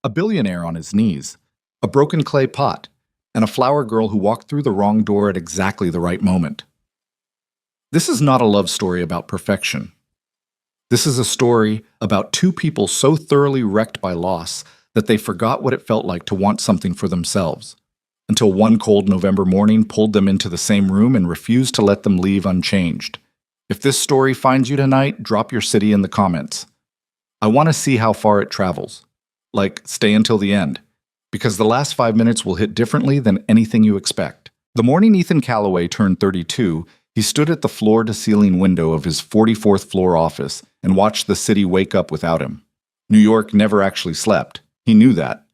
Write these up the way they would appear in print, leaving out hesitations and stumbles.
a billionaire on his knees, a broken clay pot, and a flower girl who walked through the wrong door at exactly the right moment. This is not a love story about perfection. This is a story about two people so thoroughly wrecked by loss that they forgot what it felt like to want something for themselves, until one cold November morning pulled them into the same room and refused to let them leave unchanged. If this story finds you tonight, drop your city in the comments. I want to see how far it travels. Like, stay until the end, because the last 5 minutes will hit differently than anything you expect. The morning Ethan Calloway turned 32, he stood at the floor-to-ceiling window of his 44th floor office and watched the city wake up without him. New York never actually slept. He knew that.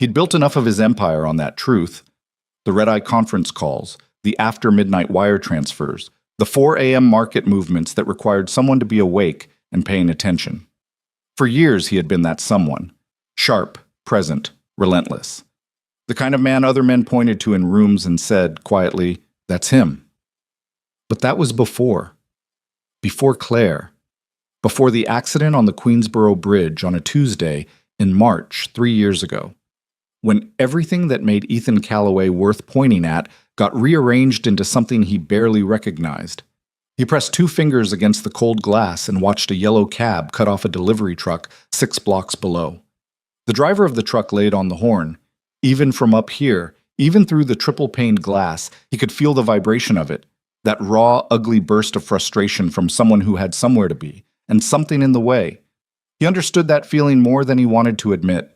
He'd built enough of his empire on that truth. The red-eye conference calls, the after-midnight wire transfers, the 4 a.m. market movements that required someone to be awake and paying attention. For years he had been that someone. Sharp, present, relentless. The kind of man other men pointed to in rooms and said, quietly, "That's him." But that was before Claire, before the accident on the Queensboro Bridge on a Tuesday in March 3 years ago, when everything that made Ethan Calloway worth pointing at got rearranged into something he barely recognized. He pressed 2 fingers against the cold glass and watched a yellow cab cut off a delivery truck 6 blocks below. The driver of the truck laid on the horn. Even from up here, even through the triple-paned glass, he could feel the vibration of it. That raw, ugly burst of frustration from someone who had somewhere to be, and something in the way. He understood that feeling more than he wanted to admit.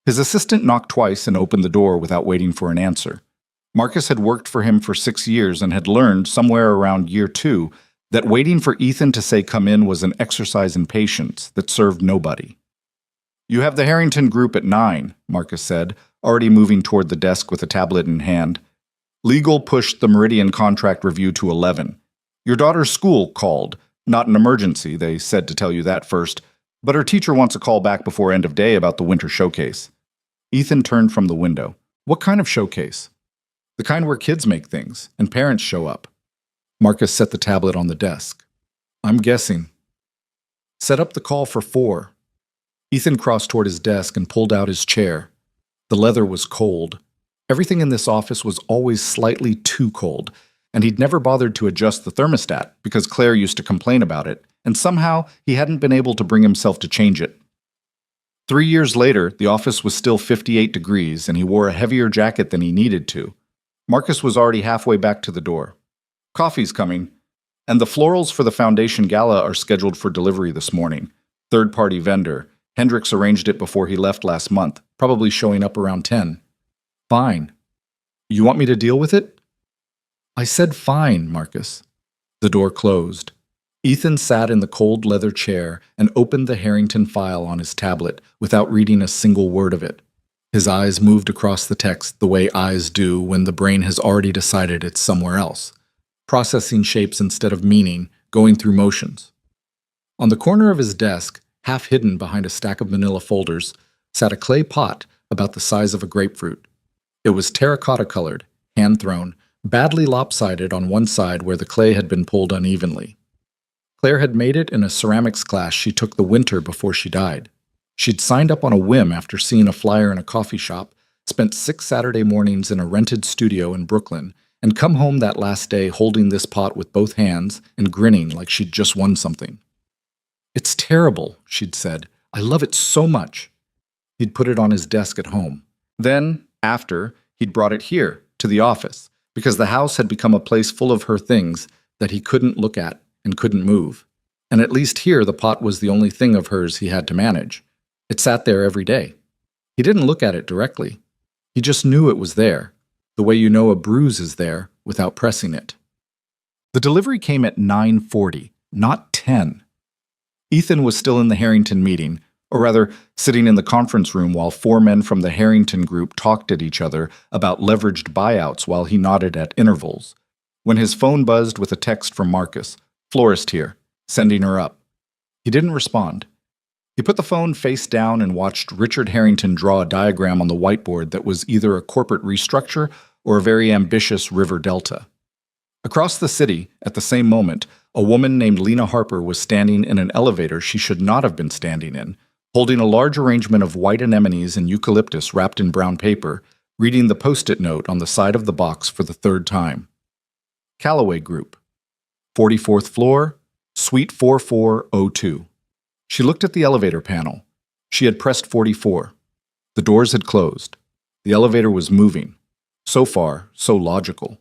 His assistant knocked twice and opened the door without waiting for an answer. Marcus had worked for him for 6 years and had learned, somewhere around year 2, that waiting for Ethan to say come in was an exercise in patience that served nobody. "You have the Harrington Group at 9, Marcus said, already moving toward the desk with a tablet in hand. Legal pushed the Meridian contract review to 11. Your daughter's school called. Not an emergency, they said to tell you that first, but her teacher wants a call back before end of day about the winter showcase." Ethan turned from the window. "What kind of showcase?" "The kind where kids make things, and parents show up." Marcus set the tablet on the desk. "I'm guessing." "Set up the call for 4. Ethan crossed toward his desk and pulled out his chair. The leather was cold. Everything in this office was always slightly too cold, and he'd never bothered to adjust the thermostat because Claire used to complain about it, and somehow he hadn't been able to bring himself to change it. 3 years later, the office was still 58 degrees, and he wore a heavier jacket than he needed to. Marcus was already halfway back to the door. "Coffee's coming, and the florals for the Foundation Gala are scheduled for delivery this morning. Third-party vendor. Hendricks arranged it before he left last month, probably showing up around 10. "Fine. You want me to deal with it?" "I said fine, Marcus." The door closed. Ethan sat in the cold leather chair and opened the Harrington file on his tablet without reading a single word of it. His eyes moved across the text the way eyes do when the brain has already decided it's somewhere else, processing shapes instead of meaning, going through motions. On the corner of his desk, half hidden behind a stack of manila folders, sat a clay pot about the size of a grapefruit. It was terracotta-colored, hand-thrown, badly lopsided on one side where the clay had been pulled unevenly. Claire had made it in a ceramics class she took the winter before she died. She'd signed up on a whim after seeing a flyer in a coffee shop, spent 6 Saturday mornings in a rented studio in Brooklyn, and come home that last day holding this pot with both hands and grinning like she'd just won something. "It's terrible," she'd said. "I love it so much." He'd put it on his desk at home. Then, after, he'd brought it here, to the office, because the house had become a place full of her things that he couldn't look at and couldn't move. And at least here the pot was the only thing of hers he had to manage. It sat there every day. He didn't look at it directly. He just knew it was there, the way you know a bruise is there without pressing it. The delivery came at 9:40, not 10. Ethan was still in the Harrington meeting, or rather, sitting in the conference room while 4 men from the Harrington Group talked at each other about leveraged buyouts while he nodded at intervals, when his phone buzzed with a text from Marcus, "Florist here, sending her up." He didn't respond. He put the phone face down and watched Richard Harrington draw a diagram on the whiteboard that was either a corporate restructure or a very ambitious river delta. Across the city, at the same moment, a woman named Lena Harper was standing in an elevator she should not have been standing in, holding a large arrangement of white anemones and eucalyptus wrapped in brown paper, reading the post-it note on the side of the box for the third time. Callaway Group, 44th floor, Suite 4402. She looked at the elevator panel. She had pressed 44. The doors had closed. The elevator was moving. So far, so logical.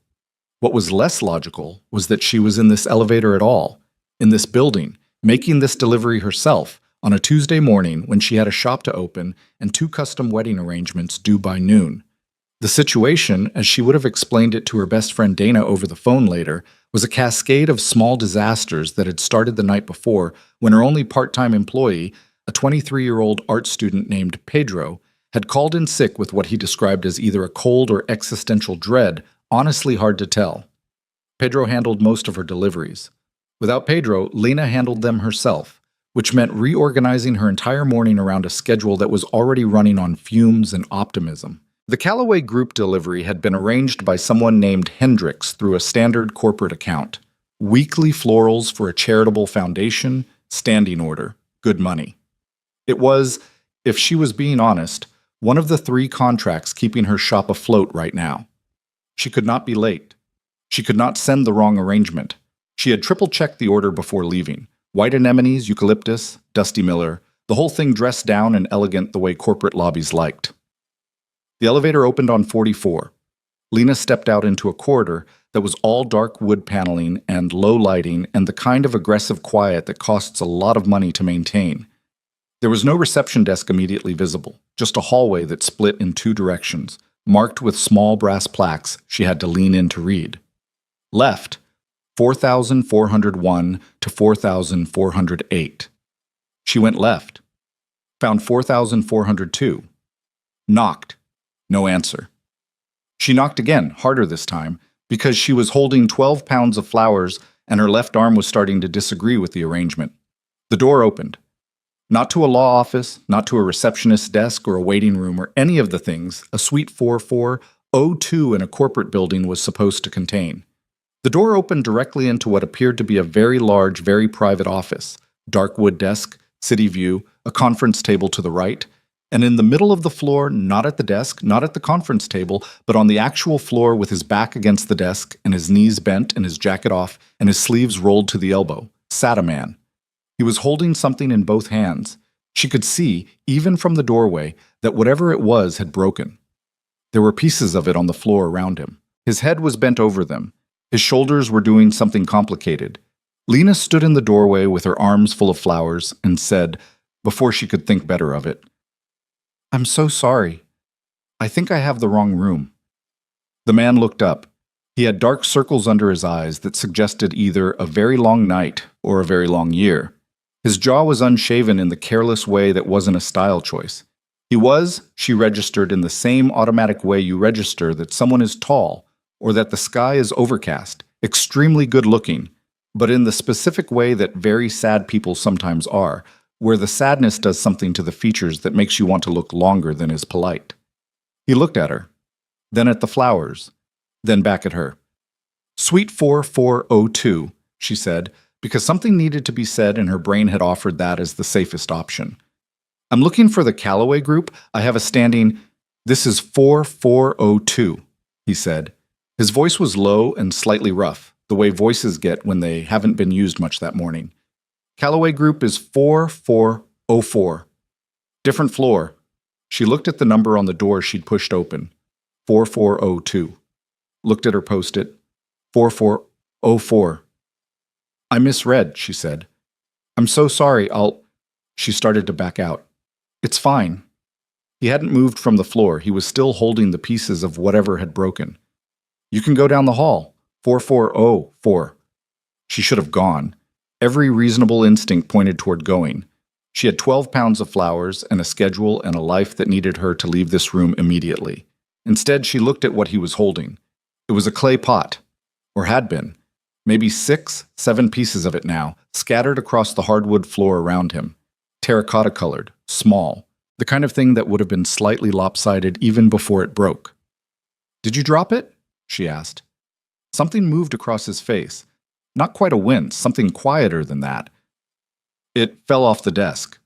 What was less logical was that she was in this elevator at all, in this building, making this delivery herself on a Tuesday morning when she had a shop to open and 2 custom wedding arrangements due by noon. The situation, as she would have explained it to her best friend Dana over the phone later, was a cascade of small disasters that had started the night before when her only part-time employee, a 23-year-old art student named Pedro, had called in sick with what he described as either a cold or existential dread, honestly hard to tell. Pedro handled most of her deliveries. Without Pedro, Lena handled them herself, which meant reorganizing her entire morning around a schedule that was already running on fumes and optimism. The Callaway Group delivery had been arranged by someone named Hendricks through a standard corporate account. Weekly florals for a charitable foundation, standing order, good money. It was, if she was being honest, one of the 3 contracts keeping her shop afloat right now. She could not be late. She could not send the wrong arrangement. She had triple-checked the order before leaving. White anemones, eucalyptus, Dusty Miller, the whole thing dressed down and elegant the way corporate lobbies liked. The elevator opened on 44. Lena stepped out into a corridor that was all dark wood paneling and low lighting and the kind of aggressive quiet that costs a lot of money to maintain. There was no reception desk immediately visible, just a hallway that split in 2 directions, marked with small brass plaques she had to lean in to read. Left, 4,401 to 4,408. She went left. Found 4,402. Knocked. No answer. She knocked again, harder this time, because she was holding 12 pounds of flowers and her left arm was starting to disagree with the arrangement. The door opened. Not to a law office, not to a receptionist's desk or a waiting room or any of the things a Suite 4402 in a corporate building was supposed to contain. The door opened directly into what appeared to be a very large, very private office. Dark wood desk, city view, a conference table to the right, and in the middle of the floor, not at the desk, not at the conference table, but on the actual floor with his back against the desk and his knees bent and his jacket off and his sleeves rolled to the elbow, sat a man. He was holding something in both hands. She could see, even from the doorway, that whatever it was had broken. There were pieces of it on the floor around him. His head was bent over them. His shoulders were doing something complicated. Lena stood in the doorway with her arms full of flowers and said, before she could think better of it, "I'm so sorry. I think I have the wrong room." The man looked up. He had dark circles under his eyes that suggested either a very long night or a very long year. His jaw was unshaven in the careless way that wasn't a style choice. He was, she registered, in the same automatic way you register that someone is tall or that the sky is overcast, extremely good-looking, but in the specific way that very sad people sometimes are, where the sadness does something to the features that makes you want to look longer than is polite. He looked at her, then at the flowers, then back at her. "Suite 4402, she said, because something needed to be said and her brain had offered that as the safest option. "I'm looking for the Callaway Group. I have a standing—" "This is 4402, he said. His voice was low and slightly rough, the way voices get when they haven't been used much that morning. "Callaway Group is 4404. "Different floor." She looked at the number on the door she'd pushed open. 4402. Looked at her post-it. 4404. "I misread," she said. "I'm so sorry, She started to back out. "It's fine." He hadn't moved from the floor. He was still holding the pieces of whatever had broken. "You can go down the hall. 4404. She should have gone. Every reasonable instinct pointed toward going. She had 12 pounds of flowers and a schedule and a life that needed her to leave this room immediately. Instead, she looked at what he was holding. It was a clay pot, or had been. Maybe 6, 7 pieces of it now, scattered across the hardwood floor around him. Terracotta-colored, small, the kind of thing that would have been slightly lopsided even before it broke. "Did you drop it?" she asked. Something moved across his face. Not quite a wince, something quieter than that. "It fell off the desk."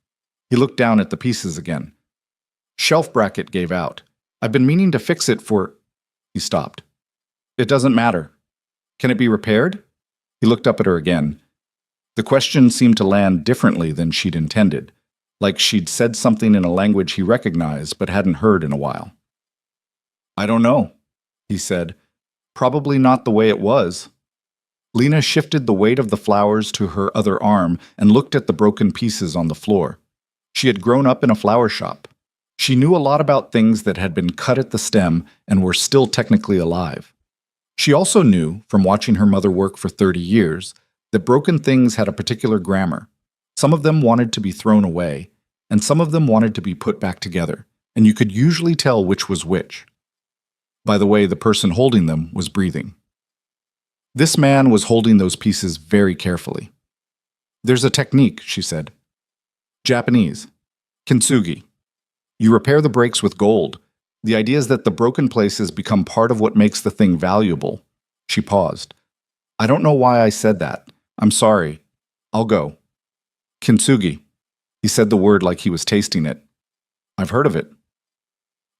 He looked down at the pieces again. Shelf bracket gave out. I've been meaning to fix it for... He stopped. It doesn't matter. Can it be repaired? He looked up at her again. The question seemed to land differently than she'd intended, like she'd said something in a language he recognized but hadn't heard in a while. I don't know, he said. Probably not the way it was. Lena shifted the weight of the flowers to her other arm and looked at the broken pieces on the floor. She had grown up in a flower shop. She knew a lot about things that had been cut at the stem and were still technically alive. She also knew, from watching her mother work for 30 years, that broken things had a particular grammar. Some of them wanted to be thrown away, and some of them wanted to be put back together, and you could usually tell which was which. By the way, the person holding them was breathing. This man was holding those pieces very carefully. There's a technique, she said. Japanese. Kintsugi. You repair the breaks with gold. The idea is that the broken places become part of what makes the thing valuable. She paused. I don't know why I said that. I'm sorry. I'll go. Kintsugi. He said the word like he was tasting it. I've heard of it.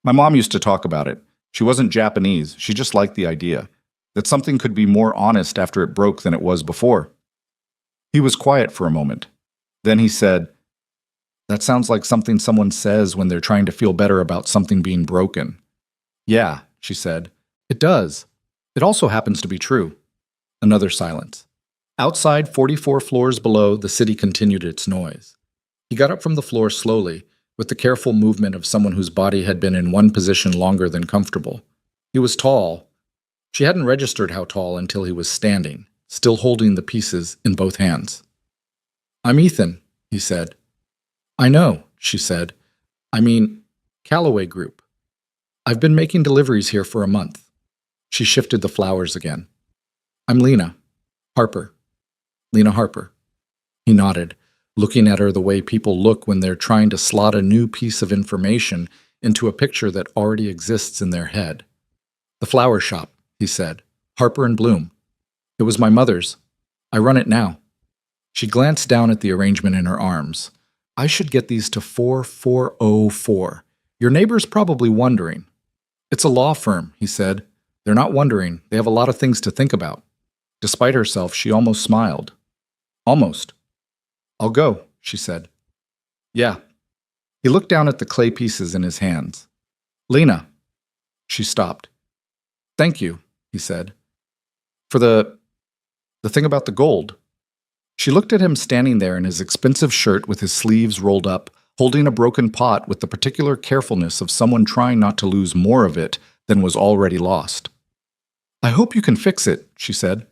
My mom used to talk about it. She wasn't Japanese. She just liked the idea that something could be more honest after it broke than it was before. He was quiet for a moment. Then he said, that sounds like something someone says when they're trying to feel better about something being broken. Yeah, she said. It does. It also happens to be true. Another silence. Outside, 44 floors below, the city continued its noise. He got up from the floor slowly, with the careful movement of someone whose body had been in one position longer than comfortable. He was tall. She hadn't registered how tall until he was standing, still holding the pieces in both hands. I'm Ethan, he said. I know, she said. I mean, Callaway Group. I've been making deliveries here for a month. She shifted the flowers again. I'm Lena. Harper. Lena Harper. He nodded, looking at her the way people look when they're trying to slot a new piece of information into a picture that already exists in their head. The flower shop, he said. Harper and Bloom. It was my mother's. I run it now. She glanced down at the arrangement in her arms. I should get these to 4404. Your neighbor's probably wondering. It's a law firm, he said. They're not wondering. They have a lot of things to think about. Despite herself, she almost smiled. Almost. I'll go, she said. Yeah. He looked down at the clay pieces in his hands. Lena. She stopped. Thank you, he said. For the thing about the gold. She looked at him standing there in his expensive shirt with his sleeves rolled up, holding a broken pot with the particular carefulness of someone trying not to lose more of it than was already lost. I hope you can fix it, she said.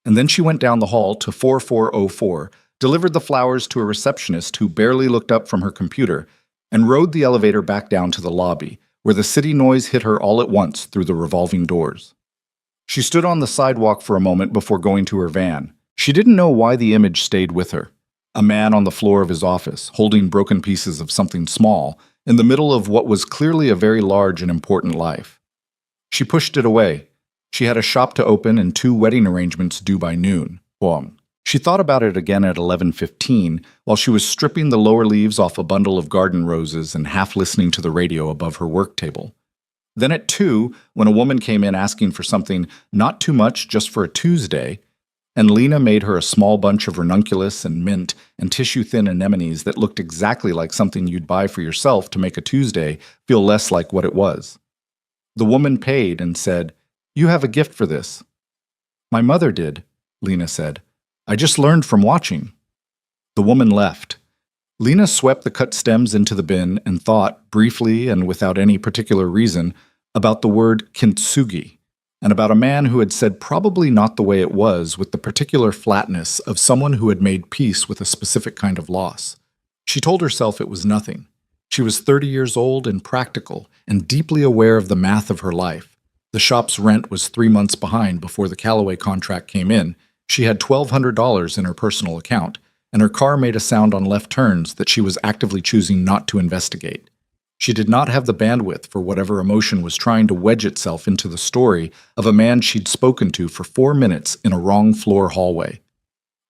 And then she went down the hall to 4404, delivered the flowers to a receptionist who barely looked up from her computer, and rode the elevator back down to the lobby, where the city noise hit her all at once through the revolving doors. She stood on the sidewalk for a moment before going to her van. She didn't know why the image stayed with her. A man on the floor of his office, holding broken pieces of something small, in the middle of what was clearly a very large and important life. She pushed it away. She had a shop to open and 2 wedding arrangements due by noon. She thought about it again at 11:15 while she was stripping the lower leaves off a bundle of garden roses and half listening to the radio above her work table. Then at 2, when a woman came in asking for something not too much just for a Tuesday, and Lena made her a small bunch of ranunculus and mint and tissue-thin anemones that looked exactly like something you'd buy for yourself to make a Tuesday feel less like what it was. The woman paid and said, You have a gift for this. My mother did, Lena said. I just learned from watching. The woman left. Lena swept the cut stems into the bin and thought, briefly and without any particular reason, about the word kintsugi, and about a man who had said probably not the way it was with the particular flatness of someone who had made peace with a specific kind of loss. She told herself it was nothing. She was 30 years old and practical and deeply aware of the math of her life. The shop's rent was 3 months behind before the Callaway contract came in. She had $1,200 in her personal account, and her car made a sound on left turns that she was actively choosing not to investigate. She did not have the bandwidth for whatever emotion was trying to wedge itself into the story of a man she'd spoken to for 4 minutes in a wrong-floor hallway.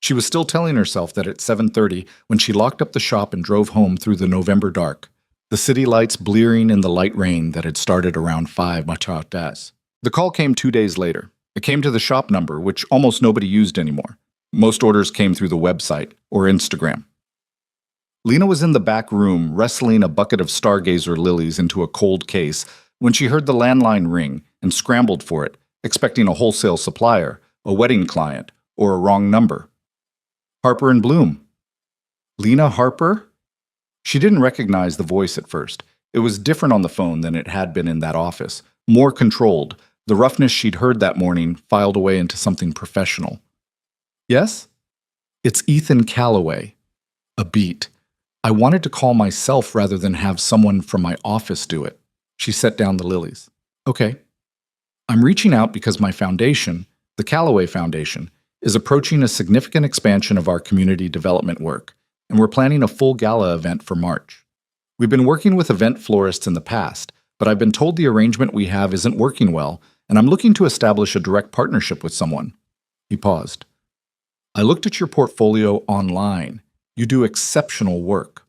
She was still telling herself that at 7:30 when she locked up the shop and drove home through the November dark, the city lights blearing in the light rain that had started around 5 The call came 2 days later. It came to the shop number, which almost nobody used anymore. Most orders came through the website or Instagram. Lena was in the back room wrestling a bucket of stargazer lilies into a cold case when she heard the landline ring and scrambled for it, expecting a wholesale supplier, a wedding client, or a wrong number. Harper and Bloom. Lena Harper? She didn't recognize the voice at first. It was different on the phone than it had been in that office, more controlled. The roughness she'd heard that morning filed away into something professional. Yes? It's Ethan Calloway. A beat. I wanted to call myself rather than have someone from my office do it. She set down the lilies. Okay. I'm reaching out because my foundation, the Calloway Foundation, is approaching a significant expansion of our community development work, and we're planning a full gala event for March. We've been working with event florists in the past, but I've been told the arrangement we have isn't working well, and I'm looking to establish a direct partnership with someone. He paused. I looked at your portfolio online. You do exceptional work.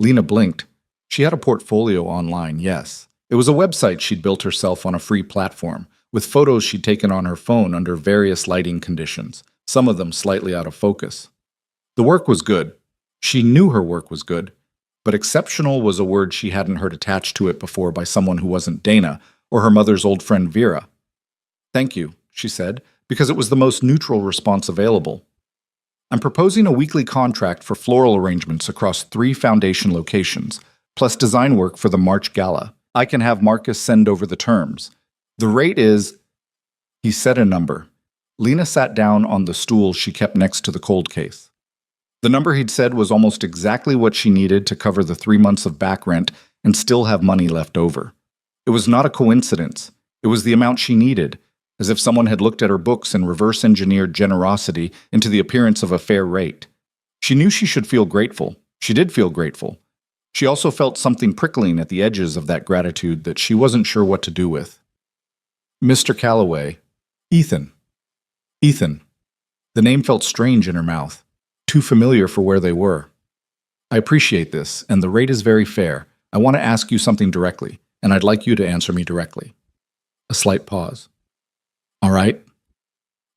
Lena blinked. She had a portfolio online, yes. It was a website she'd built herself on a free platform, with photos she'd taken on her phone under various lighting conditions, some of them slightly out of focus. The work was good. She knew her work was good, but exceptional was a word she hadn't heard attached to it before by someone who wasn't Dana or her mother's old friend Vera. Thank you, she said, because it was the most neutral response available. I'm proposing a weekly contract for floral arrangements across 3 foundation locations, plus design work for the March Gala. I can have Marcus send over the terms. The rate is... He said a number. Lena sat down on the stool she kept next to the cold case. The number he'd said was almost exactly what she needed to cover the 3 months of back rent and still have money left over. It was not a coincidence. It was the amount she needed, as if someone had looked at her books and reverse-engineered generosity into the appearance of a fair rate. She knew she should feel grateful. She did feel grateful. She also felt something prickling at the edges of that gratitude that she wasn't sure what to do with. Mr. Calloway. Ethan. Ethan. The name felt strange in her mouth, too familiar for where they were. I appreciate this, and the rate is very fair. I want to ask you something directly, and I'd like you to answer me directly. A slight pause. All right.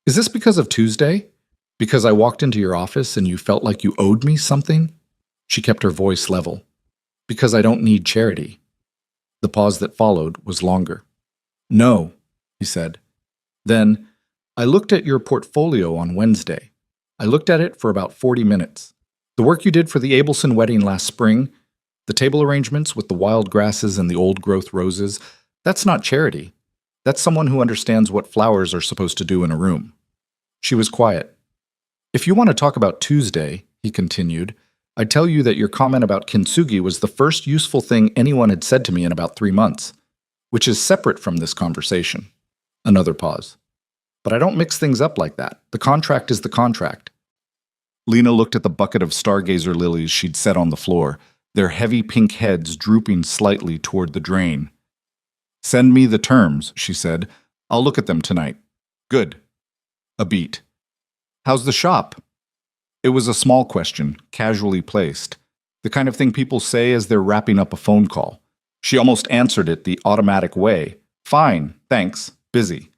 Is this because of Tuesday? Because I walked into your office and you felt like you owed me something? She kept her voice level. Because I don't need charity. The pause that followed was longer. No, he said. Then, I looked at your portfolio on Wednesday. I looked at it for about 40 minutes. The work you did for the Abelson wedding last spring, the table arrangements with the wild grasses and the old-growth roses, that's not charity. That's someone who understands what flowers are supposed to do in a room. She was quiet. If you want to talk about Tuesday, he continued, I'd tell you that your comment about kintsugi was the first useful thing anyone had said to me in about 3 months, which is separate from this conversation. Another pause. But I don't mix things up like that. The contract is the contract. Lena looked at the bucket of stargazer lilies she'd set on the floor, their heavy pink heads drooping slightly toward the drain. Send me the terms, she said. I'll look at them tonight. Good. A beat. How's the shop? It was a small question, casually placed. The kind of thing people say as they're wrapping up a phone call. She almost answered it the automatic way. Fine, thanks, busy.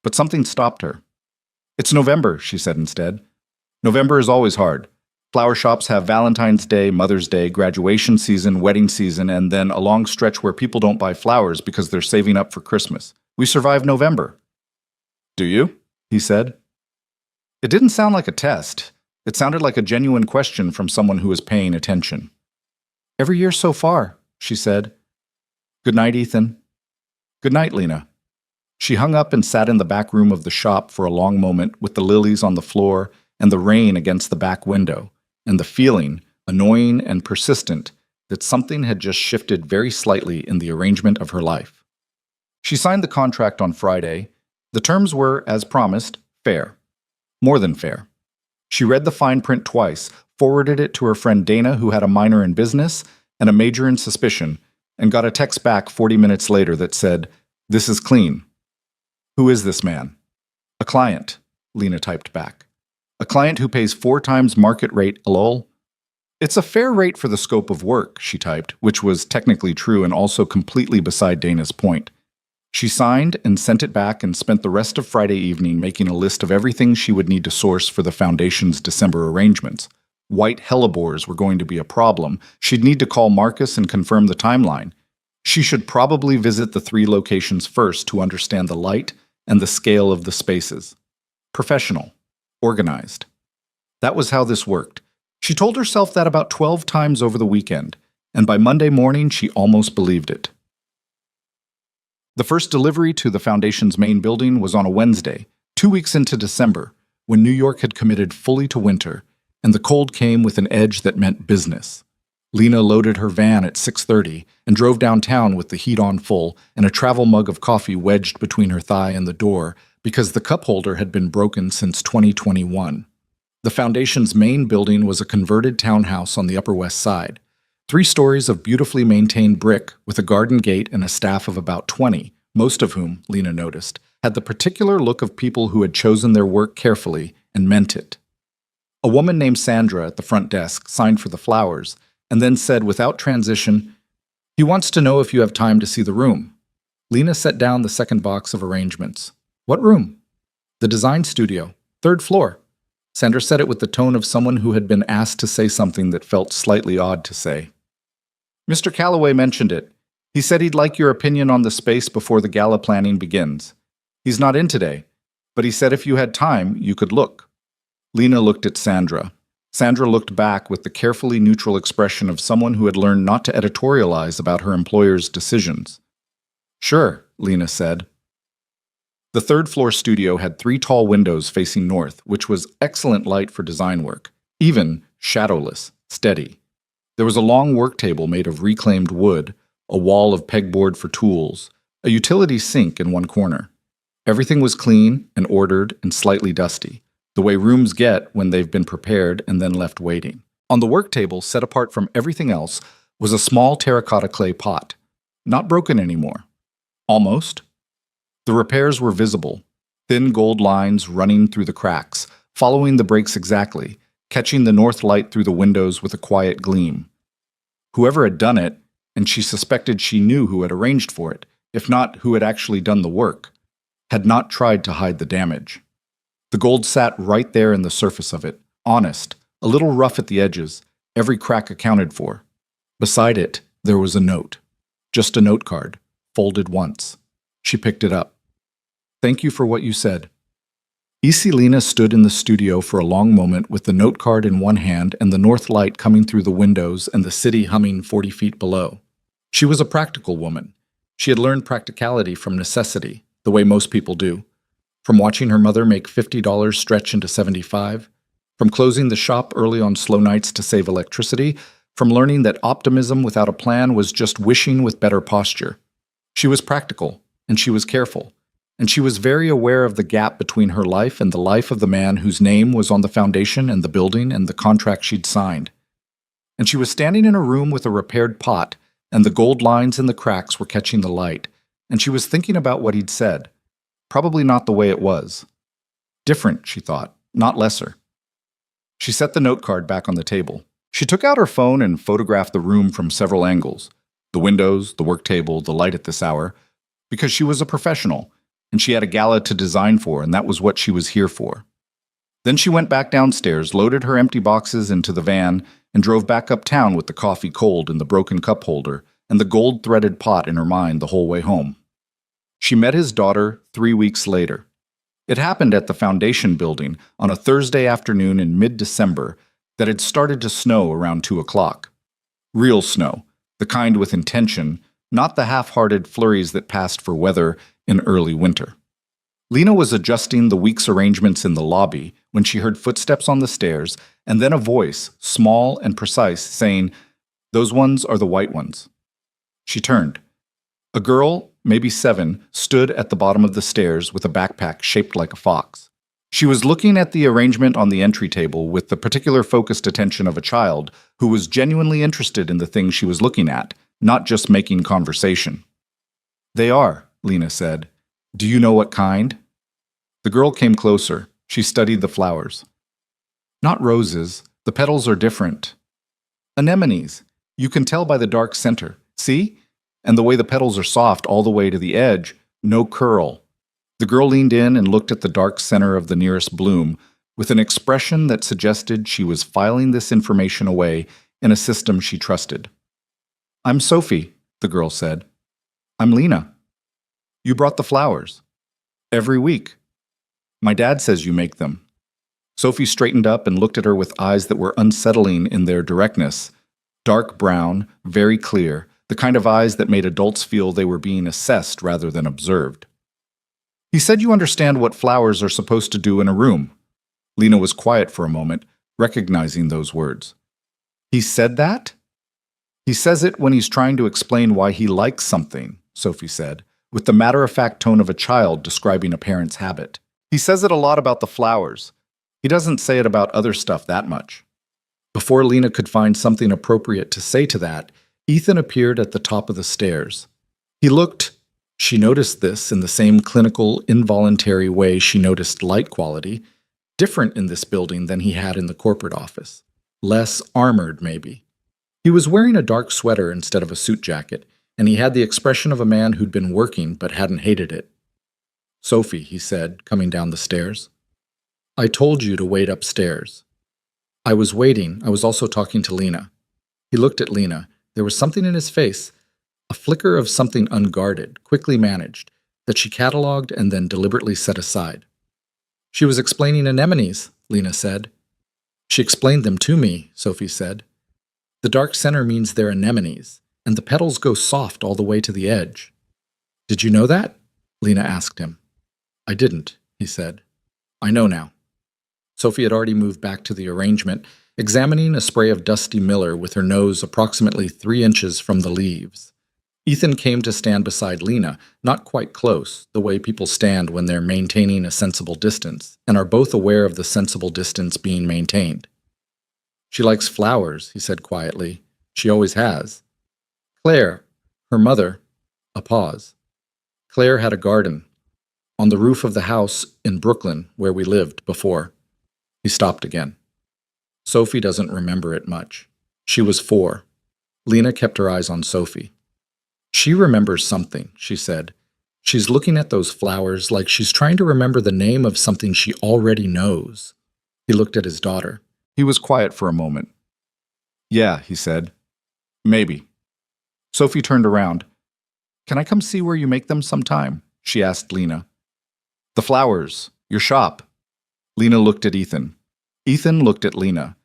But something stopped her. It's November, she said instead. November is always hard. Flower shops have Valentine's Day, Mother's Day, graduation season, wedding season, and then a long stretch where people don't buy flowers because they're saving up for Christmas. We survive November. Do you? He said. It didn't sound like a test. It sounded like a genuine question from someone who was paying attention. Every year so far, she said. Good night, Ethan. Good night, Lena. She hung up and sat in the back room of the shop for a long moment with the lilies on the floor and the rain against the back window, and the feeling, annoying and persistent, that something had just shifted very slightly in the arrangement of her life. She signed the contract on Friday. The terms were, as promised, fair. More than fair. She read the fine print twice, forwarded it to her friend Dana, who had a minor in business and a major in suspicion, and got a text back 40 minutes later that said, "This is clean." Who is this man? A client, Lena typed back. A client who pays 4 times market rate, lol. It's a fair rate for the scope of work, she typed, which was technically true and also completely beside Dana's point. She signed and sent it back and spent the rest of Friday evening making a list of everything she would need to source for the Foundation's December arrangements. White hellebores were going to be a problem. She'd need to call Marcus and confirm the timeline. She should probably visit the 3 locations first to understand the light and the scale of the spaces. Professional. Organized. That was how this worked. She told herself that about 12 times over the weekend, and by Monday morning she almost believed it. The first delivery to the Foundation's main building was on a Wednesday, 2 weeks into December, when New York had committed fully to winter, and the cold came with an edge that meant business. Lena loaded her van at 6:30 and drove downtown with the heat on full and a travel mug of coffee wedged between her thigh and the door because the cup holder had been broken since 2021. The Foundation's main building was a converted townhouse on the Upper West Side. 3 stories of beautifully maintained brick with a garden gate and a staff of about 20, most of whom, Lena noticed, had the particular look of people who had chosen their work carefully and meant it. A woman named Sandra at the front desk signed for the flowers and then said without transition, "He wants to know if you have time to see the room." Lena set down the second box of arrangements. "What room?" "The design studio, 3rd floor." Sandra said it with the tone of someone who had been asked to say something that felt slightly odd to say. "Mr. Calloway mentioned it. He said he'd like your opinion on the space before the gala planning begins. He's not in today, but he said if you had time, you could look." Lena looked at Sandra. Sandra looked back with the carefully neutral expression of someone who had learned not to editorialize about her employer's decisions. "Sure," Lena said. The 3rd floor studio had 3 tall windows facing north, which was excellent light for design work, even shadowless, steady. There was a long work table made of reclaimed wood, a wall of pegboard for tools, a utility sink in one corner. Everything was clean and ordered and slightly dusty, the way rooms get when they've been prepared and then left waiting. On the work table, set apart from everything else, was a small terracotta clay pot. Not broken anymore. Almost. The repairs were visible, thin gold lines running through the cracks, following the breaks exactly, catching the north light through the windows with a quiet gleam. Whoever had done it, and she suspected she knew who had arranged for it, if not who had actually done the work, had not tried to hide the damage. The gold sat right there in the surface of it, honest, a little rough at the edges, every crack accounted for. Beside it, there was a note. Just a note card, folded once. She picked it up. "Thank you for what you said." Lena stood in the studio for a long moment with the note card in one hand and the north light coming through the windows and the city humming 40 feet below. She was a practical woman. She had learned practicality from necessity, the way most people do. From watching her mother make $50 stretch into $75, from closing the shop early on slow nights to save electricity, from learning that optimism without a plan was just wishing with better posture. She was practical, and she was careful, and she was very aware of the gap between her life and the life of the man whose name was on the foundation and the building and the contract she'd signed. And she was standing in a room with a repaired pot, and the gold lines in the cracks were catching the light, and she was thinking about what he'd said. Probably not the way it was. Different, she thought, not lesser. She set the note card back on the table. She took out her phone and photographed the room from several angles. The windows, the work table, the light at this hour. Because she was a professional, and she had a gala to design for, and that was what she was here for. Then she went back downstairs, loaded her empty boxes into the van, and drove back uptown with the coffee cold in the broken cup holder and the gold-threaded pot in her mind the whole way home. She met his daughter 3 weeks later. It happened at the Foundation building on a Thursday afternoon in mid-December that had started to snow around 2 o'clock. Real snow, the kind with intention, not the half-hearted flurries that passed for weather in early winter. Lena was adjusting the week's arrangements in the lobby when she heard footsteps on the stairs and then a voice, small and precise, saying, "Those ones are the white ones." She turned. A girl, maybe 7, stood at the bottom of the stairs with a backpack shaped like a fox. She was looking at the arrangement on the entry table with the particular focused attention of a child who was genuinely interested in the thing she was looking at, not just making conversation. "They are," Lena said. "Do you know what kind?" The girl came closer. She studied the flowers. Not roses. The petals are different. Anemones. You can tell by the dark center. See? And the way the petals are soft all the way to the edge, no curl. The girl leaned in and looked at the dark center of the nearest bloom with an expression that suggested she was filing this information away in a system she trusted. I'm Sophie, the girl said. I'm Lena. You brought the flowers. Every week. My dad says you make them. Sophie straightened up and looked at her with eyes that were unsettling in their directness. Dark brown, very clear, the kind of eyes that made adults feel they were being assessed rather than observed. He said you understand what flowers are supposed to do in a room. Lena was quiet for a moment, recognizing those words. He said that? He says it when he's trying to explain why he likes something, Sophie said, with the matter-of-fact tone of a child describing a parent's habit. He says it a lot about the flowers. He doesn't say it about other stuff that much. Before Lena could find something appropriate to say to that, Ethan appeared at the top of the stairs. He looked, she noticed this in the same clinical, involuntary way she noticed light quality, different in this building than he had in the corporate office. Less armored, maybe. He was wearing a dark sweater instead of a suit jacket, and he had the expression of a man who'd been working but hadn't hated it. Sophie, he said, coming down the stairs. I told you to wait upstairs. I was waiting. I was also talking to Lena. He looked at Lena. There was something in his face, a flicker of something unguarded, quickly managed, that she catalogued and then deliberately set aside. She was explaining anemones, Lena said. She explained them to me, Sophie said. The dark center means they're anemones, and the petals go soft all the way to the edge. Did you know that? Lena asked him. I didn't, he said. I know now. Sophie had already moved back to the arrangement, examining a spray of dusty Miller with her nose approximately 3 inches from the leaves. Ethan came to stand beside Lena, not quite close, the way people stand when they're maintaining a sensible distance, and are both aware of the sensible distance being maintained. She likes flowers, he said quietly. She always has. Claire, her mother, a pause. Claire had a garden on the roof of the house in Brooklyn where we lived before. He stopped again. Sophie doesn't remember it much. She was 4. Lena kept her eyes on Sophie. She remembers something, she said. She's looking at those flowers like she's trying to remember the name of something she already knows. He looked at his daughter. He was quiet for a moment. Yeah, he said. Maybe. Sophie turned around. Can I come see where you make them sometime? She asked Lena. The flowers, your shop. Lena looked at Ethan. Ethan looked at Lena.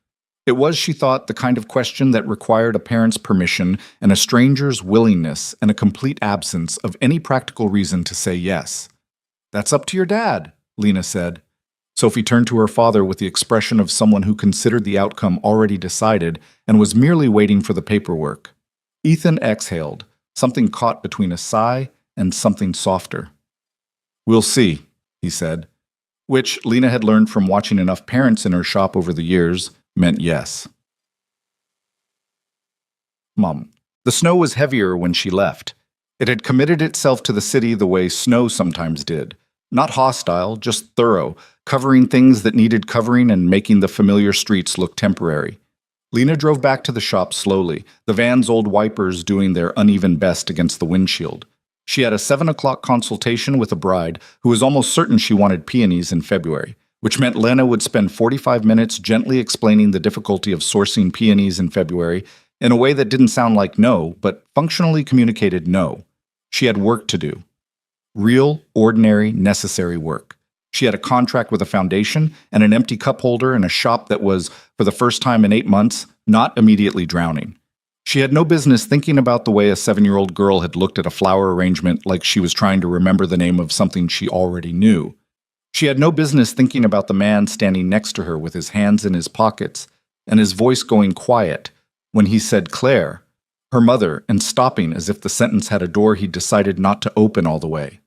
It was, she thought, the kind of question that required a parent's permission and a stranger's willingness and a complete absence of any practical reason to say yes. That's up to your dad, Lena said. Sophie turned to her father with the expression of someone who considered the outcome already decided and was merely waiting for the paperwork. Ethan exhaled, something caught between a sigh and something softer. We'll see, he said, which Lena had learned from watching enough parents in her shop over the years meant yes. Mom. The snow was heavier when she left. It had committed itself to the city the way snow sometimes did. Not hostile, just thorough, covering things that needed covering and making the familiar streets look temporary. Lena drove back to the shop slowly, the van's old wipers doing their uneven best against the windshield. She had a 7 o'clock consultation with a bride who was almost certain she wanted peonies in February, which meant Lena would spend 45 minutes gently explaining the difficulty of sourcing peonies in February in a way that didn't sound like no, but functionally communicated no. She had work to do. Real, ordinary, necessary work. She had a contract with a foundation and an empty cup holder in a shop that was, for the first time in 8 months, not immediately drowning. She had no business thinking about the way a 7-year-old girl had looked at a flower arrangement like she was trying to remember the name of something she already knew. She had no business thinking about the man standing next to her with his hands in his pockets and his voice going quiet when he said Claire, her mother, and stopping as if the sentence had a door he'd decided not to open all the way.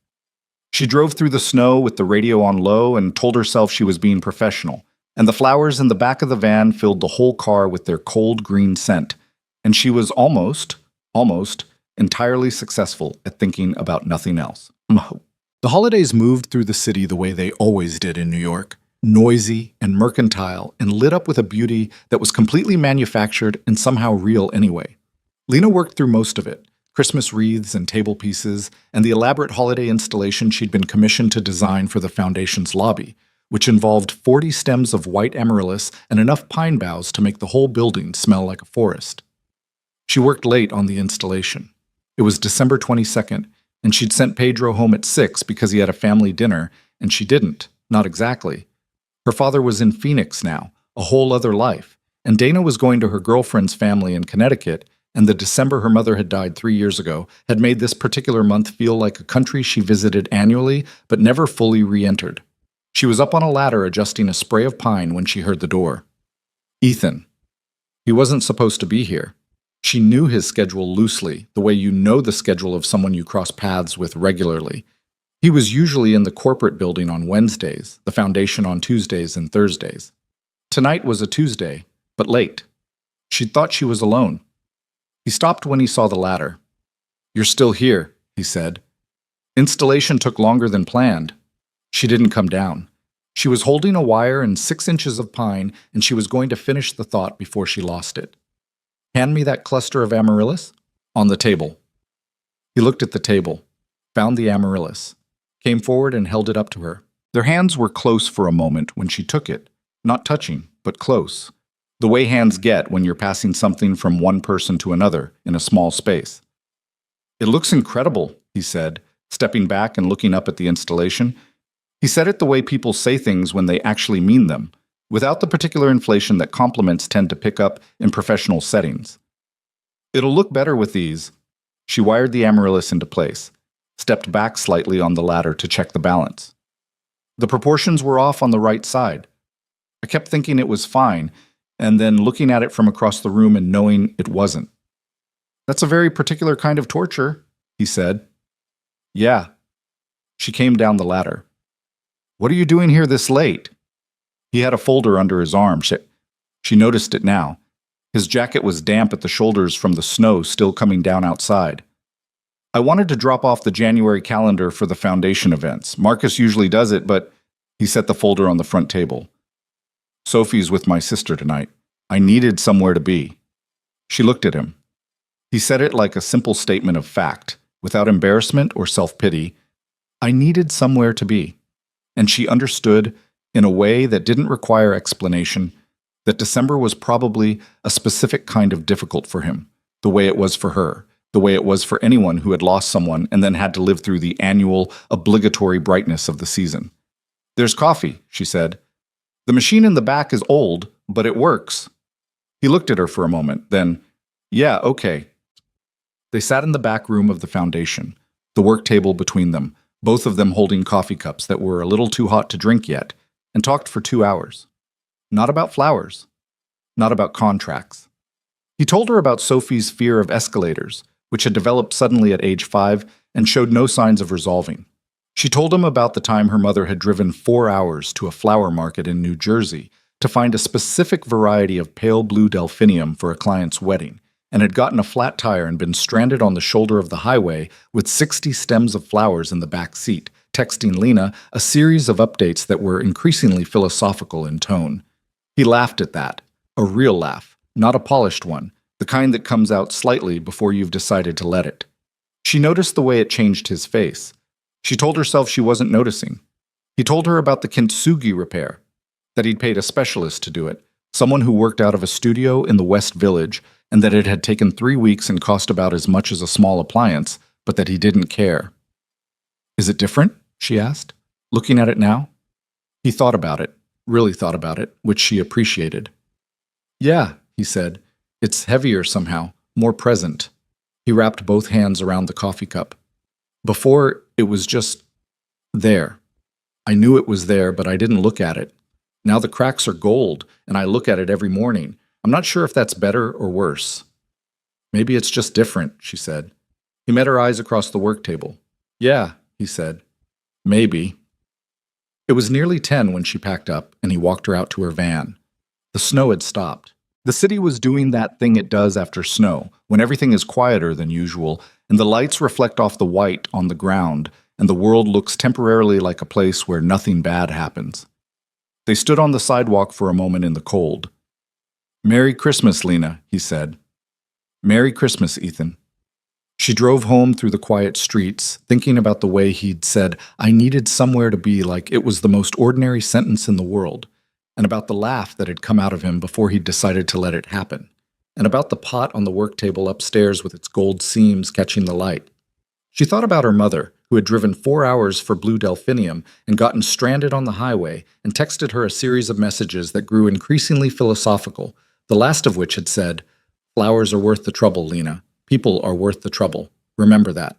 She drove through the snow with the radio on low and told herself she was being professional, and the flowers in the back of the van filled the whole car with their cold green scent, and she was almost entirely successful at thinking about nothing else. The holidays moved through the city the way they always did in New York. noisy and mercantile and lit up with a beauty that was completely manufactured and somehow real anyway. Lena worked through most of it, Christmas wreaths and table pieces, and the elaborate holiday installation she'd been commissioned to design for the foundation's lobby, which involved 40 stems of white amaryllis and enough pine boughs to make the whole building smell like a forest. She worked late on the installation. It was December 22nd, and she'd sent Pedro home at 6 because he had a family dinner, and she didn't, not exactly. Her father was in Phoenix now, a whole other life, and Dana was going to her girlfriend's family in Connecticut, and the December her mother had died 3 years ago had made this particular month feel like a country she visited annually but never fully re-entered. She was up on a ladder adjusting a spray of pine when she heard the door. Ethan. He wasn't supposed to be here. She knew his schedule loosely, the way you know the schedule of someone you cross paths with regularly. He was usually in the corporate building on Wednesdays, the foundation on Tuesdays and Thursdays. Tonight was a Tuesday, but late. She'd thought she was alone. He stopped when he saw the ladder. "You're still here," he said. Installation took longer than planned. She didn't come down. She was holding a wire and 6 inches of pine, and she was going to finish the thought before she lost it. "Hand me that cluster of amaryllis." "On the table." He looked at the table, found the amaryllis, came forward and held it up to her. Their hands were close for a moment when she took it, not touching, but close, the way hands get when you're passing something from one person to another in a small space. "It looks incredible," he said, stepping back and looking up at the installation. He said it the way people say things when they actually mean them, without the particular inflation that compliments tend to pick up in professional settings. "It'll look better with these." She wired the amaryllis into place, stepped back slightly on the ladder to check the balance. The proportions were off on the right side. I kept thinking it was fine, and then looking at it from across the room and knowing it wasn't. "That's a very particular kind of torture," he said. "Yeah." She came down the ladder. "What are you doing here this late?" He had a folder under his arm. She noticed it now. His jacket was damp at the shoulders from the snow still coming down outside. "I wanted to drop off the January calendar for the foundation events. Marcus usually does it, but..." He set the folder on the front table. "Sophie's with my sister tonight. I needed somewhere to be." She looked at him. He said it like a simple statement of fact, without embarrassment or self-pity. "I needed somewhere to be." And she understood, in a way that didn't require explanation, that December was probably a specific kind of difficult for him, the way it was for her, the way it was for anyone who had lost someone and then had to live through the annual, obligatory brightness of the season. "There's coffee," she said. "The machine in the back is old, but it works." He looked at her for a moment, then, "Yeah, okay." They sat in the back room of the foundation, the work table between them, both of them holding coffee cups that were a little too hot to drink yet, and talked for 2 hours. Not about flowers. Not about contracts. He told her about Sophie's fear of escalators, which had developed suddenly at age 5 and showed no signs of resolving. She told him about the time her mother had driven 4 hours to a flower market in New Jersey to find a specific variety of pale blue delphinium for a client's wedding, and had gotten a flat tire and been stranded on the shoulder of the highway with 60 stems of flowers in the back seat, texting Lena a series of updates that were increasingly philosophical in tone. He laughed at that, a real laugh, not a polished one, the kind that comes out slightly before you've decided to let it. She noticed the way it changed his face. She told herself she wasn't noticing. He told her about the kintsugi repair, that he'd paid a specialist to do it, someone who worked out of a studio in the West Village, and that it had taken 3 weeks and cost about as much as a small appliance, but that he didn't care. "Is it different?" she asked, looking at it now. He thought about it, really thought about it, which she appreciated. "Yeah," he said. "It's heavier somehow, more present." He wrapped both hands around the coffee cup. "Before, it was just there. I knew it was there, but I didn't look at it. Now the cracks are gold, and I look at it every morning. I'm not sure if that's better or worse." "Maybe it's just different," she said. He met her eyes across the work table. "Yeah," he said. "Maybe." It was nearly 10 when she packed up, and he walked her out to her van. The snow had stopped. The city was doing that thing it does after snow, when everything is quieter than usual, and the lights reflect off the white on the ground, and the world looks temporarily like a place where nothing bad happens. They stood on the sidewalk for a moment in the cold. "Merry Christmas, Lena," he said. "Merry Christmas, Ethan." She drove home through the quiet streets, thinking about the way he'd said, "I needed somewhere to be," like it was the most ordinary sentence in the world, and about the laugh that had come out of him before he'd decided to let it happen, and about the pot on the work table upstairs with its gold seams catching the light. She thought about her mother, who had driven 4 hours for Blue Delphinium and gotten stranded on the highway, and texted her a series of messages that grew increasingly philosophical, the last of which had said, "Flowers are worth the trouble, Lena. People are worth the trouble. Remember that."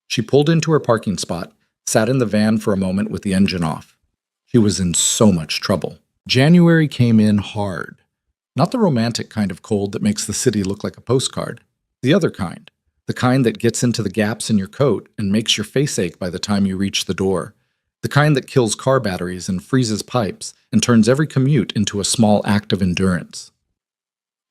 She pulled into her parking spot, sat in the van for a moment with the engine off. She was in so much trouble. January came in hard. Not the romantic kind of cold that makes the city look like a postcard. The other kind. The kind that gets into the gaps in your coat and makes your face ache by the time you reach the door. The kind that kills car batteries and freezes pipes and turns every commute into a small act of endurance.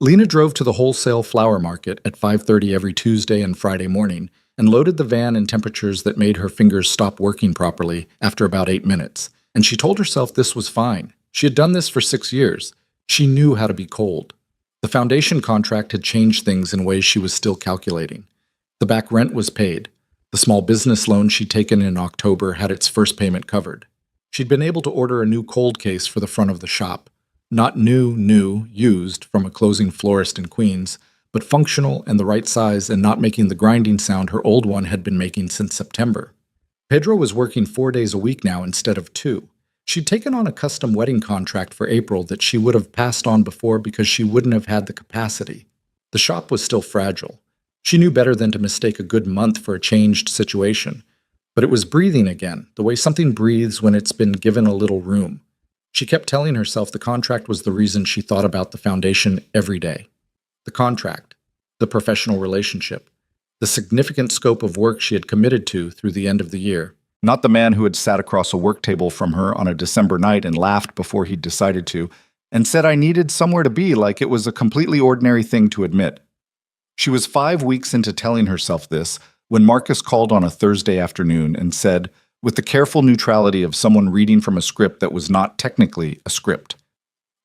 Lena drove to the wholesale flower market at 5:30 every Tuesday and Friday morning and loaded the van in temperatures that made her fingers stop working properly after about 8 minutes, and she told herself this was fine. She had done this for 6 years. She knew how to be cold. The foundation contract had changed things in ways she was still calculating. The back rent was paid. The small business loan she'd taken in October had its first payment covered. She'd been able to order a new cold case for the front of the shop. Not new, used from a closing florist in Queens, but functional and the right size and not making the grinding sound her old one had been making since September. Pedro was working 4 days a week now instead of 2. She'd taken on a custom wedding contract for April that she would have passed on before because she wouldn't have had the capacity. The shop was still fragile. She knew better than to mistake a good month for a changed situation. But it was breathing again, the way something breathes when it's been given a little room. She kept telling herself the contract was the reason she thought about the foundation every day. The contract, the professional relationship, the significant scope of work she had committed to through the end of the year. Not the man who had sat across a work table from her on a December night and laughed before he'd decided to, and said I needed somewhere to be like it was a completely ordinary thing to admit. She was 5 weeks into telling herself this when Marcus called on a Thursday afternoon and said, with the careful neutrality of someone reading from a script that was not technically a script,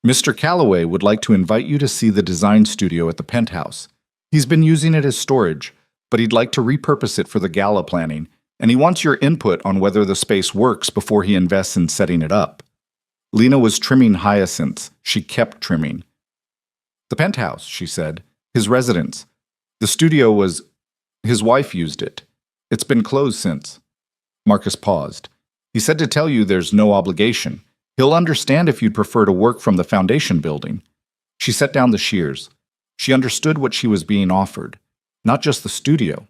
"Mr. Calloway would like to invite you to see the design studio at the penthouse. He's been using it as storage, but he'd like to repurpose it for the gala planning, and he wants your input on whether the space works before he invests in setting it up." Lena was trimming hyacinths. She kept trimming. "The penthouse," she said. "His residence. The studio was... his wife used it. It's been closed since." Marcus paused. "He said to tell you there's no obligation. He'll understand if you'd prefer to work from the foundation building." She set down the shears. She understood what she was being offered. Not just the studio.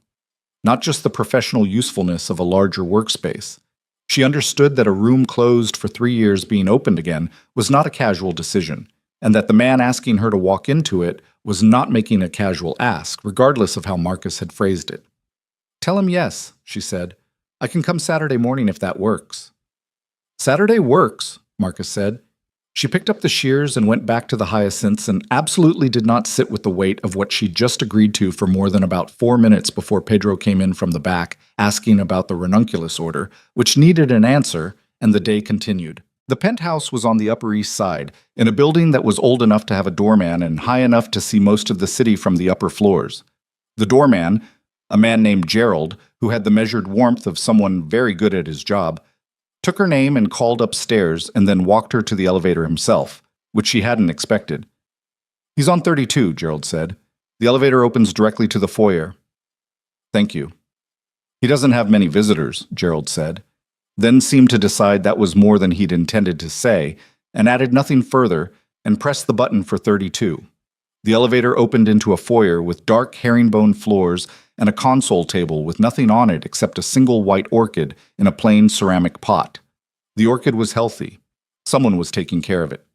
Not just the professional usefulness of a larger workspace. She understood that a room closed for 3 years being opened again was not a casual decision, and that the man asking her to walk into it was not making a casual ask, regardless of how Marcus had phrased it. "Tell him yes," she said. "I can come Saturday morning if that works." "Saturday works," Marcus said. She picked up the shears and went back to the hyacinths and absolutely did not sit with the weight of what she'd just agreed to for more than about 4 minutes before Pedro came in from the back, asking about the ranunculus order, which needed an answer, and the day continued. The penthouse was on the Upper East Side, in a building that was old enough to have a doorman and high enough to see most of the city from the upper floors. The doorman, a man named Gerald, who had the measured warmth of someone very good at his job, took her name and called upstairs and then walked her to the elevator himself, which she hadn't expected. "He's on 32, Gerald said. "The elevator opens directly to the foyer." "Thank you." "He doesn't have many visitors," Gerald said, then seemed to decide that was more than he'd intended to say, and added nothing further, and pressed the button for 32. The elevator opened into a foyer with dark herringbone floors and a console table with nothing on it except a single white orchid in a plain ceramic pot. The orchid was healthy. Someone was taking care of it.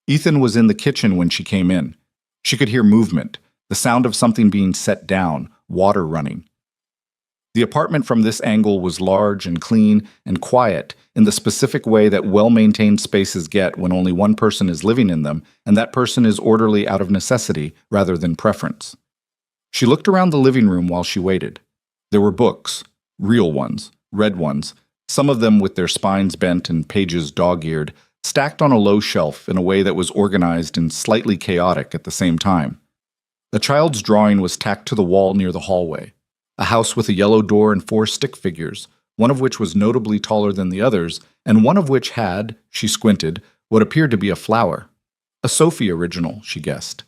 Ethan was in the kitchen when she came in. She could hear movement, the sound of something being set down, water running. The apartment from this angle was large and clean and quiet in the specific way that well-maintained spaces get when only one person is living in them, and that person is orderly out of necessity rather than preference. She looked around the living room while she waited. There were books, real ones, red ones, some of them with their spines bent and pages dog-eared, stacked on a low shelf in a way that was organized and slightly chaotic at the same time. A child's drawing was tacked to the wall near the hallway, a house with a yellow door and 4 stick figures, one of which was notably taller than the others, and one of which had, she squinted, what appeared to be a flower. A Sophie original, she guessed.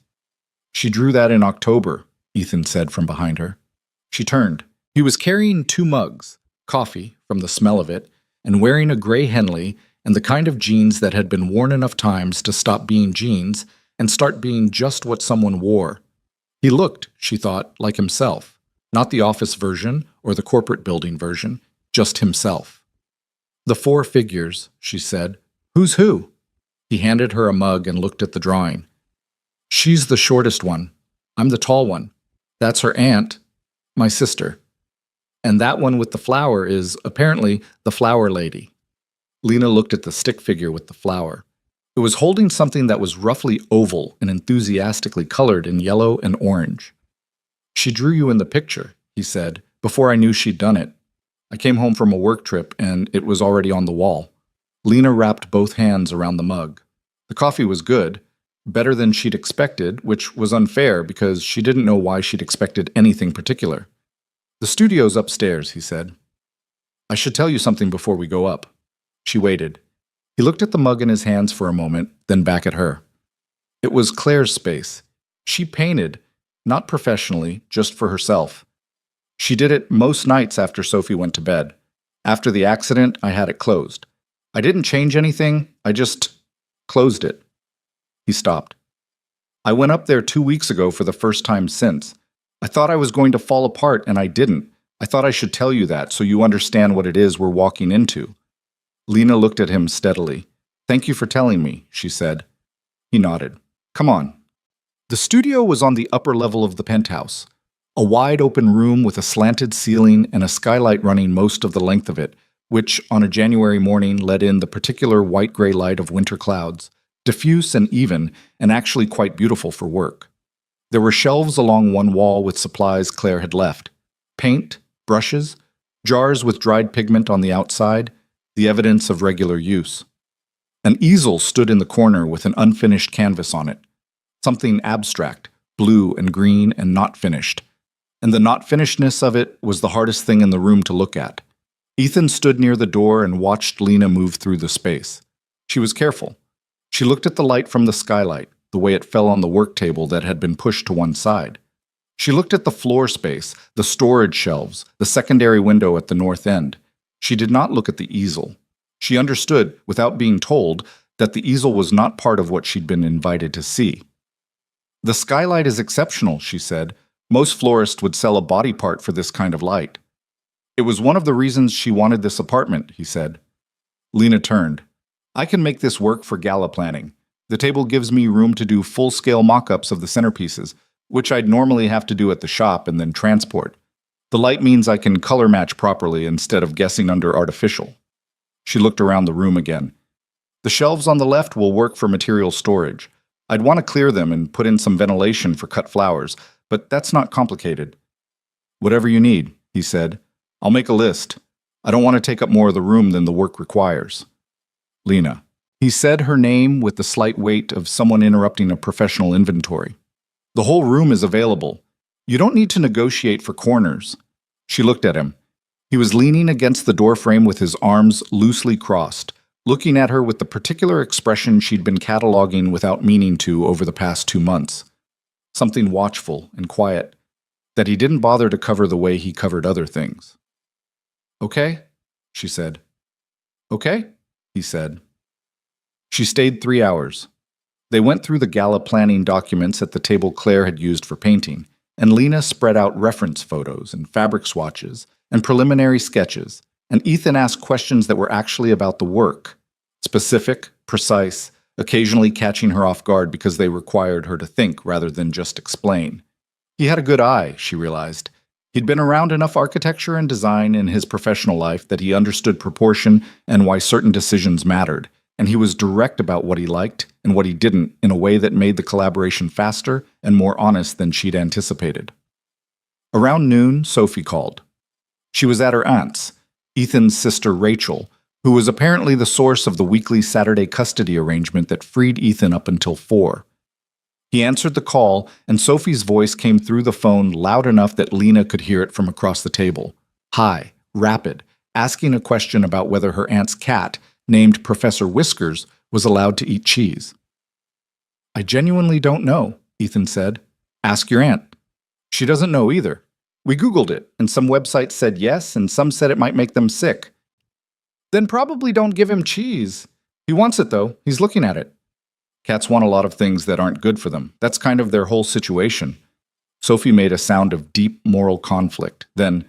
She drew that in October, Ethan said from behind her. She turned. He was carrying 2 mugs, coffee, from the smell of it, and wearing a gray Henley and the kind of jeans that had been worn enough times to stop being jeans and start being just what someone wore. He looked, she thought, like himself, not the office version or the corporate building version, just himself. The 4 figures, she said. Who's who? He handed her a mug and looked at the drawing. She's the shortest one. I'm the tall one. That's her aunt, my sister. And that one with the flower is, apparently, the flower lady. Lena looked at the stick figure with the flower. It was holding something that was roughly oval and enthusiastically colored in yellow and orange. She drew you in the picture, he said, before I knew she'd done it. I came home from a work trip and it was already on the wall. Lena wrapped both hands around the mug. The coffee was good, better than she'd expected, which was unfair because she didn't know why she'd expected anything particular. The studio's upstairs, he said. I should tell you something before we go up. She waited. He looked at the mug in his hands for a moment, then back at her. It was Claire's space. She painted, not professionally, just for herself. She did it most nights after Sophie went to bed. After the accident, I had it closed. I didn't change anything, I just closed it. He stopped. I went up there 2 weeks ago for the first time since. I thought I was going to fall apart, and I didn't. I thought I should tell you that so you understand what it is we're walking into. Lena looked at him steadily. Thank you for telling me, she said. He nodded. Come on. The studio was on the upper level of the penthouse, a wide-open room with a slanted ceiling and a skylight running most of the length of it, which, on a January morning, let in the particular white-gray light of winter clouds, diffuse and even, and actually quite beautiful for work. There were shelves along one wall with supplies Claire had left. Paint, brushes, jars with dried pigment on the outside, the evidence of regular use. An easel stood in the corner with an unfinished canvas on it. Something abstract, blue and green and not finished. And the not finishedness of it was the hardest thing in the room to look at. Ethan stood near the door and watched Lena move through the space. She was careful. She looked at the light from the skylight, the way it fell on the work table that had been pushed to one side. She looked at the floor space, the storage shelves, the secondary window at the north end. She did not look at the easel. She understood, without being told, that the easel was not part of what she'd been invited to see. The skylight is exceptional, she said. Most florists would sell a body part for this kind of light. It was one of the reasons she wanted this apartment, he said. Lena turned. I can make this work for gala planning. The table gives me room to do full-scale mock-ups of the centerpieces, which I'd normally have to do at the shop and then transport. The light means I can color match properly instead of guessing under artificial. She looked around the room again. The shelves on the left will work for material storage. I'd want to clear them and put in some ventilation for cut flowers, but that's not complicated. Whatever you need, he said. I'll make a list. I don't want to take up more of the room than the work requires. Lena. He said her name with the slight weight of someone interrupting a professional inventory. The whole room is available. You don't need to negotiate for corners. She looked at him. He was leaning against the doorframe with his arms loosely crossed, looking at her with the particular expression she'd been cataloging without meaning to over the past 2 months. Something watchful and quiet, that he didn't bother to cover the way he covered other things. Okay, she said. Okay, he said. She stayed 3 hours. They went through the gala planning documents at the table Claire had used for painting, and Lena spread out reference photos and fabric swatches and preliminary sketches, and Ethan asked questions that were actually about the work, specific, precise, occasionally catching her off guard because they required her to think rather than just explain. He had a good eye, she realized. He'd been around enough architecture and design in his professional life that he understood proportion and why certain decisions mattered, and he was direct about what he liked and what he didn't in a way that made the collaboration faster and more honest than she'd anticipated. Around noon, Sophie called. She was at her aunt's, Ethan's sister Rachel, who was apparently the source of the weekly Saturday custody arrangement that freed Ethan up until 4. He answered the call, and Sophie's voice came through the phone loud enough that Lena could hear it from across the table. High, rapid, asking a question about whether her aunt's cat, named Professor Whiskers, was allowed to eat cheese. "I genuinely don't know," Ethan said. "Ask your aunt." "She doesn't know either. We Googled it, and some websites said yes, and some said it might make them sick." "Then probably don't give him cheese. He wants it, though. He's looking at it." Cats want a lot of things that aren't good for them. That's kind of their whole situation. Sophie made a sound of deep moral conflict. Then,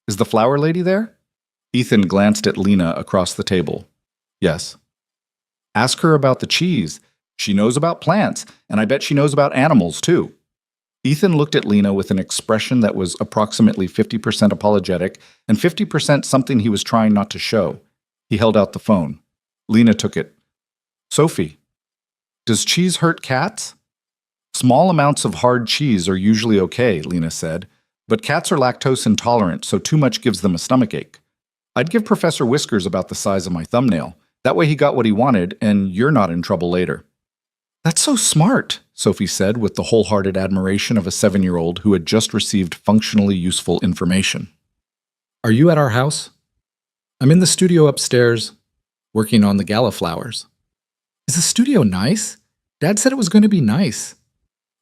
"Is the flower lady there?" Ethan glanced at Lena across the table. "Yes." "Ask her about the cheese. She knows about plants, and I bet she knows about animals, too." Ethan looked at Lena with an expression that was approximately 50% apologetic and 50% something he was trying not to show. He held out the phone. Lena took it. "Sophie, does cheese hurt cats?" "Small amounts of hard cheese are usually okay," Lena said, "but cats are lactose intolerant, so too much gives them a stomachache. I'd give Professor Whiskers about the size of my thumbnail. That way he got what he wanted, and you're not in trouble later." "That's so smart," Sophie said with the wholehearted admiration of a 7-year-old who had just received functionally useful information. "Are you at our house?" "I'm in the studio upstairs, working on the gala flowers." "Is the studio nice? Dad said it was going to be nice."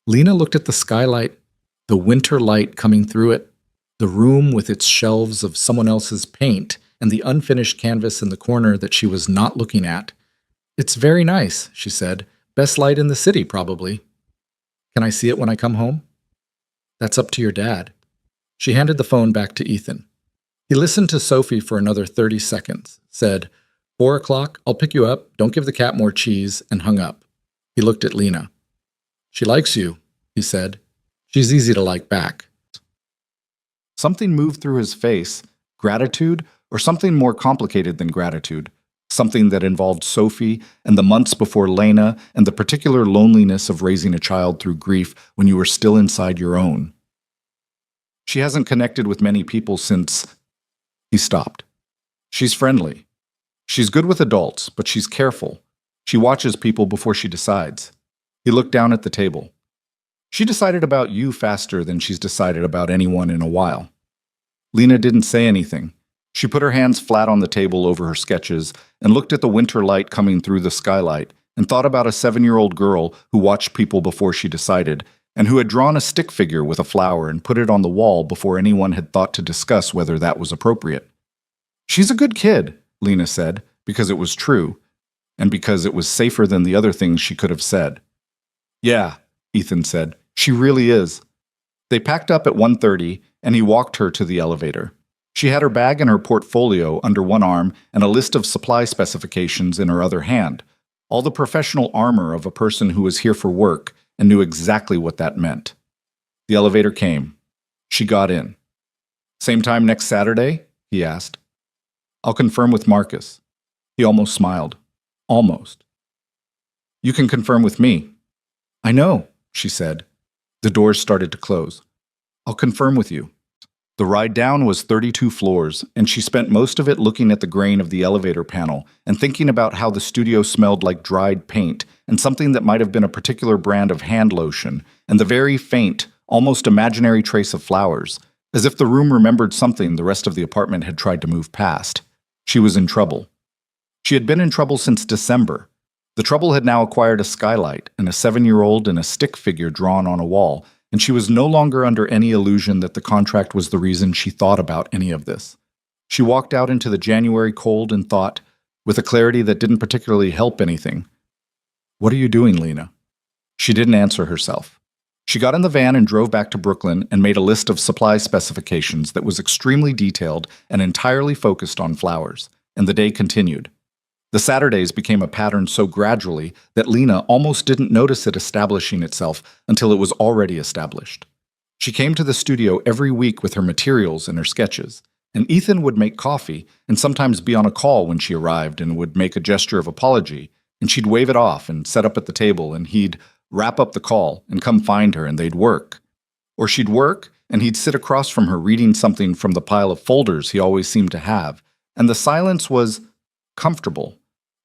Lena looked at the skylight, the winter light coming through it, the room with its shelves of someone else's paint, and the unfinished canvas in the corner that she was not looking at. "It's very nice," she said. "Best light in the city, probably." "Can I see it when I come home?" "That's up to your dad." She handed the phone back to Ethan. He listened to Sophie for another 30 seconds, said, 4 o'clock, I'll pick you up, don't give the cat more cheese, and hung up. He looked at Lena. "She likes you," he said. "She's easy to like back." Something moved through his face, gratitude, or something more complicated than gratitude. Something that involved Sophie and the months before Lena and the particular loneliness of raising a child through grief when you were still inside your own. "She hasn't connected with many people since..." He stopped. "She's friendly. She's good with adults, but she's careful. She watches people before she decides." He looked down at the table. "She decided about you faster than she's decided about anyone in a while." Lena didn't say anything. She put her hands flat on the table over her sketches and looked at the winter light coming through the skylight and thought about a 7-year-old girl who watched people before she decided and who had drawn a stick figure with a flower and put it on the wall before anyone had thought to discuss whether that was appropriate. "She's a good kid," Lena said, because it was true, and because it was safer than the other things she could have said. "Yeah," Ethan said, "she really is." They packed up at 1:30, and he walked her to the elevator. She had her bag and her portfolio under one arm and a list of supply specifications in her other hand, all the professional armor of a person who was here for work and knew exactly what that meant. The elevator came. She got in. "Same time next Saturday?" he asked. "I'll confirm with Marcus." He almost smiled. Almost. "You can confirm with me." "I know," she said. The doors started to close. "I'll confirm with you." The ride down was 32 floors, and she spent most of it looking at the grain of the elevator panel and thinking about how the studio smelled like dried paint and something that might have been a particular brand of hand lotion, and the very faint, almost imaginary trace of flowers, as if the room remembered something the rest of the apartment had tried to move past. She was in trouble. She had been in trouble since December. The trouble had now acquired a skylight and a 7-year-old and a stick figure drawn on a wall, and she was no longer under any illusion that the contract was the reason she thought about any of this. She walked out into the January cold and thought, with a clarity that didn't particularly help anything, "What are you doing, Lena?" She didn't answer herself. She got in the van and drove back to Brooklyn and made a list of supply specifications that was extremely detailed and entirely focused on flowers, and the day continued. The Saturdays became a pattern so gradually that Lena almost didn't notice it establishing itself until it was already established. She came to the studio every week with her materials and her sketches, and Ethan would make coffee and sometimes be on a call when she arrived and would make a gesture of apology, and she'd wave it off and set up at the table, and he'd wrap up the call and come find her and they'd work. Or she'd work and he'd sit across from her reading something from the pile of folders he always seemed to have, and the silence was comfortable,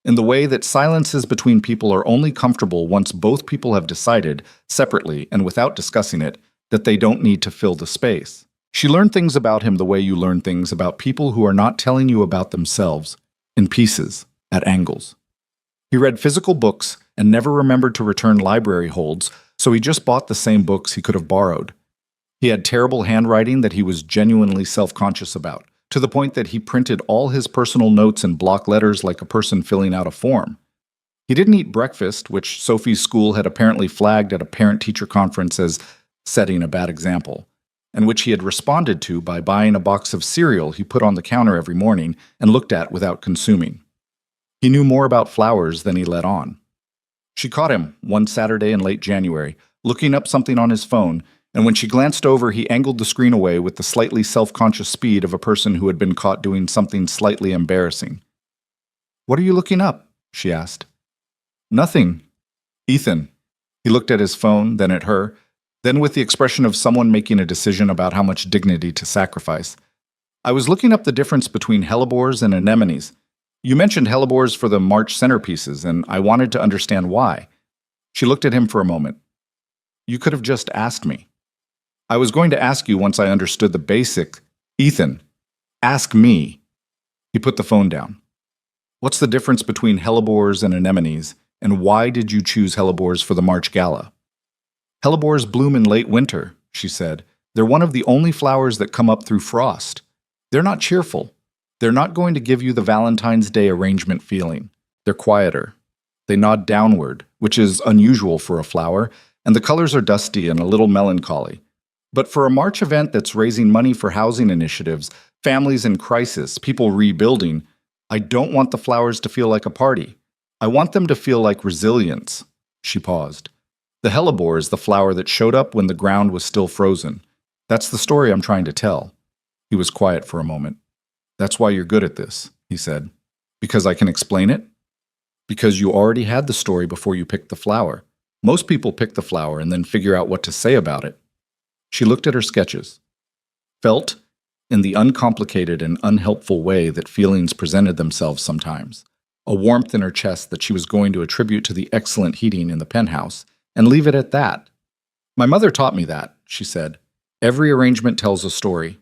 in the way that silences between people are only comfortable once both people have decided, separately and without discussing it, that they don't need to fill the space. She learned things about him the way you learn things about people who are not telling you about themselves, in pieces, at angles. He read physical books and never remembered to return library holds, so he just bought the same books he could have borrowed. He had terrible handwriting that he was genuinely self-conscious about, to the point that he printed all his personal notes in block letters like a person filling out a form. He didn't eat breakfast, which Sophie's school had apparently flagged at a parent-teacher conference as setting a bad example, and which he had responded to by buying a box of cereal he put on the counter every morning and looked at without consuming. He knew more about flowers than he let on. She caught him one Saturday in late January, looking up something on his phone, and when she glanced over, he angled the screen away with the slightly self-conscious speed of a person who had been caught doing something slightly embarrassing. "What are you looking up?" she asked. "Nothing. Ethan." He looked at his phone, then at her, then with the expression of someone making a decision about how much dignity to sacrifice. "I was looking up the difference between hellebores and anemones. You mentioned hellebores for the March centerpieces, and I wanted to understand why." She looked at him for a moment. "You could have just asked me." "I was going to ask you once I understood the basic." "Ethan, ask me." He put the phone down. "What's the difference between hellebores and anemones, and why did you choose hellebores for the March Gala?" "Hellebores bloom in late winter," she said. "They're one of the only flowers that come up through frost. They're not cheerful. They're not going to give you the Valentine's Day arrangement feeling. They're quieter. They nod downward, which is unusual for a flower, and the colors are dusty and a little melancholy. But for a March event that's raising money for housing initiatives, families in crisis, people rebuilding, I don't want the flowers to feel like a party. I want them to feel like resilience." She paused. "The hellebore is the flower that showed up when the ground was still frozen. That's the story I'm trying to tell." He was quiet for a moment. "That's why you're good at this," he said. "Because I can explain it?" "Because you already had the story before you picked the flower. Most people pick the flower and then figure out what to say about it." She looked at her sketches. Felt, in the uncomplicated and unhelpful way that feelings presented themselves sometimes, a warmth in her chest that she was going to attribute to the excellent heating in the penthouse, and leave it at that. "My mother taught me that," she said. "Every arrangement tells a story.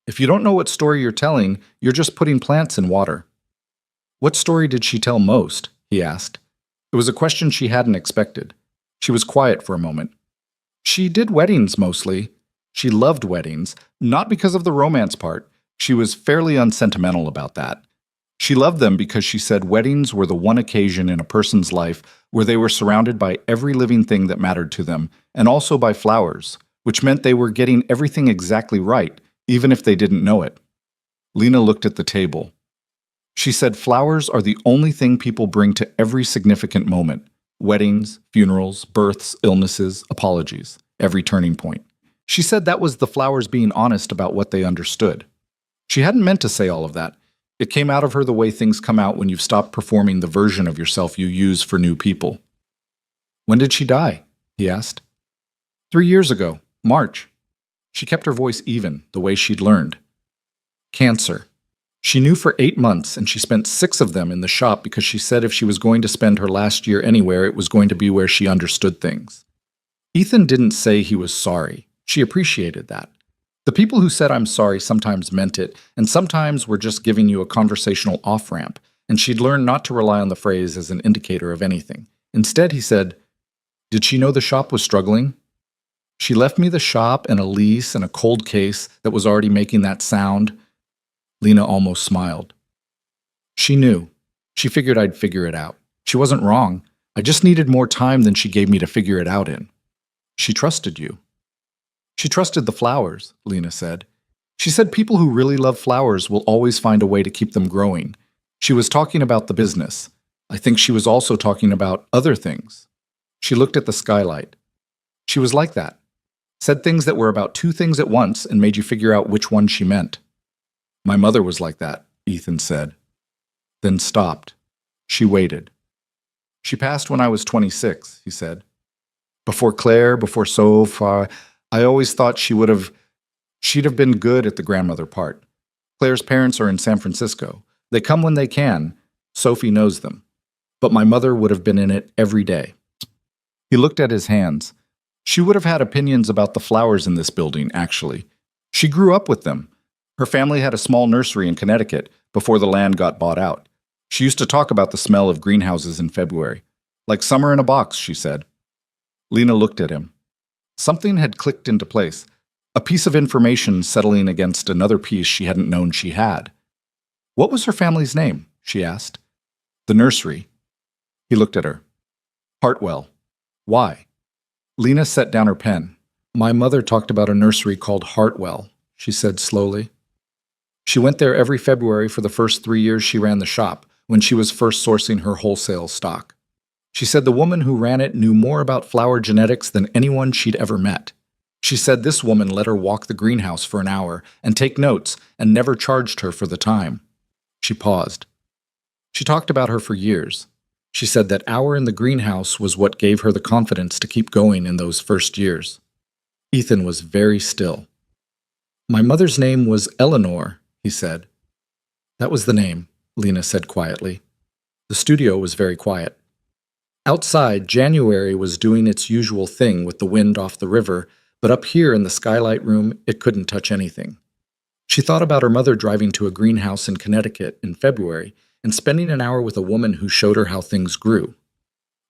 If you don't know what story you're telling, you're just putting plants in water." "What story did she tell most?" he asked. It was a question she hadn't expected. She was quiet for a moment. "She did weddings mostly. She loved weddings, not because of the romance part. She was fairly unsentimental about that. She loved them because she said weddings were the one occasion in a person's life where they were surrounded by every living thing that mattered to them, and also by flowers, which meant they were getting everything exactly right, even if they didn't know it." Lena looked at the table. She said flowers are the only thing people bring to every significant moment. Weddings, funerals, births, illnesses, apologies, every turning point. She said that was the flowers being honest about what they understood. She hadn't meant to say all of that. It came out of her the way things come out when you've stopped performing the version of yourself you use for new people. "When did she die?" he asked. 3 years ago, March." She kept her voice even, the way she'd learned. "Cancer. She knew for 8 months, and she spent 6 of them in the shop because she said if she was going to spend her last year anywhere, it was going to be where she understood things." Ethan didn't say he was sorry. She appreciated that. The people who said "I'm sorry" sometimes meant it, and sometimes were just giving you a conversational off-ramp, and she'd learned not to rely on the phrase as an indicator of anything. Instead, he said, "Did she know the shop was struggling?" "She left me the shop and a lease and a cold case that was already making that sound." Lena almost smiled. "She knew. She figured I'd figure it out. She wasn't wrong. I just needed more time than she gave me to figure it out in." "She trusted you." "She trusted the flowers," Lena said. "She said people who really love flowers will always find a way to keep them growing." She was talking about the business. I think she was also talking about other things. She looked at the skylight. She was like that. Said things that were about 2 things at once and made you figure out which one she meant. "My mother was like that," Ethan said. Then stopped. She waited. "She passed when I was 26, he said. "Before Claire, before Soph, I always thought she'd have been good at the grandmother part. Claire's parents are in San Francisco. They come when they can. Sophie knows them. But my mother would have been in it every day. He looked at his hands. She would have had opinions about the flowers in this building, actually. She grew up with them. Her family had a small nursery in Connecticut before the land got bought out. She used to talk about the smell of greenhouses in February. Like summer in a box, she said. Lena looked at him. Something had clicked into place. A piece of information settling against another piece she hadn't known she had. What was her family's name? She asked. The nursery. He looked at her. Hartwell. Why? Lena set down her pen. My mother talked about a nursery called Hartwell, she said slowly. She went there every February for the first 3 years she ran the shop, when she was first sourcing her wholesale stock. She said the woman who ran it knew more about flower genetics than anyone she'd ever met. She said this woman let her walk the greenhouse for an hour and take notes and never charged her for the time. She paused. She talked about her for years. She said that hour in the greenhouse was what gave her the confidence to keep going in those first years. Ethan was very still. My mother's name was Eleanor, he said. That was the name, Lena said quietly. The studio was very quiet. Outside, January was doing its usual thing with the wind off the river, but up here in the skylight room, it couldn't touch anything. She thought about her mother driving to a greenhouse in Connecticut in February and spending an hour with a woman who showed her how things grew.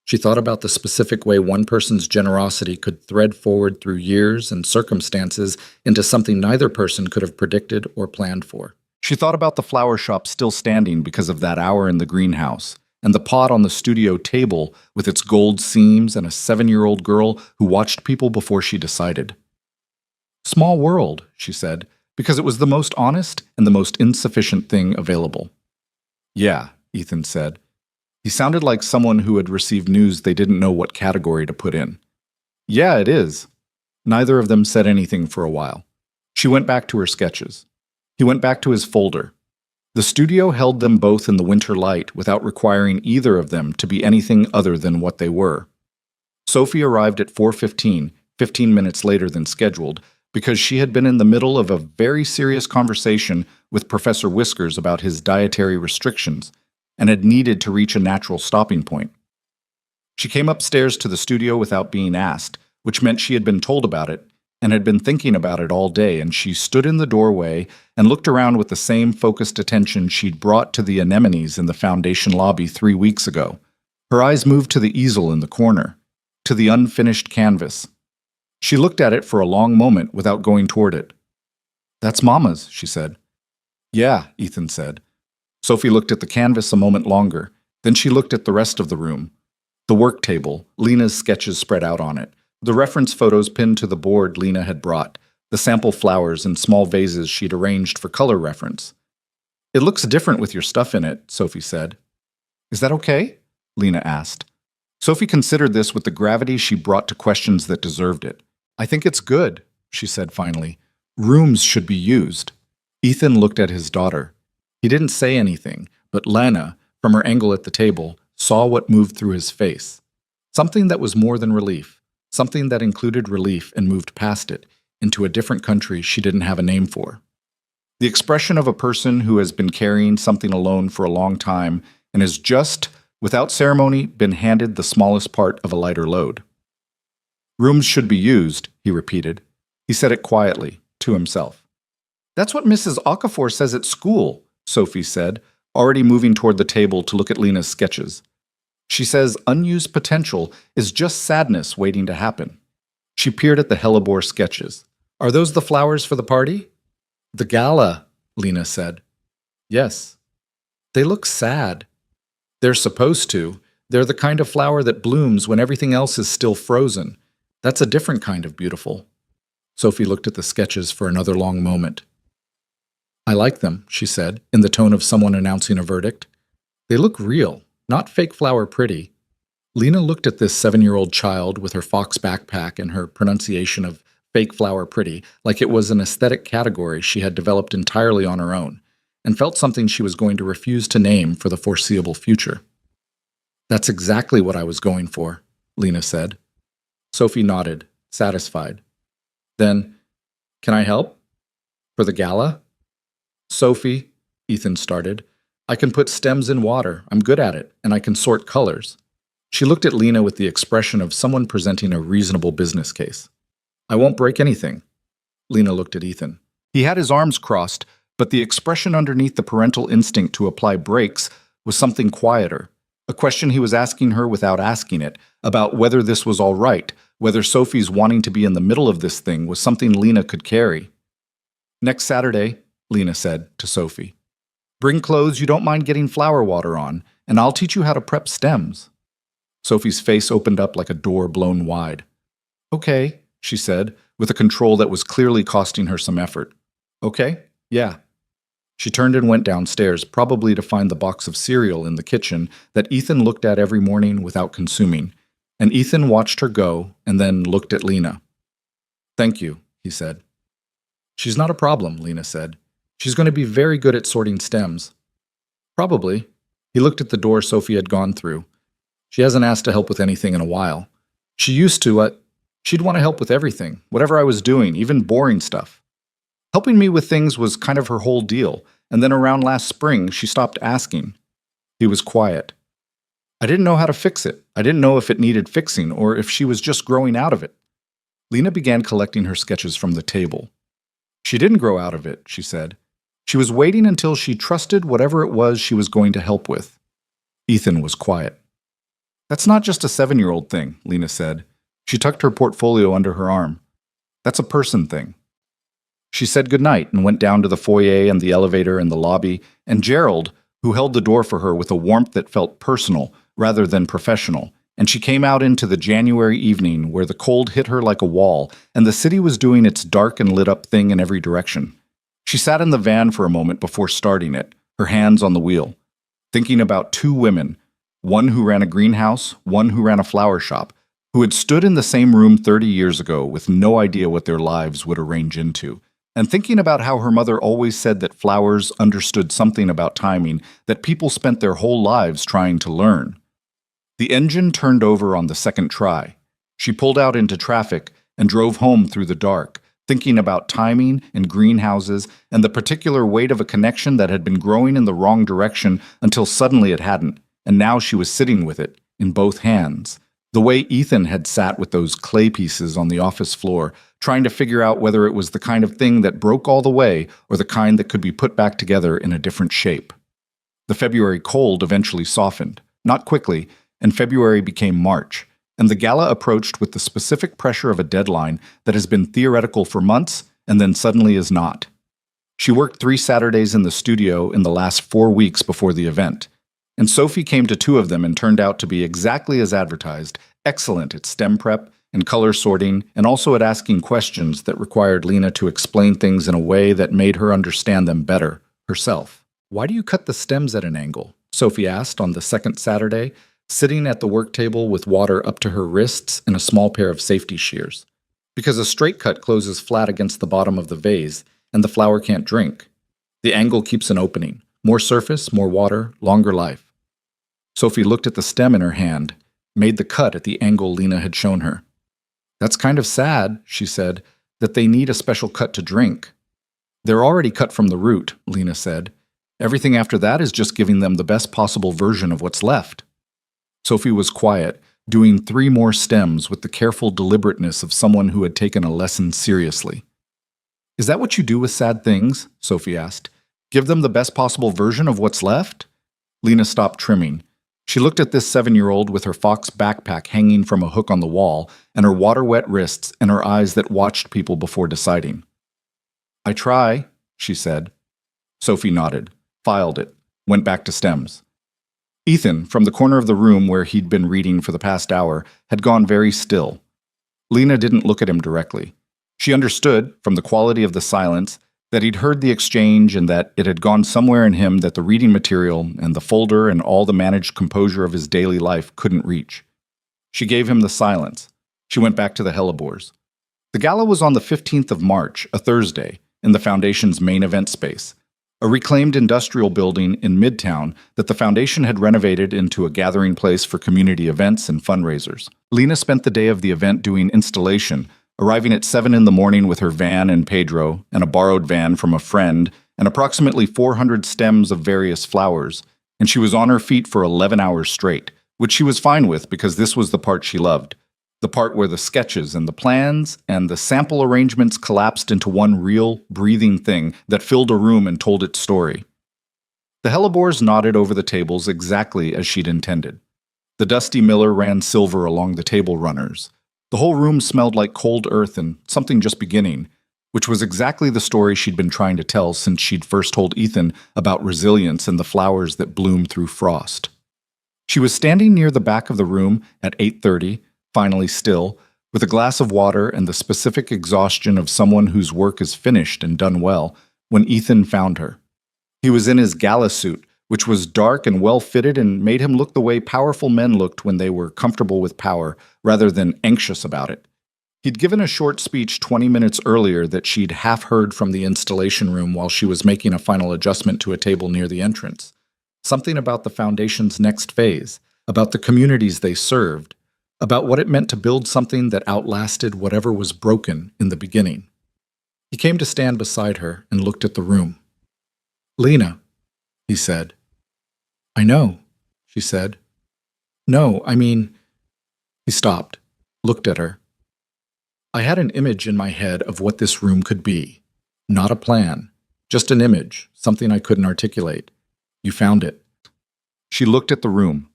She thought about the specific way one person's generosity could thread forward through years and circumstances into something neither person could have predicted or planned for. She thought about the flower shop still standing because of that hour in the greenhouse, and the pot on the studio table with its gold seams and a 7-year-old girl who watched people before she decided. Small world, she said, because it was the most honest and the most insufficient thing available. Yeah, Ethan said. He sounded like someone who had received news they didn't know what category to put in. Yeah, it is. Neither of them said anything for a while. She went back to her sketches. He went back to his folder. The studio held them both in the winter light without requiring either of them to be anything other than what they were. Sophie arrived at 4:15, 15 minutes later than scheduled, because she had been in the middle of a very serious conversation with Professor Whiskers about his dietary restrictions and had needed to reach a natural stopping point. She came upstairs to the studio without being asked, which meant she had been told about it and had been thinking about it all day, and she stood in the doorway and looked around with the same focused attention she'd brought to the anemones in the foundation lobby 3 weeks ago. Her eyes moved to the easel in the corner, to the unfinished canvas. She looked at it for a long moment without going toward it. That's Mama's, she said. Yeah, Ethan said. Sophie looked at the canvas a moment longer. Then she looked at the rest of the room. The work table, Lena's sketches spread out on it, the reference photos pinned to the board Lena had brought, the sample flowers and small vases she'd arranged for color reference. It looks different with your stuff in it, Sophie said. Is that okay? Lena asked. Sophie considered this with the gravity she brought to questions that deserved it. I think it's good, she said finally. Rooms should be used. Ethan looked at his daughter. He didn't say anything, but Lena, from her angle at the table, saw what moved through his face. Something that was more than relief. Something that included relief and moved past it, into a different country she didn't have a name for. The expression of a person who has been carrying something alone for a long time and has just, without ceremony, been handed the smallest part of a lighter load. Rooms should be used, he repeated. He said it quietly, to himself. That's what Mrs. Okafor says at school, Sophie said, already moving toward the table to look at Lena's sketches. She says unused potential is just sadness waiting to happen. She peered at the hellebore sketches. Are those the flowers for the party? The gala, Lena said. Yes. They look sad. They're supposed to. They're the kind of flower that blooms when everything else is still frozen. That's a different kind of beautiful. Sophie looked at the sketches for another long moment. I like them, she said, in the tone of someone announcing a verdict. They look real, not fake flower pretty. Lena looked at this 7-year-old child with her fox backpack and her pronunciation of fake flower pretty like it was an aesthetic category she had developed entirely on her own, and felt something she was going to refuse to name for the foreseeable future. That's exactly what I was going for, Lena said. Sophie nodded, satisfied. Then, can I help? For the gala? Sophie, Ethan started, I can put stems in water. I'm good at it, and I can sort colors. She looked at Lena with the expression of someone presenting a reasonable business case. I won't break anything. Lena looked at Ethan. He had his arms crossed, but the expression underneath the parental instinct to apply brakes was something quieter, a question he was asking her without asking it, about whether this was all right, whether Sophie's wanting to be in the middle of this thing was something Lena could carry. Next Saturday, Lena said to Sophie, bring clothes you don't mind getting flower water on, and I'll teach you how to prep stems. Sophie's face opened up like a door blown wide. Okay, she said, with a control that was clearly costing her some effort. Okay, yeah. She turned and went downstairs, probably to find the box of cereal in the kitchen that Ethan looked at every morning without consuming, and Ethan watched her go and then looked at Lena. Thank you, he said. She's not a problem, Lena said. She's going to be very good at sorting stems. Probably. He looked at the door Sophie had gone through. She hasn't asked to help with anything in a while. She used to, she'd want to help with everything, whatever I was doing, even boring stuff. Helping me with things was kind of her whole deal, and then around last spring, she stopped asking. He was quiet. I didn't know how to fix it. I didn't know if it needed fixing or if she was just growing out of it. Lena began collecting her sketches from the table. She didn't grow out of it, she said. She was waiting until she trusted whatever it was she was going to help with. Ethan was quiet. That's not just a 7-year-old thing, Lena said. She tucked her portfolio under her arm. That's a person thing. She said goodnight and went down to the foyer and the elevator and the lobby, and Gerald, who held the door for her with a warmth that felt personal rather than professional, and she came out into the January evening where the cold hit her like a wall and the city was doing its dark and lit-up thing in every direction. She sat in the van for a moment before starting it, her hands on the wheel, thinking about 2 women, one who ran a greenhouse, one who ran a flower shop, who had stood in the same room 30 years ago with no idea what their lives would arrange into, and thinking about how her mother always said that flowers understood something about timing that people spent their whole lives trying to learn. The engine turned over on the second try. She pulled out into traffic and drove home through the dark, thinking about timing and greenhouses and the particular weight of a connection that had been growing in the wrong direction until suddenly it hadn't, and now she was sitting with it in both hands, the way Ethan had sat with those clay pieces on the office floor, trying to figure out whether it was the kind of thing that broke all the way or the kind that could be put back together in a different shape. The February cold eventually softened, not quickly, and February became March, and the gala approached with the specific pressure of a deadline that has been theoretical for months and then suddenly is not. She worked 3 Saturdays in the studio in the last 4 weeks before the event, and Sophie came to 2 of them and turned out to be exactly as advertised, excellent at stem prep and color sorting, and also at asking questions that required Lena to explain things in a way that made her understand them better, herself. Why do you cut the stems at an angle? Sophie asked on the second Saturday, sitting at the work table with water up to her wrists and a small pair of safety shears. Because a straight cut closes flat against the bottom of the vase, and the flower can't drink. The angle keeps an opening. More surface, more water, longer life. Sophie looked at the stem in her hand, made the cut at the angle Lena had shown her. That's kind of sad, she said, that they need a special cut to drink. They're already cut from the root, Lena said. Everything after that is just giving them the best possible version of what's left. Sophie was quiet, doing 3 more stems with the careful deliberateness of someone who had taken a lesson seriously. Is that what you do with sad things? Sophie asked. Give them the best possible version of what's left? Lena stopped trimming. She looked at this 7-year-old with her fox backpack hanging from a hook on the wall, and her water-wet wrists and her eyes that watched people before deciding. I try, she said. Sophie nodded, filed it, went back to stems. Ethan, from the corner of the room where he'd been reading for the past hour, had gone very still. Lena didn't look at him directly. She understood, from the quality of the silence, that he'd heard the exchange and that it had gone somewhere in him that the reading material and the folder and all the managed composure of his daily life couldn't reach. She gave him the silence. She went back to the hellebores. The gala was on the 15th of March, a Thursday, in the Foundation's main event space, a reclaimed industrial building in Midtown that the Foundation had renovated into a gathering place for community events and fundraisers. Lena spent the day of the event doing installation, arriving at 7 in the morning with her van and Pedro and a borrowed van from a friend and approximately 400 stems of various flowers, and she was on her feet for 11 hours straight, which she was fine with because this was the part she loved. The part where the sketches and the plans and the sample arrangements collapsed into one real, breathing thing that filled a room and told its story. The hellebores nodded over the tables exactly as she'd intended. The dusty miller ran silver along the table runners. The whole room smelled like cold earth and something just beginning, which was exactly the story she'd been trying to tell since she'd first told Ethan about resilience and the flowers that bloom through frost. She was standing near the back of the room at 8:30, finally still, with a glass of water and the specific exhaustion of someone whose work is finished and done well, when Ethan found her. He was in his gala suit, which was dark and well-fitted and made him look the way powerful men looked when they were comfortable with power, rather than anxious about it. He'd given a short speech 20 minutes earlier that she'd half heard from the installation room while she was making a final adjustment to a table near the entrance. Something about the Foundation's next phase, about the communities they served, about what it meant to build something that outlasted whatever was broken in the beginning. He came to stand beside her and looked at the room. "Lena," he said. "I know," she said. "No, I mean—" He stopped, looked at her. "I had an image in my head of what this room could be. Not a plan, just an image, something I couldn't articulate. You found it." She looked at the room,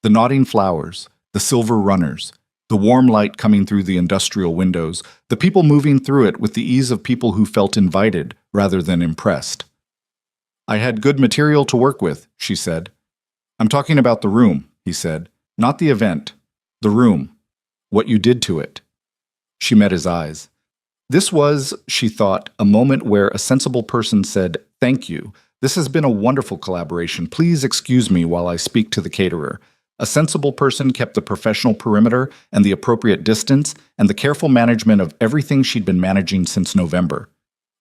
the nodding flowers, the silver runners, the warm light coming through the industrial windows, the people moving through it with the ease of people who felt invited rather than impressed. "I had good material to work with," she said. "I'm talking about the room," he said. "Not the event. The room. What you did to it." She met his eyes. This was, she thought, a moment where a sensible person said, "Thank you. This has been a wonderful collaboration. Please excuse me while I speak to the caterer." A sensible person kept the professional perimeter and the appropriate distance and the careful management of everything she'd been managing since November.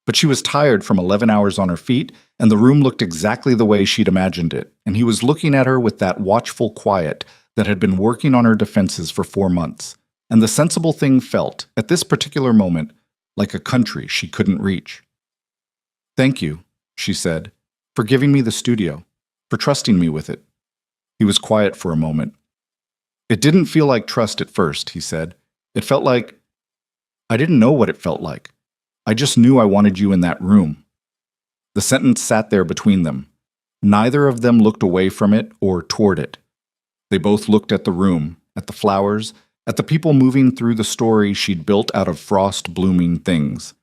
But she was tired from 11 hours on her feet, and the room looked exactly the way she'd imagined it, and he was looking at her with that watchful quiet that had been working on her defenses for 4 months. And the sensible thing felt, at this particular moment, like a country she couldn't reach. "Thank you," she said, "for giving me the studio, for trusting me with it." He was quiet for a moment. "It didn't feel like trust at first," he said. "It felt like... I didn't know what it felt like. I just knew I wanted you in that room." The sentence sat there between them. Neither of them looked away from it or toward it. They both looked at the room, at the flowers, at the people moving through the story she'd built out of frost-blooming things.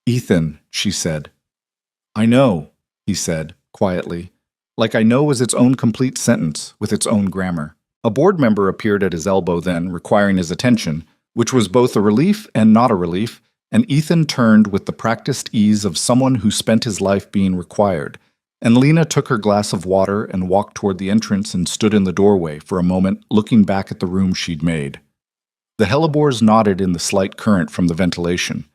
"Ethan," she said. "I know," he said, quietly. Like "I know" was its own complete sentence, with its own grammar. A board member appeared at his elbow then, requiring his attention, which was both a relief and not a relief, and Ethan turned with the practiced ease of someone who spent his life being required, and Lena took her glass of water and walked toward the entrance and stood in the doorway for a moment, looking back at the room she'd made. The hellebores nodded in the slight current from the ventilation.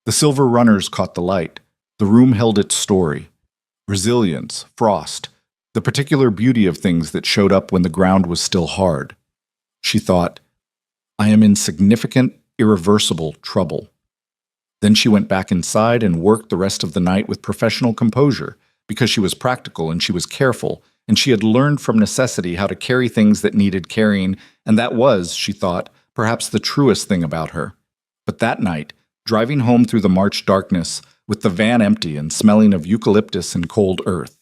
The silver runners caught the light. The room held its story. Resilience, frost, the particular beauty of things that showed up when the ground was still hard. She thought, "I am in significant, irreversible trouble." Then she went back inside and worked the rest of the night with professional composure, because she was practical and she was careful, and she had learned from necessity how to carry things that needed carrying, and that was, she thought, perhaps the truest thing about her. But that night, driving home through the March darkness, with the van empty and smelling of eucalyptus and cold earth,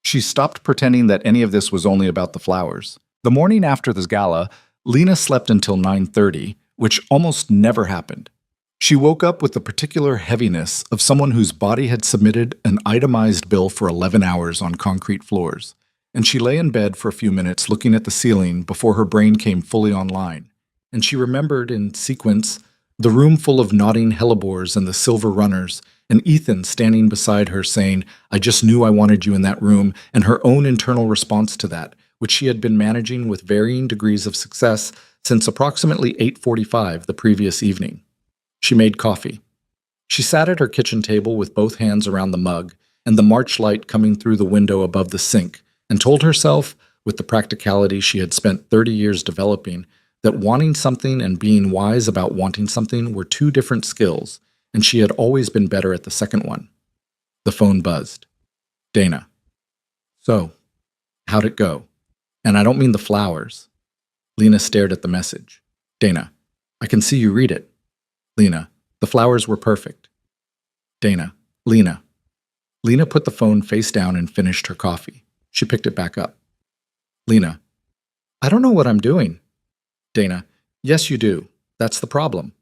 she stopped pretending that any of this was only about the flowers. The morning after the gala, Lena slept until 9:30, which almost never happened. She woke up with the particular heaviness of someone whose body had submitted an itemized bill for 11 hours on concrete floors, and she lay in bed for a few minutes looking at the ceiling before her brain came fully online, and she remembered in sequence the room full of nodding hellebores and the silver runners, and Ethan standing beside her saying, "I just knew I wanted you in that room," and her own internal response to that, which she had been managing with varying degrees of success since approximately 8:45 the previous evening. She made coffee. She sat at her kitchen table with both hands around the mug and the March light coming through the window above the sink, and told herself, with the practicality she had spent 30 years developing, that wanting something and being wise about wanting something were two different skills, and she had always been better at the second one. The phone buzzed. Dana. So, how'd it go? And I don't mean the flowers. Lena stared at the message. Dana. I can see you read it. Lena. The flowers were perfect. Dana. Lena. Lena put the phone face down and finished her coffee. She picked it back up. Lena. I don't know what I'm doing. Dana. Yes, you do. That's the problem.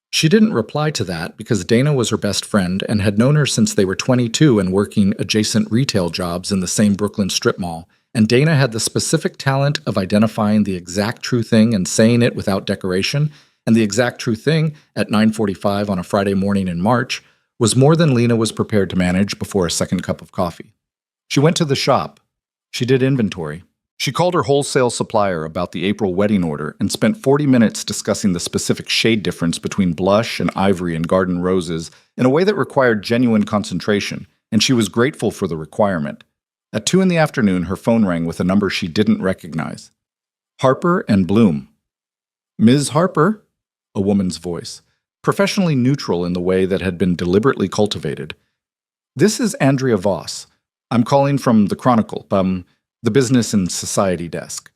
She didn't reply to that because Dana was her best friend and had known her since they were 22 and working adjacent retail jobs in the same Brooklyn strip mall, and Dana had the specific talent of identifying the exact true thing and saying it without decoration, and the exact true thing, at 9:45 on a Friday morning in March, was more than Lena was prepared to manage before a second cup of coffee. She went to the shop. She did inventory. She called her wholesale supplier about the April wedding order and spent 40 minutes discussing the specific shade difference between blush and ivory and garden roses in a way that required genuine concentration, and she was grateful for the requirement. At 2 in the afternoon, her phone rang with a number she didn't recognize. Harper and Bloom. Ms. Harper? A woman's voice, professionally neutral in the way that had been deliberately cultivated. This is Andrea Voss. I'm calling from the Chronicle, the Business and Society desk.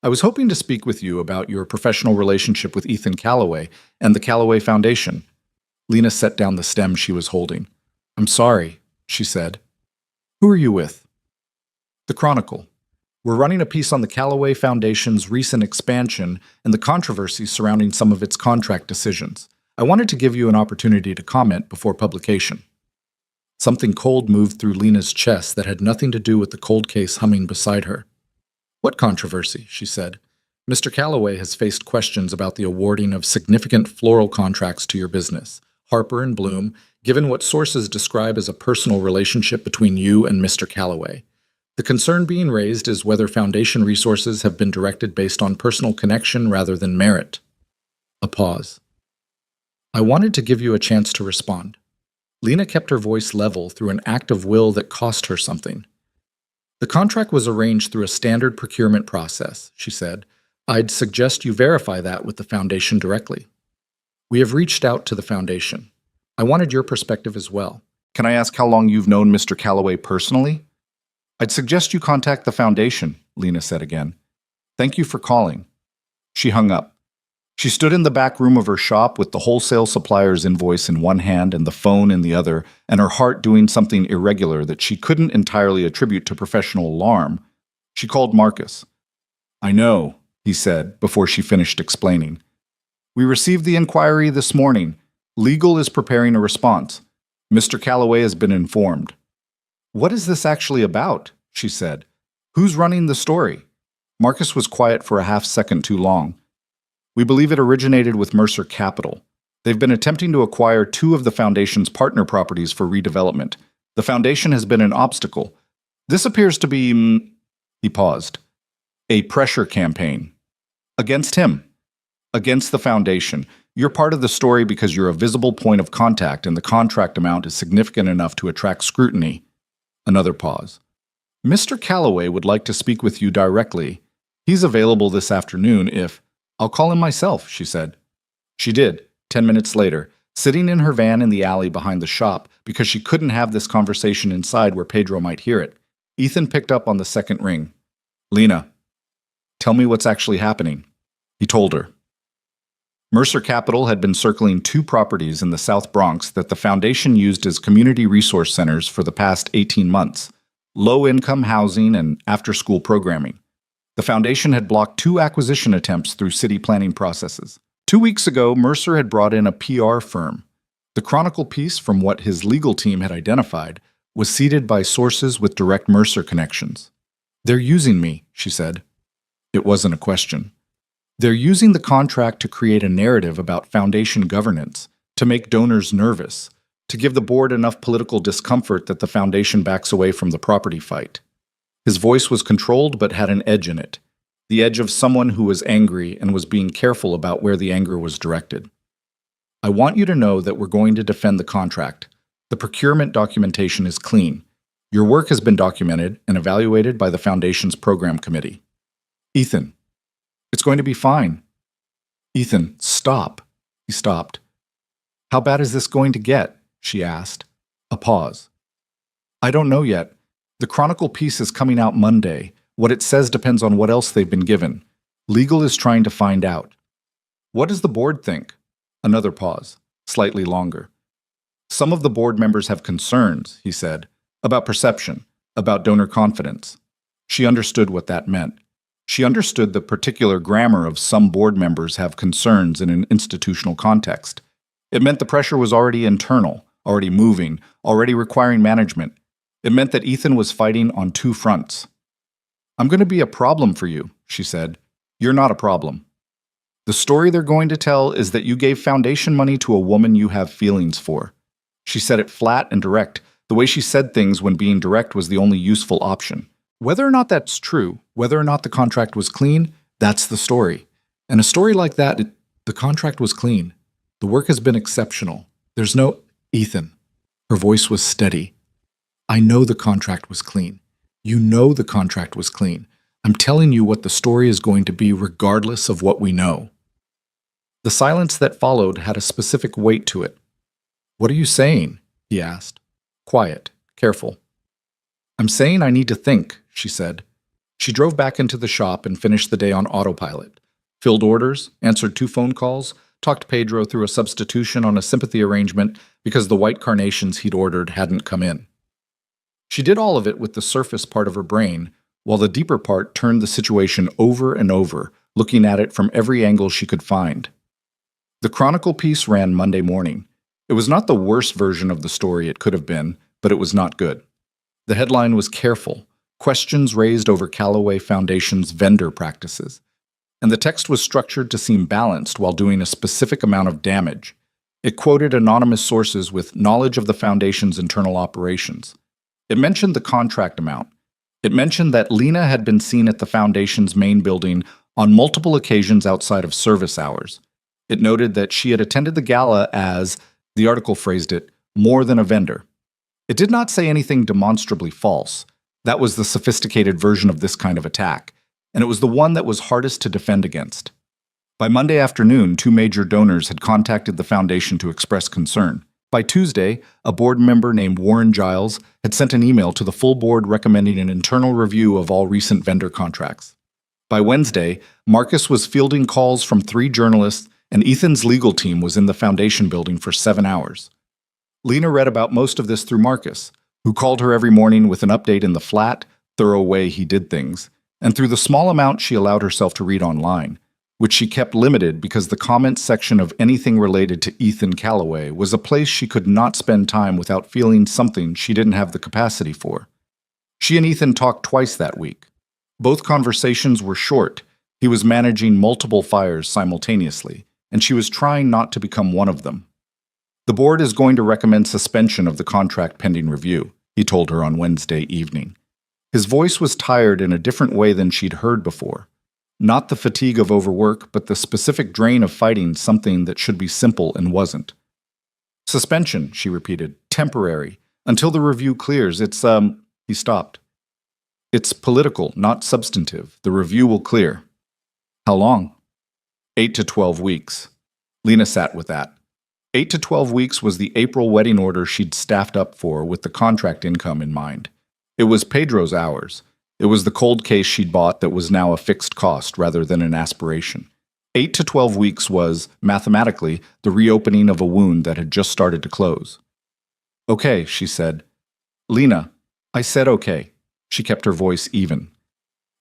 I was hoping to speak with you about your professional relationship with Ethan Callaway and the Callaway Foundation. Lena set down the stem she was holding. I'm sorry, she said. Who are you with? The Chronicle. We're running a piece on the Callaway Foundation's recent expansion and the controversy surrounding some of its contract decisions. I wanted to give you an opportunity to comment before publication. Something cold moved through Lena's chest that had nothing to do with the cold case humming beside her. What controversy? She said. Mr. Callaway has faced questions about the awarding of significant floral contracts to your business, Harper and Bloom, given what sources describe as a personal relationship between you and Mr. Callaway. The concern being raised is whether foundation resources have been directed based on personal connection rather than merit. A pause. I wanted to give you a chance to respond. Lena kept her voice level through an act of will that cost her something. The contract was arranged through a standard procurement process, she said. I'd suggest you verify that with the Foundation directly. We have reached out to the Foundation. I wanted your perspective as well. Can I ask how long you've known Mr. Callaway personally? I'd suggest you contact the Foundation, Lena said again. Thank you for calling. She hung up. She stood in the back room of her shop with the wholesale supplier's invoice in one hand and the phone in the other, and her heart doing something irregular that she couldn't entirely attribute to professional alarm. She called Marcus. I know, he said, before she finished explaining. We received the inquiry this morning. Legal is preparing a response. Mr. Callaway has been informed. What is this actually about? She said. Who's running the story? Marcus was quiet for a half-second too long. We believe it originated with Mercer Capital. They've been attempting to acquire 2 of the Foundation's partner properties for redevelopment. The Foundation has been an obstacle. This appears to be, he paused, a pressure campaign. Against him. Against the Foundation. You're part of the story because you're a visible point of contact and the contract amount is significant enough to attract scrutiny. Another pause. Mr. Callaway would like to speak with you directly. He's available this afternoon if... I'll call him myself, she said. She did, 10 minutes later, sitting in her van in the alley behind the shop because she couldn't have this conversation inside where Pedro might hear it. Ethan picked up on the second ring. Lena, tell me what's actually happening. He told her. Mercer Capital had been circling 2 properties in the South Bronx that the Foundation used as community resource centers for the past 18 months, low-income housing and after-school programming. The Foundation had blocked 2 acquisition attempts through city planning processes. 2 weeks ago, Mercer had brought in a PR firm. The Chronicle piece, from what his legal team had identified, was seeded by sources with direct Mercer connections. They're using me, she said. It wasn't a question. They're using the contract to create a narrative about Foundation governance, to make donors nervous, to give the board enough political discomfort that the Foundation backs away from the property fight. His voice was controlled but had an edge in it, the edge of someone who was angry and was being careful about where the anger was directed. I want you to know that we're going to defend the contract. The procurement documentation is clean. Your work has been documented and evaluated by the Foundation's program committee. Ethan, it's going to be fine. Ethan, stop. He stopped. How bad is this going to get? She asked. A pause. I don't know yet. The Chronicle piece is coming out Monday. What it says depends on what else they've been given. Legal is trying to find out. What does the board think? Another pause, slightly longer. Some of the board members have concerns, he said, about perception, about donor confidence. She understood what that meant. She understood the particular grammar of some board members have concerns in an institutional context. It meant the pressure was already internal, already moving, already requiring management. It meant that Ethan was fighting on two fronts. I'm going to be a problem for you, she said. You're not a problem. The story they're going to tell is that you gave foundation money to a woman you have feelings for. She said it flat and direct. The way she said things when being direct was the only useful option. Whether or not that's true, whether or not the contract was clean, that's the story. And a story like that, the contract was clean. The work has been exceptional. There's no... Ethan. Her voice was steady. I know the contract was clean. You know the contract was clean. I'm telling you what the story is going to be regardless of what we know. The silence that followed had a specific weight to it. What are you saying? He asked. Quiet, careful. I'm saying I need to think, she said. She drove back into the shop and finished the day on autopilot. Filled orders, answered 2 phone calls, talked Pedro through a substitution on a sympathy arrangement because the white carnations he'd ordered hadn't come in. She did all of it with the surface part of her brain, while the deeper part turned the situation over and over, looking at it from every angle she could find. The Chronicle piece ran Monday morning. It was not the worst version of the story it could have been, but it was not good. The headline was careful, questions raised over Callaway Foundation's vendor practices. And the text was structured to seem balanced while doing a specific amount of damage. It quoted anonymous sources with knowledge of the Foundation's internal operations. It mentioned the contract amount. It mentioned that Lena had been seen at the Foundation's main building on multiple occasions outside of service hours. It noted that she had attended the gala as, the article phrased it, more than a vendor. It did not say anything demonstrably false. That was the sophisticated version of this kind of attack, and it was the one that was hardest to defend against. By Monday afternoon, 2 major donors had contacted the Foundation to express concern. By Tuesday, a board member named Warren Giles had sent an email to the full board recommending an internal review of all recent vendor contracts. By Wednesday, Marcus was fielding calls from 3 journalists, and Ethan's legal team was in the Foundation building for 7 hours. Lena read about most of this through Marcus, who called her every morning with an update in the flat, thorough way he did things, and through the small amount she allowed herself to read online, which she kept limited because the comments section of anything related to Ethan Callaway was a place she could not spend time without feeling something she didn't have the capacity for. She and Ethan talked twice that week. Both conversations were short. He was managing multiple fires simultaneously, and she was trying not to become one of them. The board is going to recommend suspension of the contract pending review, he told her on Wednesday evening. His voice was tired in a different way than she'd heard before. Not the fatigue of overwork, but the specific drain of fighting something that should be simple and wasn't. Suspension, she repeated, temporary, until the review clears. He stopped. It's political, not substantive. The review will clear. How long? 8 to 12 weeks. Lena sat with that. 8 to 12 weeks was the April wedding order she'd staffed up for with the contract income in mind. It was Pedro's hours. It was the cold case she'd bought that was now a fixed cost rather than an aspiration. 8 to 12 weeks was, mathematically, the reopening of a wound that had just started to close. Okay, she said. Lena, I said okay. She kept her voice even.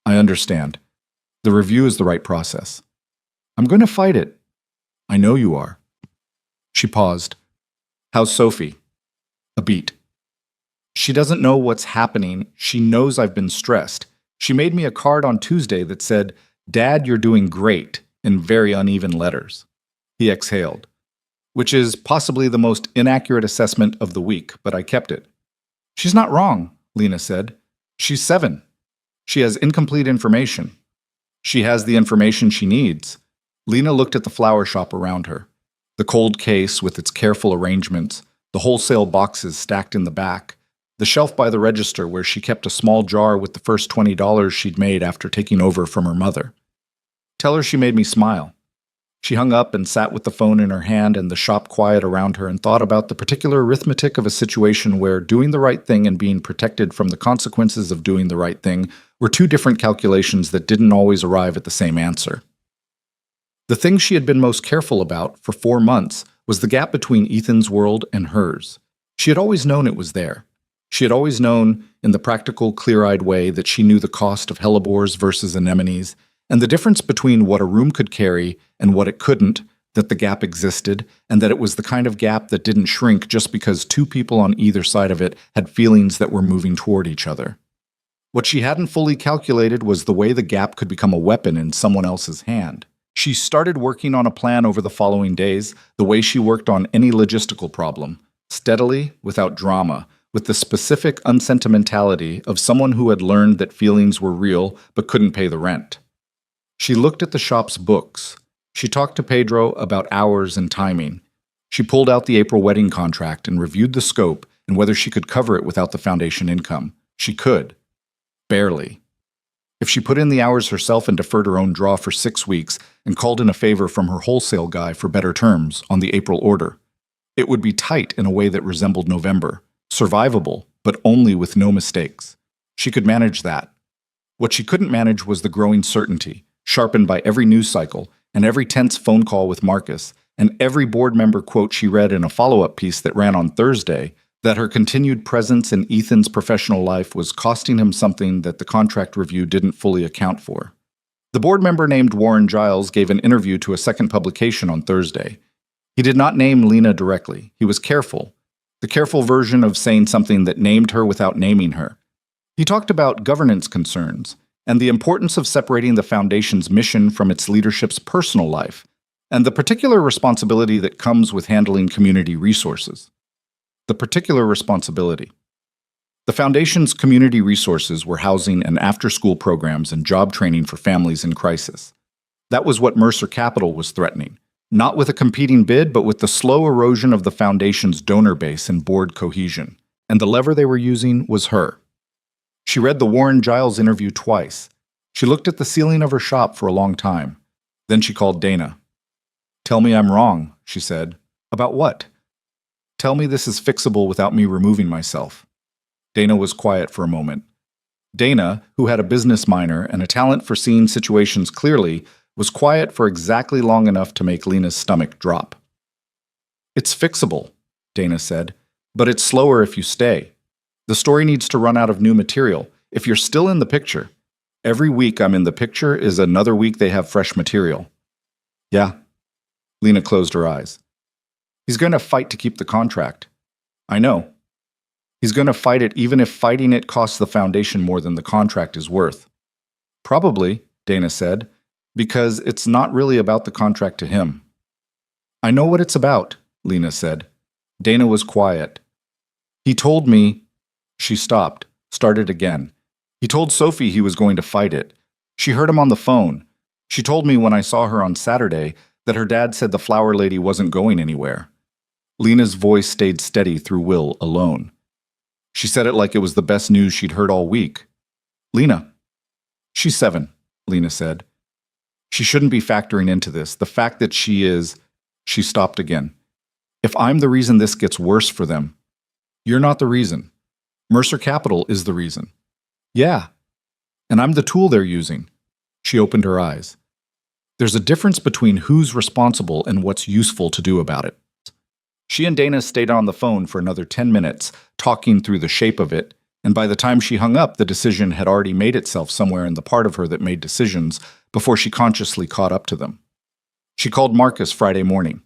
I understand. The review is the right process. I'm going to fight it. I know you are. She paused. How's Sophie? A beat. She doesn't know what's happening. She knows I've been stressed. She made me a card on Tuesday that said, Dad, you're doing great, in very uneven letters. He exhaled, which is possibly the most inaccurate assessment of the week, but I kept it. She's not wrong, Lena said. She's 7. She has incomplete information. She has the information she needs. Lena looked at the flower shop around her. The cold case with its careful arrangements, the wholesale boxes stacked in the back, the shelf by the register where she kept a small jar with the first $20 she'd made after taking over from her mother. Tell her she made me smile. She hung up and sat with the phone in her hand and the shop quiet around her and thought about the particular arithmetic of a situation where doing the right thing and being protected from the consequences of doing the right thing were two different calculations that didn't always arrive at the same answer. The thing she had been most careful about for 4 months was the gap between Ethan's world and hers. She had always known it was there. She had always known, in the practical, clear-eyed way, that she knew the cost of hellebores versus anemones, and the difference between what a room could carry and what it couldn't, that the gap existed, and that it was the kind of gap that didn't shrink just because two people on either side of it had feelings that were moving toward each other. What she hadn't fully calculated was the way the gap could become a weapon in someone else's hand. She started working on a plan over the following days, the way she worked on any logistical problem, steadily, without drama, with the specific unsentimentality of someone who had learned that feelings were real but couldn't pay the rent. She looked at the shop's books. She talked to Pedro about hours and timing. She pulled out the April wedding contract and reviewed the scope and whether she could cover it without the foundation income. She could. Barely. If she put in the hours herself and deferred her own draw for 6 weeks and called in a favor from her wholesale guy for better terms on the April order, it would be tight in a way that resembled November, survivable, but only with no mistakes. She could manage that. What she couldn't manage was the growing certainty, sharpened by every news cycle and every tense phone call with Marcus, and every board member quote she read in a follow-up piece that ran on Thursday, that her continued presence in Ethan's professional life was costing him something that the contract review didn't fully account for. The board member named Warren Giles gave an interview to a second publication on Thursday. He did not name Lena directly. He was careful. The careful version of saying something that named her without naming her. He talked about governance concerns and the importance of separating the foundation's mission from its leadership's personal life, and the particular responsibility that comes with handling community resources. The particular responsibility. The foundation's community resources were housing and after-school programs and job training for families in crisis. That was what Mercer Capital was threatening, not with a competing bid, but with the slow erosion of the foundation's donor base and board cohesion. And the lever they were using was her. She read the Warren Giles interview twice. She looked at the ceiling of her shop for a long time. Then she called Dana. "Tell me I'm wrong," she said. "About what?" "Tell me this is fixable without me removing myself." Dana was quiet for a moment. Dana, who had a business minor and a talent for seeing situations clearly, was quiet for exactly long enough to make Lena's stomach drop. "It's fixable," Dana said, "but it's slower if you stay. The story needs to run out of new material. If you're still in the picture, every week I'm in the picture is another week they have fresh material." "Yeah." Lena closed her eyes. "He's going to fight to keep the contract." "I know. He's going to fight it even if fighting it costs the foundation more than the contract is worth." "Probably," Dana said, "because it's not really about the contract to him." "I know what it's about," Lena said. Dana was quiet. "He told me—" She stopped, started again. "He told Sophie he was going to fight it. She heard him on the phone. She told me when I saw her on Saturday that her dad said the flower lady wasn't going anywhere." Lena's voice stayed steady through Will alone. She said it like it was the best news she'd heard all week. "Lena." "She's 7, Lena said. "She shouldn't be factoring into this. The fact that she is—" She stopped again. "If I'm the reason this gets worse for them—" "You're not the reason. Mercer Capital is the reason." "Yeah. And I'm the tool they're using." She opened her eyes. "There's a difference between who's responsible and what's useful to do about it." She and Dana stayed on the phone for another 10 minutes, talking through the shape of it, and by the time she hung up, the decision had already made itself somewhere in the part of her that made decisions before she consciously caught up to them. She called Marcus Friday morning.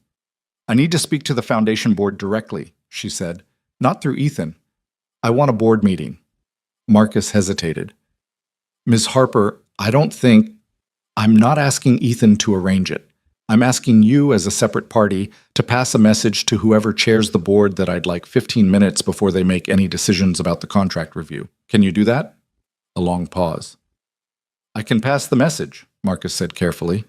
"I need to speak to the foundation board directly," she said. "Not through Ethan. I want a board meeting." Marcus hesitated. "Ms. Harper, I don't think— I'm not asking Ethan to arrange it. I'm asking you as a separate party to pass a message to whoever chairs the board that I'd like 15 minutes before they make any decisions about the contract review. Can you do that?" A long pause. "I can pass the message," Marcus said carefully.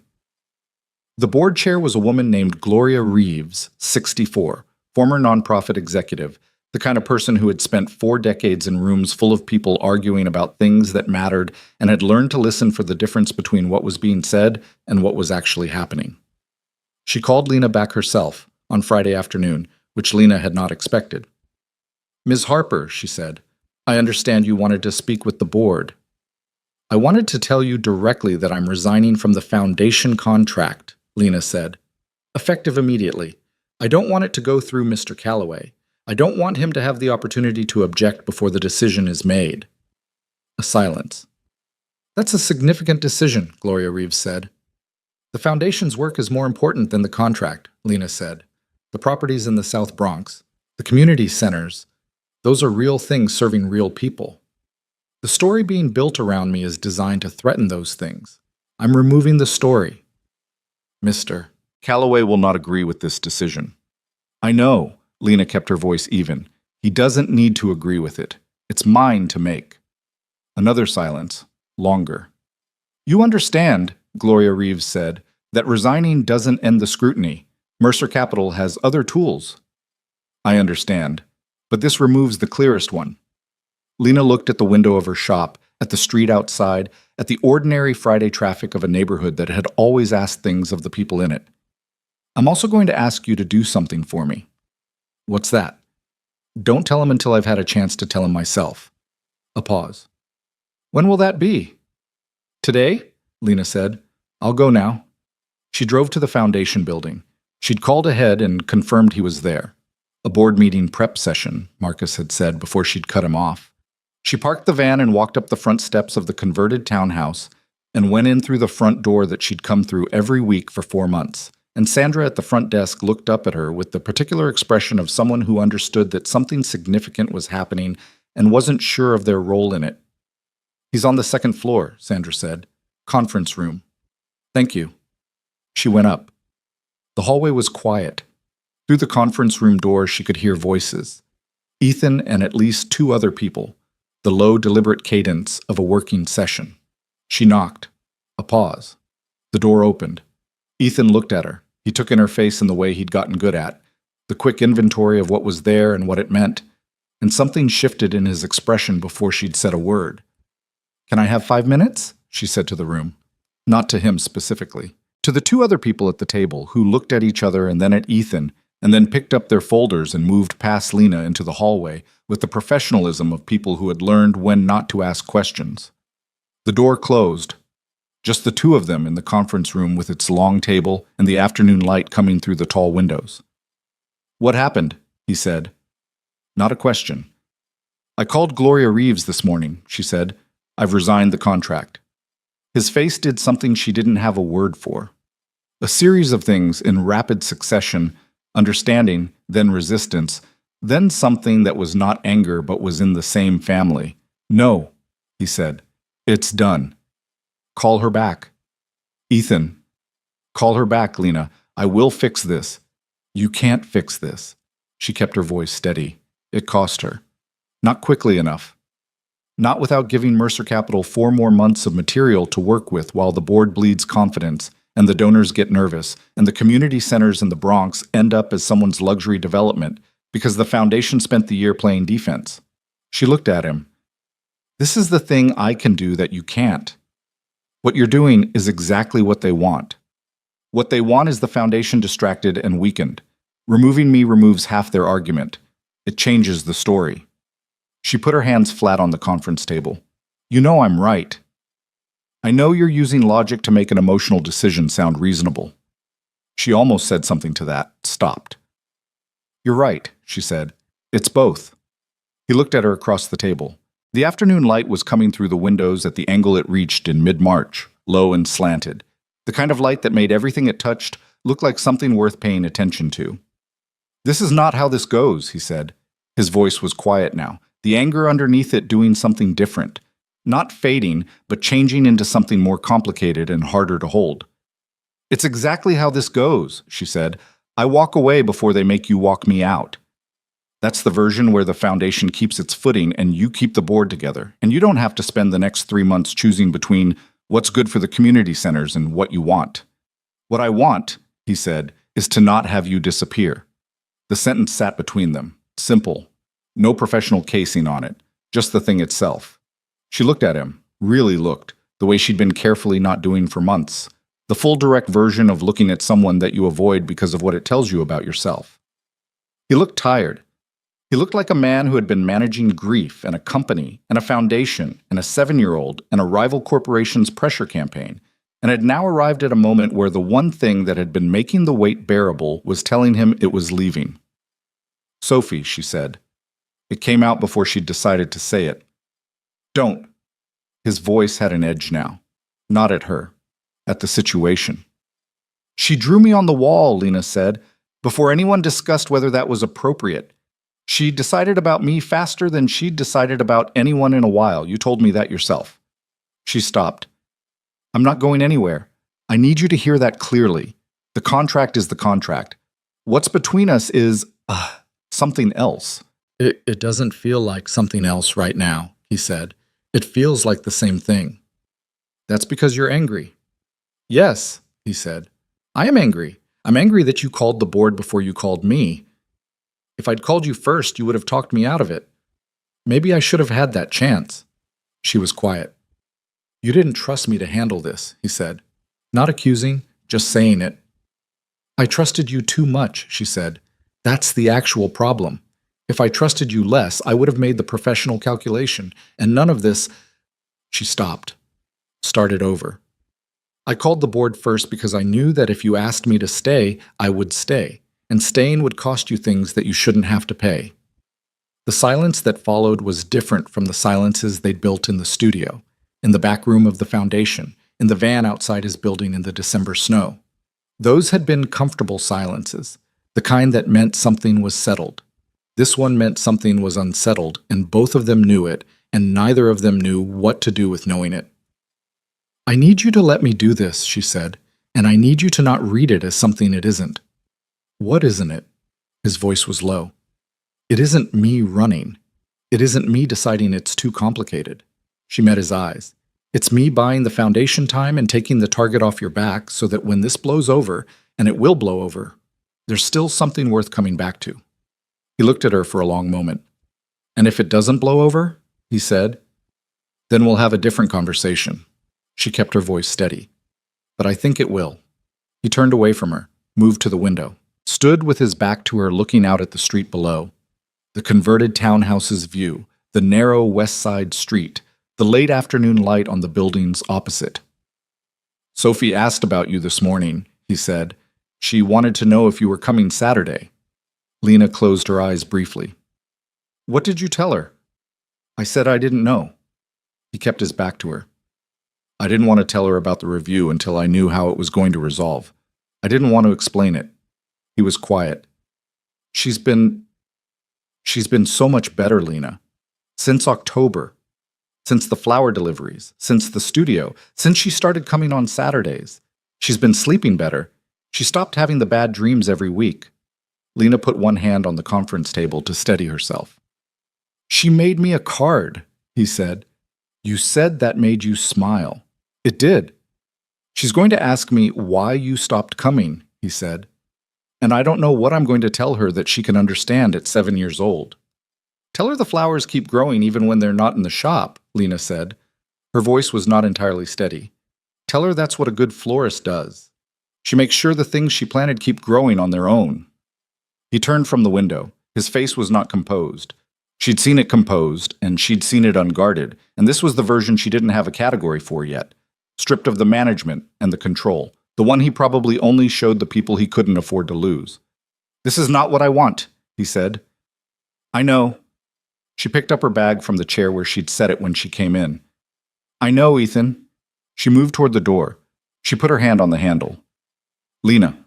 The board chair was a woman named Gloria Reeves, 64, former nonprofit executive, the kind of person who had spent 4 decades in rooms full of people arguing about things that mattered and had learned to listen for the difference between what was being said and what was actually happening. She called Lena back herself on Friday afternoon, which Lena had not expected. "Ms. Harper," she said, "I understand you wanted to speak with the board. I wanted to tell you directly that I'm resigning from the foundation contract," Lena said. "Effective immediately. I don't want it to go through Mr. Calloway. I don't want him to have the opportunity to object before the decision is made." A silence. "That's a significant decision," Gloria Reeves said. "The foundation's work is more important than the contract," Lena said. "The properties in the South Bronx, the community centers, those are real things serving real people. The story being built around me is designed to threaten those things. I'm removing the story." "Mr. Calloway will not agree with this decision." "I know," Lena kept her voice even. "He doesn't need to agree with it. It's mine to make." Another silence, longer. "You understand," Gloria Reeves said, "that resigning doesn't end the scrutiny. Mercer Capital has other tools." "I understand, but this removes the clearest one." Lena looked at the window of her shop, at the street outside, at the ordinary Friday traffic of a neighborhood that had always asked things of the people in it. "I'm also going to ask you to do something for me." "What's that?" "Don't tell him until I've had a chance to tell him myself." A pause. "When will that be?" "Today," Lena said. "I'll go now." She drove to the foundation building. She'd called ahead and confirmed he was there. A board meeting prep session, Marcus had said before she'd cut him off. She parked the van and walked up the front steps of the converted townhouse and went in through the front door that she'd come through every week for 4 months. And Sandra at the front desk looked up at her with the particular expression of someone who understood that something significant was happening and wasn't sure of their role in it. "He's on the second floor," Sandra said. "Conference room." "Thank you." She went up. The hallway was quiet. Through the conference room door she could hear voices. Ethan and at least 2 other people. The low, deliberate cadence of a working session. She knocked. A pause. The door opened. Ethan looked at her. He took in her face in the way he'd gotten good at, the quick inventory of what was there and what it meant, and something shifted in his expression before she'd said a word. "Can I have 5 minutes?" she said to the room. Not to him specifically. To the 2 other people at the table, who looked at each other and then at Ethan, and then picked up their folders and moved past Lena into the hallway with the professionalism of people who had learned when not to ask questions. The door closed. Just the 2 of them in the conference room with its long table and the afternoon light coming through the tall windows. "What happened?" he said. Not a question. "I called Gloria Reeves this morning," she said. "I've resigned the contract." His face did something she didn't have a word for. A series of things in rapid succession, understanding, then resistance, then something that was not anger but was in the same family. "No," he said. "It's done. Call her back." "Ethan." "Call her back, Lena. I will fix this." "You can't fix this." She kept her voice steady. It cost her. "Not quickly enough. Not without giving Mercer Capital 4 more months of material to work with while the board bleeds confidence, and the donors get nervous, and the community centers in the Bronx end up as someone's luxury development because the foundation spent the year playing defense." She looked at him. "This is the thing I can do that you can't. What you're doing is exactly what they want. What they want is the foundation distracted and weakened. Removing me removes half their argument. It changes the story." She put her hands flat on the conference table. "You know I'm right. I know you're using logic to make an emotional decision sound reasonable." She almost said something to that, stopped. "You're right," she said. "It's both." He looked at her across the table. The afternoon light was coming through the windows at the angle it reached in mid-March, low and slanted. The kind of light that made everything it touched look like something worth paying attention to. "This is not how this goes," he said. His voice was quiet now, the anger underneath it doing something different. Not fading, but changing into something more complicated and harder to hold. "It's exactly how this goes," she said. "I walk away before they make you walk me out. That's the version where the foundation keeps its footing and you keep the board together, and you don't have to spend the next 3 months choosing between what's good for the community centers and what you want. What I want," he said, "is to not have you disappear." The sentence sat between them, simple. No professional casing on it, just the thing itself. She looked at him, really looked, the way she'd been carefully not doing for months. The full direct version of looking at someone that you avoid because of what it tells you about yourself. He looked tired. He looked like a man who had been managing grief and a company and a foundation and a 7-year-old and a rival corporation's pressure campaign, and had now arrived at a moment where the one thing that had been making the wait bearable was telling him it was leaving. "Sophie," she said. It came out before she'd decided to say it. "Don't." His voice had an edge now. Not at her. At the situation. "She drew me on the wall," Lena said, "before anyone discussed whether that was appropriate. She decided about me faster than she'd decided about anyone in a while. You told me that yourself." She stopped. "I'm not going anywhere. I need you to hear that clearly. The contract is the contract. What's between us is, something else." It doesn't feel like something else right now," he said. "It feels like the same thing." "That's because you're angry." "Yes," he said. "I am angry. I'm angry that you called the board before you called me. If I'd called you first, you would have talked me out of it. Maybe I should have had that chance." She was quiet. "You didn't trust me to handle this," he said. Not accusing, just saying it. "I trusted you too much," she said. "That's the actual problem. If I trusted you less, I would have made the professional calculation, and none of this—" She stopped. Started over. "I called the board first because I knew that if you asked me to stay, I would stay, and staying would cost you things that you shouldn't have to pay." The silence that followed was different from the silences they'd built in the studio, in the back room of the foundation, in the van outside his building in the December snow. Those had been comfortable silences, the kind that meant something was settled. This one meant something was unsettled, and both of them knew it, and neither of them knew what to do with knowing it. "I need you to let me do this," she said, "and I need you to not read it as something it isn't." "What isn't it?" His voice was low. "It isn't me running. It isn't me deciding it's too complicated." She met his eyes. "It's me buying the foundation time and taking the target off your back so that when this blows over, and it will blow over, there's still something worth coming back to." He looked at her for a long moment. "And if it doesn't blow over," he said, "then we'll have a different conversation." She kept her voice steady. "But I think it will." He turned away from her, moved to the window, stood with his back to her looking out at the street below. The converted townhouse's view, the narrow west side street, the late afternoon light on the buildings opposite. "Sophie asked about you this morning," he said. "She wanted to know if you were coming Saturday." Lena closed her eyes briefly. "What did you tell her?" "I said I didn't know." He kept his back to her. "I didn't want to tell her about the review until I knew how it was going to resolve. I didn't want to explain it." He was quiet. She's been so much better, Lena. Since October. Since the flower deliveries. Since the studio. Since she started coming on Saturdays. She's been sleeping better. She stopped having the bad dreams every week." Lena put one hand on the conference table to steady herself. "She made me a card," he said. "You said that made you smile." "It did." "She's going to ask me why you stopped coming," he said. "And I don't know what I'm going to tell her that she can understand at 7 years old." "Tell her the flowers keep growing even when they're not in the shop," Lena said. Her voice was not entirely steady. "Tell her that's what a good florist does. She makes sure the things she planted keep growing on their own." He turned from the window. His face was not composed. She'd seen it composed, and she'd seen it unguarded, and this was the version she didn't have a category for yet. Stripped of the management and the control, the one he probably only showed the people he couldn't afford to lose. "This is not what I want," he said. "I know." She picked up her bag from the chair where she'd set it when she came in. "I know, Ethan." She moved toward the door. She put her hand on the handle. "Lena."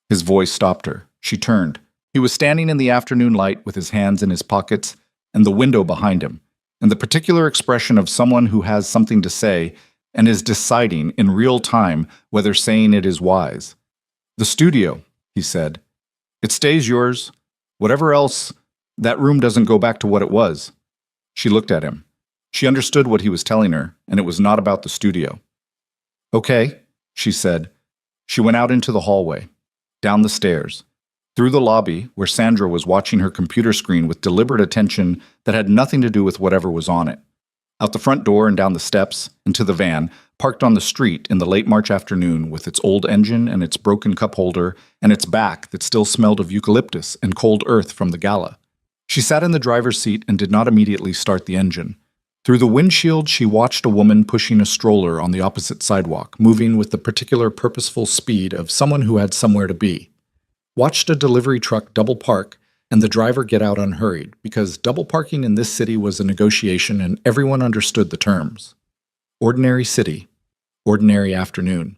His voice stopped her. She turned. He was standing in the afternoon light with his hands in his pockets and the window behind him, and the particular expression of someone who has something to say and is deciding in real time whether saying it is wise. "The studio," he said. "It stays yours. Whatever else, that room doesn't go back to what it was." She looked at him. She understood what he was telling her, and it was not about the studio. "Okay," she said. She went out into the hallway, down the stairs, through the lobby where Sandra was watching her computer screen with deliberate attention that had nothing to do with whatever was on it. Out the front door and down the steps, into the van, parked on the street in the late March afternoon with its old engine and its broken cup holder and its back that still smelled of eucalyptus and cold earth from the gala. She sat in the driver's seat and did not immediately start the engine. Through the windshield, she watched a woman pushing a stroller on the opposite sidewalk, moving with the particular purposeful speed of someone who had somewhere to be. Watched a delivery truck double park and the driver get out unhurried, because double parking in this city was a negotiation and everyone understood the terms. Ordinary city. Ordinary afternoon.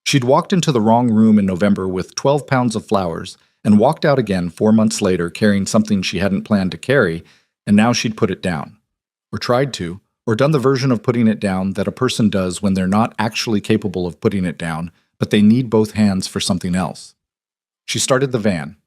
She'd walked into the wrong room in November with 12 pounds of flowers and walked out again 4 months later carrying something she hadn't planned to carry, and now she'd put it down. Or tried to, or done the version of putting it down that a person does when they're not actually capable of putting it down, but they need both hands for something else. She started the van.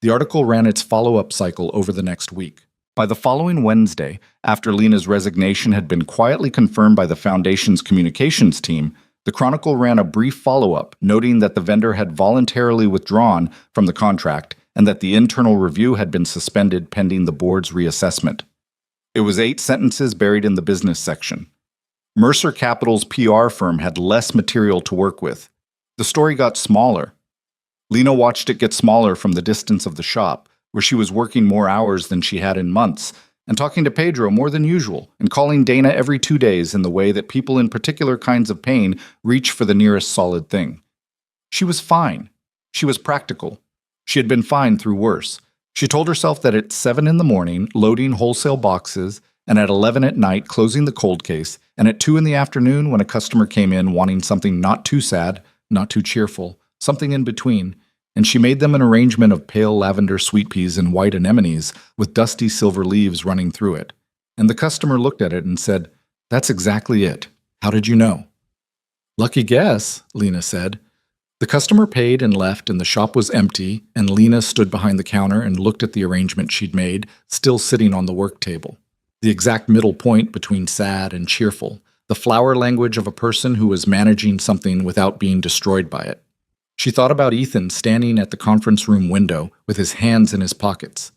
The article ran its follow-up cycle over the next week. By the following Wednesday, after Lena's resignation had been quietly confirmed by the Foundation's communications team, the Chronicle ran a brief follow-up, noting that the vendor had voluntarily withdrawn from the contract and that the internal review had been suspended pending the board's reassessment. It was 8 sentences buried in the business section. Mercer Capital's PR firm had less material to work with. The story got smaller. Lena watched it get smaller from the distance of the shop, where she was working more hours than she had in months, and talking to Pedro more than usual, and calling Dana every 2 days in the way that people in particular kinds of pain reach for the nearest solid thing. She was fine. She was practical. She had been fine through worse. She told herself that at 7 in the morning, loading wholesale boxes, and at 11 at night, closing the cold case, and at 2 in the afternoon when a customer came in wanting something not too sad, not too cheerful, something in between, and she made them an arrangement of pale lavender sweet peas and white anemones with dusty silver leaves running through it. And the customer looked at it and said, "That's exactly it. How did you know?" "Lucky guess," Lena said. The customer paid and left, and the shop was empty, and Lena stood behind the counter and looked at the arrangement she'd made, still sitting on the work table. The exact middle point between sad and cheerful, the flower language of a person who was managing something without being destroyed by it. She thought about Ethan standing at the conference room window with his hands in his pockets.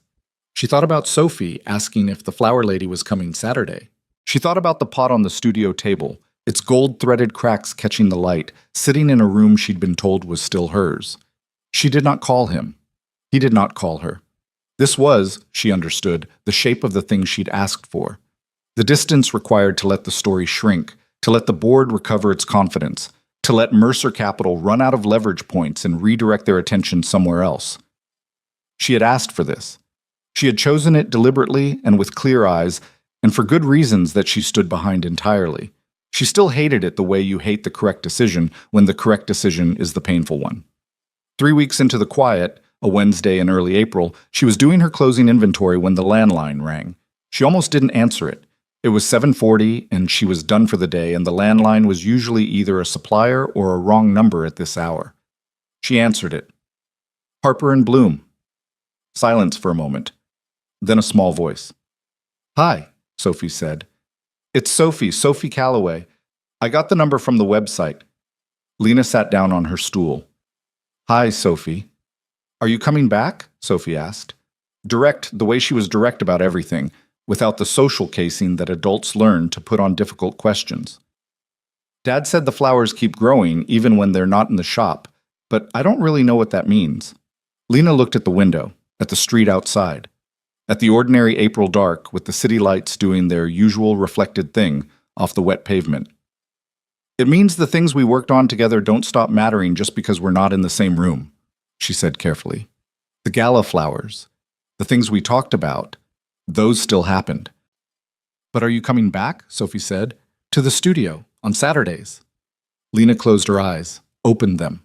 She thought about Sophie asking if the flower lady was coming Saturday. She thought about the pot on the studio table, its gold-threaded cracks catching the light, sitting in a room she'd been told was still hers. She did not call him. He did not call her. This was, she understood, the shape of the thing she'd asked for. The distance required to let the story shrink, to let the board recover its confidence, to let Mercer Capital run out of leverage points and redirect their attention somewhere else. She had asked for this. She had chosen it deliberately and with clear eyes, and for good reasons that she stood behind entirely. She still hated it the way you hate the correct decision when the correct decision is the painful one. 3 weeks into the quiet, a Wednesday in early April, she was doing her closing inventory when the landline rang. She almost didn't answer it. It was 7:40 and she was done for the day, and the landline was usually either a supplier or a wrong number at this hour. She answered it. "Harper and Bloom." Silence for a moment. Then a small voice. "Hi," Sophie said. "It's Sophie Calloway. I got the number from the website." Lena sat down on her stool. "Hi, Sophie." "Are you coming back?" Sophie asked. Direct, the way she was direct about everything, without the social casing that adults learn to put on difficult questions. "Dad said the flowers keep growing even when they're not in the shop, but I don't really know what that means." Lena looked at the window, at the street outside, at the ordinary April dark with the city lights doing their usual reflected thing off the wet pavement. "It means the things we worked on together don't stop mattering just because we're not in the same room," she said carefully. "The gala flowers, the things we talked about, those still happened." "But are you coming back?" Sophie said. "To the studio, on Saturdays?" Lena closed her eyes, opened them.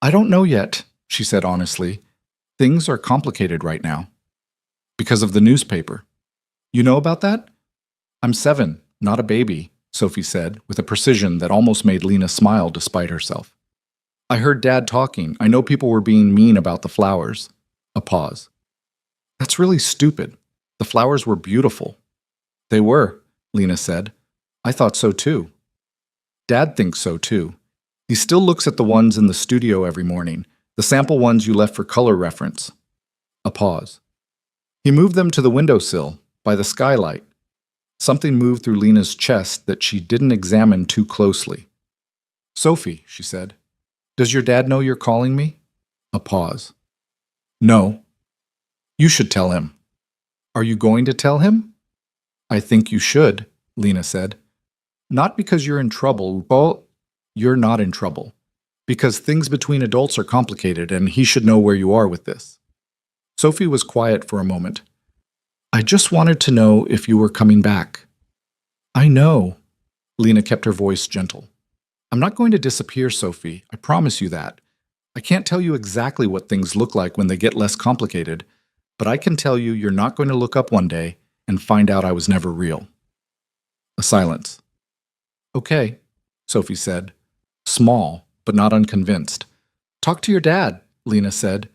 "I don't know yet," she said honestly. "Things are complicated right now." "Because of the newspaper." "You know about that?" "I'm 7, not a baby," Sophie said, with a precision that almost made Lena smile despite herself. "I heard Dad talking. I know people were being mean about the flowers." A pause. "That's really stupid. The flowers were beautiful." "They were," Lena said. "I thought so too." "Dad thinks so too. He still looks at the ones in the studio every morning, the sample ones you left for color reference." A pause. "He moved them to the windowsill, by the skylight." Something moved through Lena's chest that she didn't examine too closely. "Sophie," she said, "does your dad know you're calling me?" A pause. "No." "You should tell him." "Are you going to tell him?" "I think you should," Lena said. "Not because you're in trouble. Well, you're not in trouble. Because things between adults are complicated and he should know where you are with this." Sophie was quiet for a moment. "I just wanted to know if you were coming back." "I know." Lena kept her voice gentle. "I'm not going to disappear, Sophie. I promise you that. I can't tell you exactly what things look like when they get less complicated, but I can tell you you're not going to look up one day and find out I was never real." A silence. "Okay," Sophie said, small but not unconvinced. "Talk to your dad," Lena said.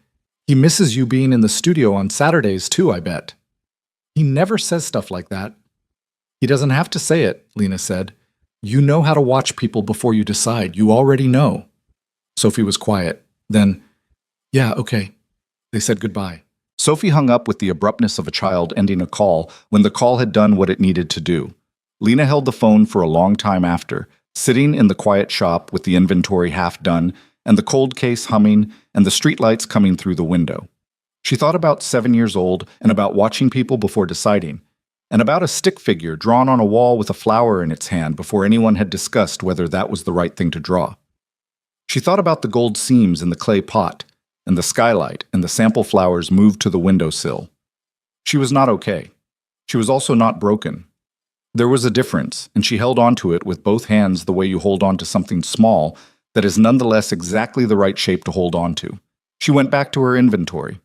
"He misses you being in the studio on Saturdays too, I bet." "He never says stuff like that." "He doesn't have to say it," Lena said. "You know how to watch people before you decide. You already know." Sophie was quiet. Then, "Yeah, okay." They said goodbye. Sophie hung up with the abruptness of a child ending a call when the call had done what it needed to do. Lena held the phone for a long time after, sitting in the quiet shop with the inventory half done and the cold case humming and the streetlights coming through the window. She thought about 7 years old and about watching people before deciding, and about a stick figure drawn on a wall with a flower in its hand before anyone had discussed whether that was the right thing to draw. She thought about the gold seams in the clay pot, and the skylight and the sample flowers moved to the windowsill. She was not okay. She was also not broken. There was a difference, and she held onto it with both hands the way you hold on to something small that is nonetheless exactly the right shape to hold on to. She went back to her inventory.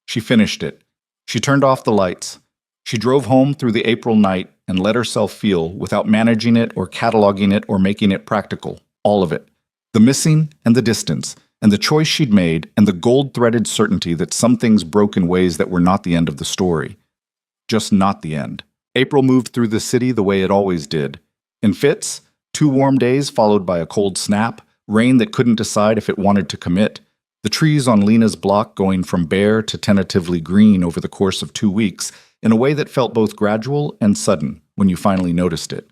She finished it. She turned off the lights. She drove home through the April night and let herself feel, without managing it or cataloging it or making it practical, all of it. The missing and the distance, and the choice she'd made, and the gold-threaded certainty that some things broke in ways that were not the end of the story. Just not the end. April moved through the city the way it always did. In fits, 2 warm days followed by a cold snap, rain that couldn't decide if it wanted to commit, the trees on Lena's block going from bare to tentatively green over the course of 2 weeks in a way that felt both gradual and sudden when you finally noticed it.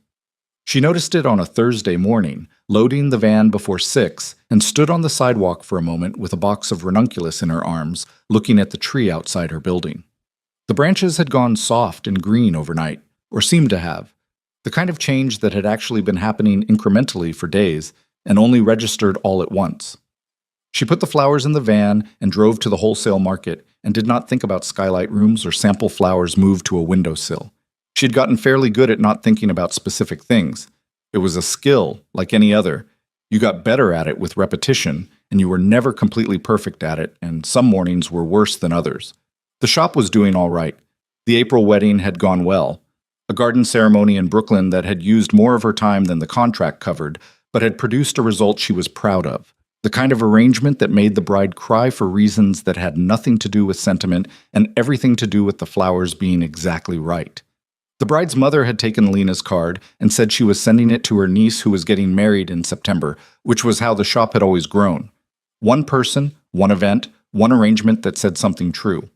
She noticed it on a Thursday morning, loading the van before 6, and stood on the sidewalk for a moment with a box of ranunculus in her arms, looking at the tree outside her building. The branches had gone soft and green overnight, or seemed to have, the kind of change that had actually been happening incrementally for days and only registered all at once. She put the flowers in the van and drove to the wholesale market and did not think about skylight rooms or sample flowers moved to a windowsill. She had gotten fairly good at not thinking about specific things. It was a skill, like any other. You got better at it with repetition, and you were never completely perfect at it, and some mornings were worse than others. The shop was doing all right. The April wedding had gone well. A garden ceremony in Brooklyn that had used more of her time than the contract covered, but had produced a result she was proud of. The kind of arrangement that made the bride cry for reasons that had nothing to do with sentiment and everything to do with the flowers being exactly right. The bride's mother had taken Lena's card and said she was sending it to her niece who was getting married in September, which was how the shop had always grown. One person, one event, one arrangement that said something true.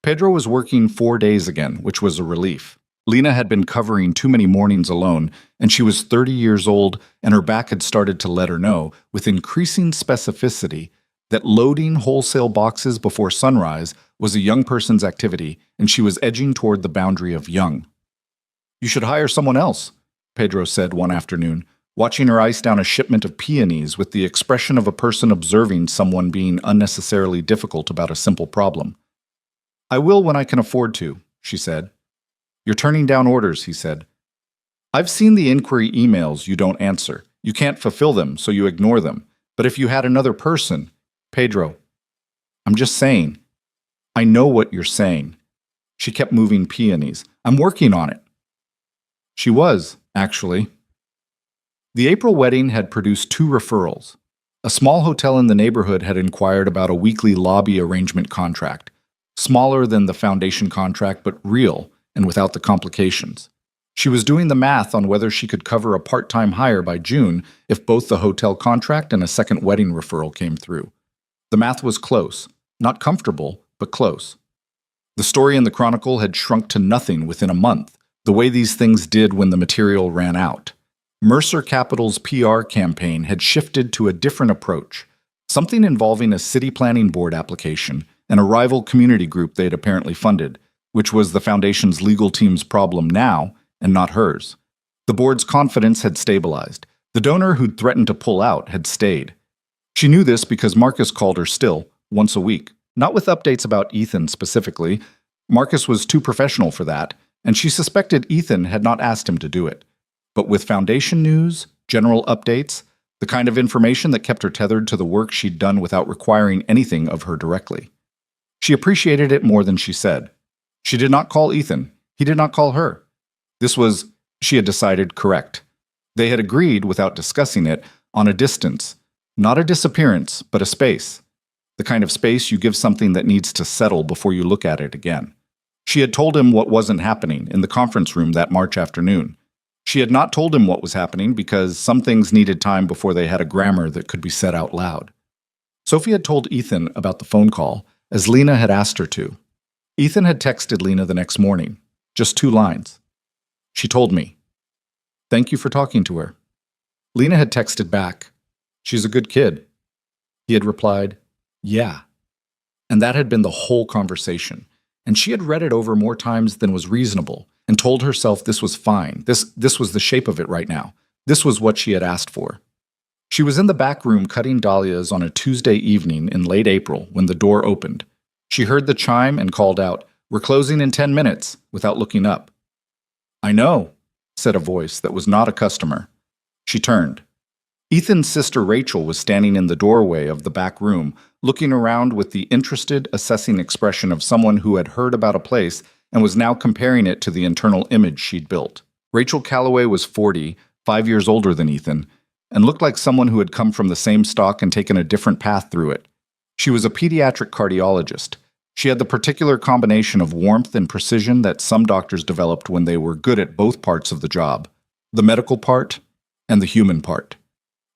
Pedro was working 4 days again, which was a relief. Lena had been covering too many mornings alone, and she was 30 years old, and her back had started to let her know, with increasing specificity, that loading wholesale boxes before sunrise was a young person's activity, and she was edging toward the boundary of young. "You should hire someone else," Pedro said one afternoon, watching her ice down a shipment of peonies with the expression of a person observing someone being unnecessarily difficult about a simple problem. "I will when I can afford to," she said. "You're turning down orders," he said. "I've seen the inquiry emails you don't answer. You can't fulfill them, so you ignore them. But if you had another person—" "Pedro, I'm just saying." "I know what you're saying." She kept moving peonies. "I'm working on it." She was, actually. The April wedding had produced 2 referrals. A small hotel in the neighborhood had inquired about a weekly lobby arrangement contract, smaller than the foundation contract but real and without the complications. She was doing the math on whether she could cover a part-time hire by June if both the hotel contract and a second wedding referral came through. The math was close, not comfortable, but close. The story in the Chronicle had shrunk to nothing within a month, the way these things did when the material ran out. Mercer Capital's PR campaign had shifted to a different approach, something involving a city planning board application and a rival community group they'd apparently funded, which was the foundation's legal team's problem now and not hers. The board's confidence had stabilized. The donor who'd threatened to pull out had stayed. She knew this because Marcus called her still, once a week, not with updates about Ethan specifically. Marcus was too professional for that, and she suspected Ethan had not asked him to do it. But with foundation news, general updates, the kind of information that kept her tethered to the work she'd done without requiring anything of her directly. She appreciated it more than she said. She did not call Ethan. He did not call her. This was, she had decided, correct. They had agreed, without discussing it, on a distance. Not a disappearance, but a space. The kind of space you give something that needs to settle before you look at it again. She had told him what wasn't happening in the conference room that March afternoon. She had not told him what was happening because some things needed time before they had a grammar that could be said out loud. Sophie had told Ethan about the phone call, as Lena had asked her to. Ethan had texted Lena the next morning, just 2 lines. She told me, "Thank you for talking to her." Lena had texted back, "She's a good kid." He had replied, "Yeah." And that had been the whole conversation. And she had read it over more times than was reasonable and told herself this was fine. This was the shape of it right now. This was what she had asked for. She was in the back room cutting dahlias on a Tuesday evening in late April when the door opened. She heard the chime and called out, "We're closing in 10 minutes," without looking up. "I know," said a voice that was not a customer. She turned. Ethan's sister Rachel was standing in the doorway of the back room, looking around with the interested, assessing expression of someone who had heard about a place and was now comparing it to the internal image she'd built. Rachel Calloway was 40, 5 years older than Ethan, and looked like someone who had come from the same stock and taken a different path through it. She was a pediatric cardiologist. She had the particular combination of warmth and precision that some doctors developed when they were good at both parts of the job, the medical part and the human part.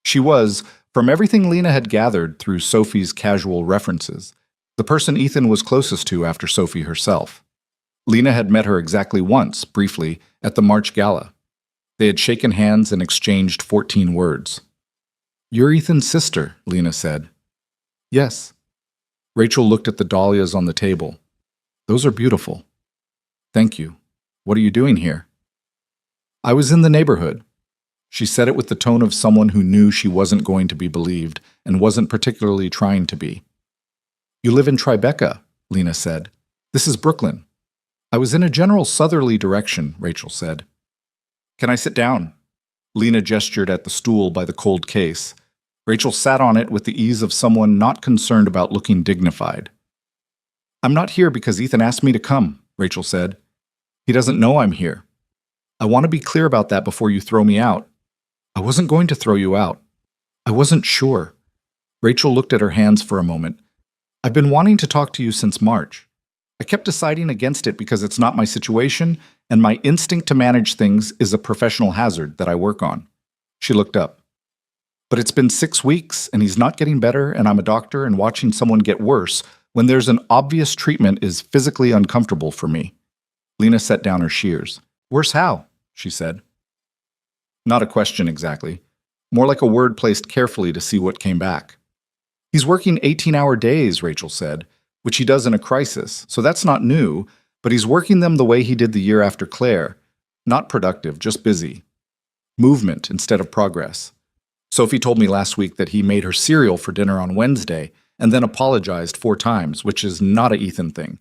She was, from everything Lena had gathered through Sophie's casual references, the person Ethan was closest to after Sophie herself. Lena had met her exactly once, briefly, at the March Gala. They had shaken hands and exchanged 14 words. "You're Ethan's sister," Lena said. "Yes." Rachel looked at the dahlias on the table. "Those are beautiful." "Thank you. What are you doing here?" "I was in the neighborhood." She said it with the tone of someone who knew she wasn't going to be believed and wasn't particularly trying to be. "You live in Tribeca," Lena said. "This is Brooklyn." "I was in a general southerly direction," Rachel said. "Can I sit down?" Lena gestured at the stool by the cold case. Rachel sat on it with the ease of someone not concerned about looking dignified. "I'm not here because Ethan asked me to come," Rachel said. "He doesn't know I'm here. I want to be clear about that before you throw me out." "I wasn't going to throw you out. I wasn't sure." Rachel looked at her hands for a moment. "I've been wanting to talk to you since March. I kept deciding against it because it's not my situation, and my instinct to manage things is a professional hazard that I work on." She looked up. "But it's been 6 weeks, and he's not getting better, and I'm a doctor, and watching someone get worse when there's an obvious treatment is physically uncomfortable for me." Lena set down her shears. "Worse how?" she said. Not a question exactly. More like a word placed carefully to see what came back. "He's working 18-hour days," Rachel said, "which he does in a crisis, so that's not new, but he's working them the way he did the year after Claire. Not productive, just busy. Movement instead of progress. Sophie told me last week that he made her cereal for dinner on Wednesday and then apologized 4 times, which is not a Ethan thing.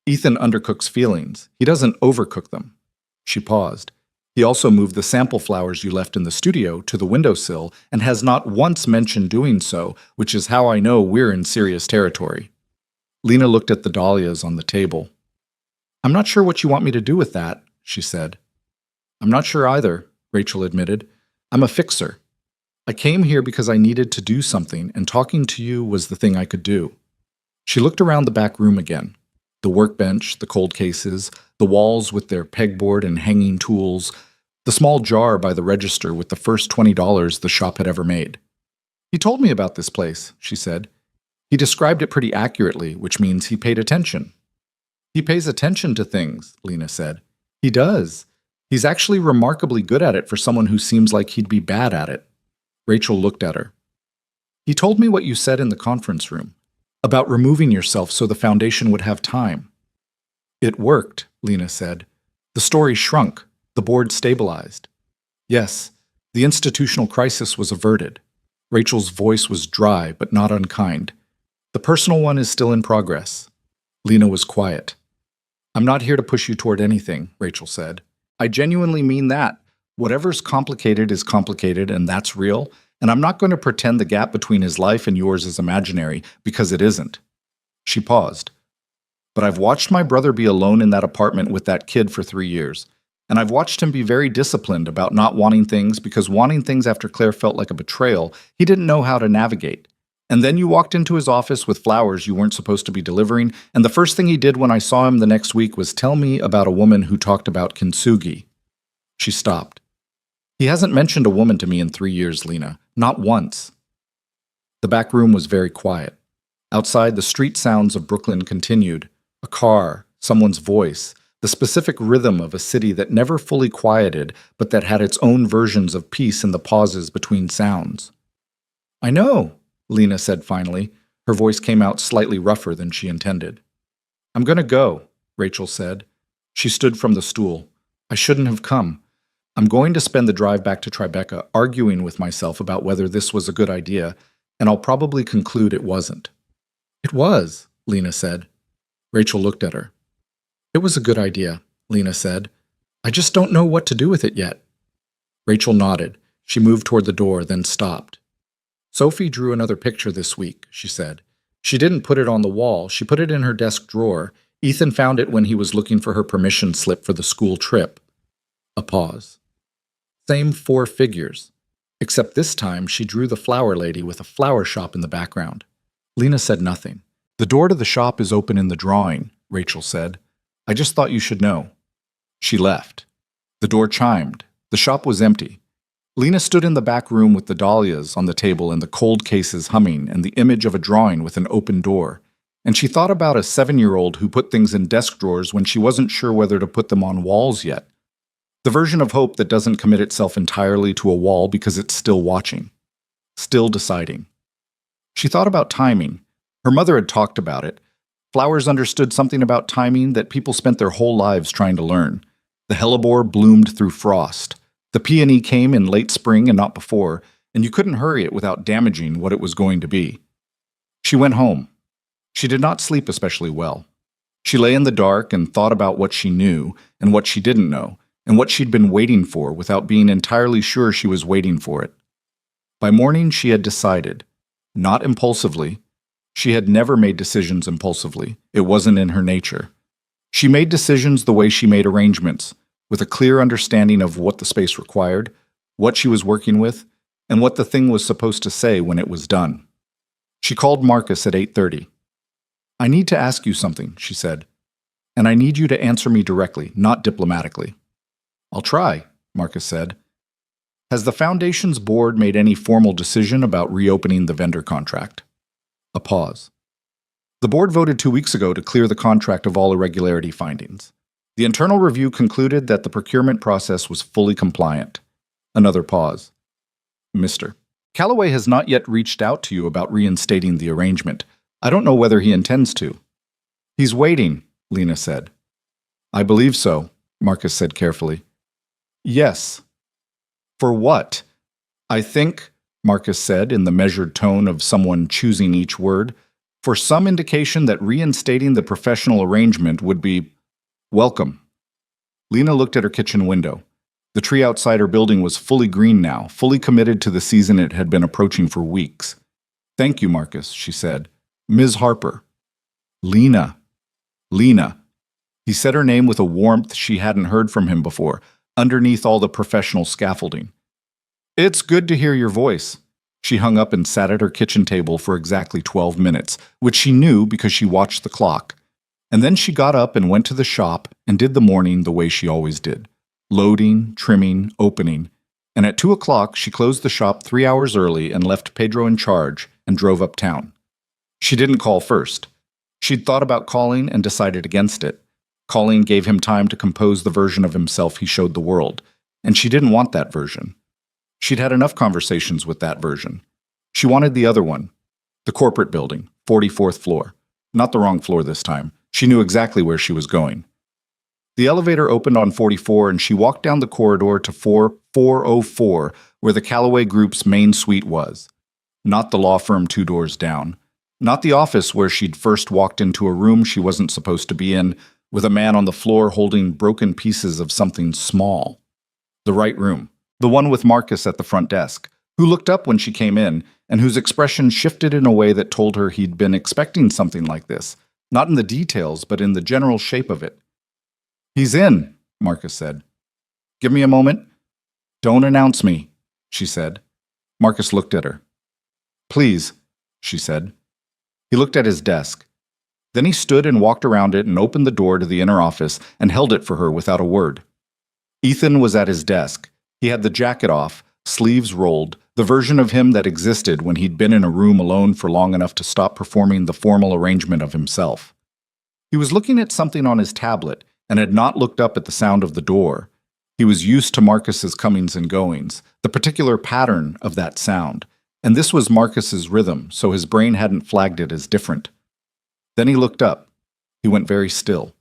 Ethan undercooks feelings. He doesn't overcook them." She paused. "He also moved the sample flowers you left in the studio to the windowsill and has not once mentioned doing so, which is how I know we're in serious territory." Lena looked at the dahlias on the table. "I'm not sure what you want me to do with that," she said. "I'm not sure either," Rachel admitted. "I'm a fixer. I came here because I needed to do something, and talking to you was the thing I could do." She looked around the back room again. The workbench, the cold cases, the walls with their pegboard and hanging tools, the small jar by the register with the first $20 the shop had ever made. "He told me about this place," she said. "He described it pretty accurately, which means he paid attention." "He pays attention to things," Lena said. "He does. He's actually remarkably good at it for someone who seems like he'd be bad at it. Rachel looked at her. He told me what you said in the conference room, about removing yourself so the foundation would have time. It worked, Lena said. The story shrunk. The board stabilized. Yes, the institutional crisis was averted. Rachel's voice was dry but not unkind. The personal one is still in progress. Lena was quiet. I'm not here to push you toward anything, Rachel said. I genuinely mean that. Whatever's complicated is complicated, and that's real, and I'm not going to pretend the gap between his life and yours is imaginary, because it isn't. She paused. But I've watched my brother be alone in that apartment with that kid for 3 years, and I've watched him be very disciplined about not wanting things because wanting things after Claire felt like a betrayal he didn't know how to navigate. And then you walked into his office with flowers you weren't supposed to be delivering, and the first thing he did when I saw him the next week was tell me about a woman who talked about kintsugi. She stopped. He hasn't mentioned a woman to me in 3 years, Lena. Not once. The back room was very quiet. Outside, the street sounds of Brooklyn continued. A car, someone's voice, the specific rhythm of a city that never fully quieted, but that had its own versions of peace in the pauses between sounds. I know, Lena said finally. Her voice came out slightly rougher than she intended. I'm going to go, Rachel said. She stood from the stool. I shouldn't have come. I'm going to spend the drive back to Tribeca arguing with myself about whether this was a good idea, and I'll probably conclude it wasn't. It was, Lena said. Rachel looked at her. It was a good idea, Lena said. I just don't know what to do with it yet. Rachel nodded. She moved toward the door, then stopped. Sophie drew another picture this week, she said. She didn't put it on the wall. She put it in her desk drawer. Ethan found it when he was looking for her permission slip for the school trip. A pause. Same 4 figures, except this time she drew the flower lady with a flower shop in the background. Lena said nothing. The door to the shop is open in the drawing, Rachel said. I just thought you should know. She left. The door chimed. The shop was empty. Lena stood in the back room with the dahlias on the table and the cold cases humming and the image of a drawing with an open door. And she thought about a 7-year-old who put things in desk drawers when she wasn't sure whether to put them on walls yet. The version of hope that doesn't commit itself entirely to a wall because it's still watching. Still deciding. She thought about timing. Her mother had talked about it. Flowers understood something about timing that people spent their whole lives trying to learn. The hellebore bloomed through frost. The peony came in late spring and not before, and you couldn't hurry it without damaging what it was going to be. She went home. She did not sleep especially well. She lay in the dark and thought about what she knew and what she didn't know, and what she'd been waiting for without being entirely sure she was waiting for it. By morning, she had decided. Not impulsively. She had never made decisions impulsively. It wasn't in her nature. She made decisions the way she made arrangements, with a clear understanding of what the space required, what she was working with, and what the thing was supposed to say when it was done. She called Marcus at 8:30. I need to ask you something, she said, and I need you to answer me directly, not diplomatically. I'll try, Marcus said. Has the Foundation's board made any formal decision about reopening the vendor contract? A pause. The board voted 2 weeks ago to clear the contract of all irregularity findings. The internal review concluded that the procurement process was fully compliant. Another pause. Mr. Calloway has not yet reached out to you about reinstating the arrangement. I don't know whether he intends to. He's waiting, Lena said. I believe so, Marcus said carefully. Yes. For what? I think, Marcus said in the measured tone of someone choosing each word, for some indication that reinstating the professional arrangement would be welcome. Lena looked at her kitchen window. The tree outside her building was fully green now, fully committed to the season it had been approaching for weeks. Thank you, Marcus, she said. Ms. Harper. Lena. Lena. He said her name with a warmth she hadn't heard from him before, underneath all the professional scaffolding. It's good to hear your voice. She hung up and sat at her kitchen table for exactly 12 minutes, which she knew because she watched the clock. And then she got up and went to the shop and did the morning the way she always did. Loading, trimming, opening. And at 2 o'clock, she closed the shop 3 hours early and left Pedro in charge and drove uptown. She didn't call first. She'd thought about calling and decided against it. Calling gave him time to compose the version of himself he showed the world, and she didn't want that version. She'd had enough conversations with that version. She wanted the other one. The corporate building, 44th floor. Not the wrong floor this time. She knew exactly where she was going. The elevator opened on 44 and she walked down the corridor to 404, where the Callaway Group's main suite was. Not the law firm 2 doors down. Not the office where she'd first walked into a room she wasn't supposed to be in, with a man on the floor holding broken pieces of something small. The right room. The one with Marcus at the front desk, who looked up when she came in, and whose expression shifted in a way that told her he'd been expecting something like this, not in the details, but in the general shape of it. "He's in," Marcus said. "Give me a moment." "Don't announce me," she said. Marcus looked at her. "Please," she said. He looked at his desk. Then he stood and walked around it and opened the door to the inner office and held it for her without a word. Ethan was at his desk. He had the jacket off, sleeves rolled, the version of him that existed when he'd been in a room alone for long enough to stop performing the formal arrangement of himself. He was looking at something on his tablet and had not looked up at the sound of the door. He was used to Marcus's comings and goings, the particular pattern of that sound, and this was Marcus's rhythm, so his brain hadn't flagged it as different. Then he looked up. He went very still.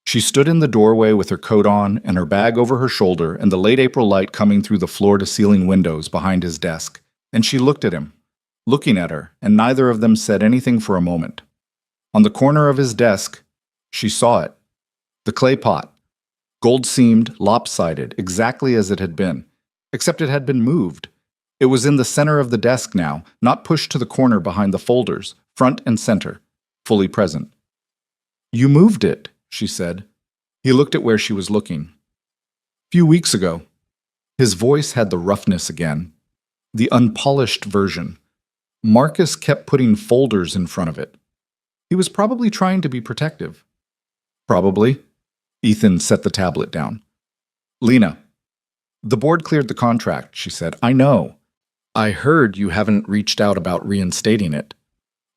She stood in the doorway with her coat on and her bag over her shoulder and the late April light coming through the floor-to-ceiling windows behind his desk, and she looked at him, looking at her, and neither of them said anything for a moment. On the corner of his desk, she saw it. The clay pot. Gold-seamed, lopsided, exactly as it had been, except it had been moved. It was in the center of the desk now, not pushed to the corner behind the folders, front and center, fully present. "You moved it," she said. He looked at where she was looking. "Few weeks ago." His voice had the roughness again, the unpolished version. Marcus kept putting folders in front of it. He was probably trying to be protective. Probably. Ethan set the tablet down. "Lena." "The board cleared the contract," she said. "I know. I heard you haven't reached out about reinstating it."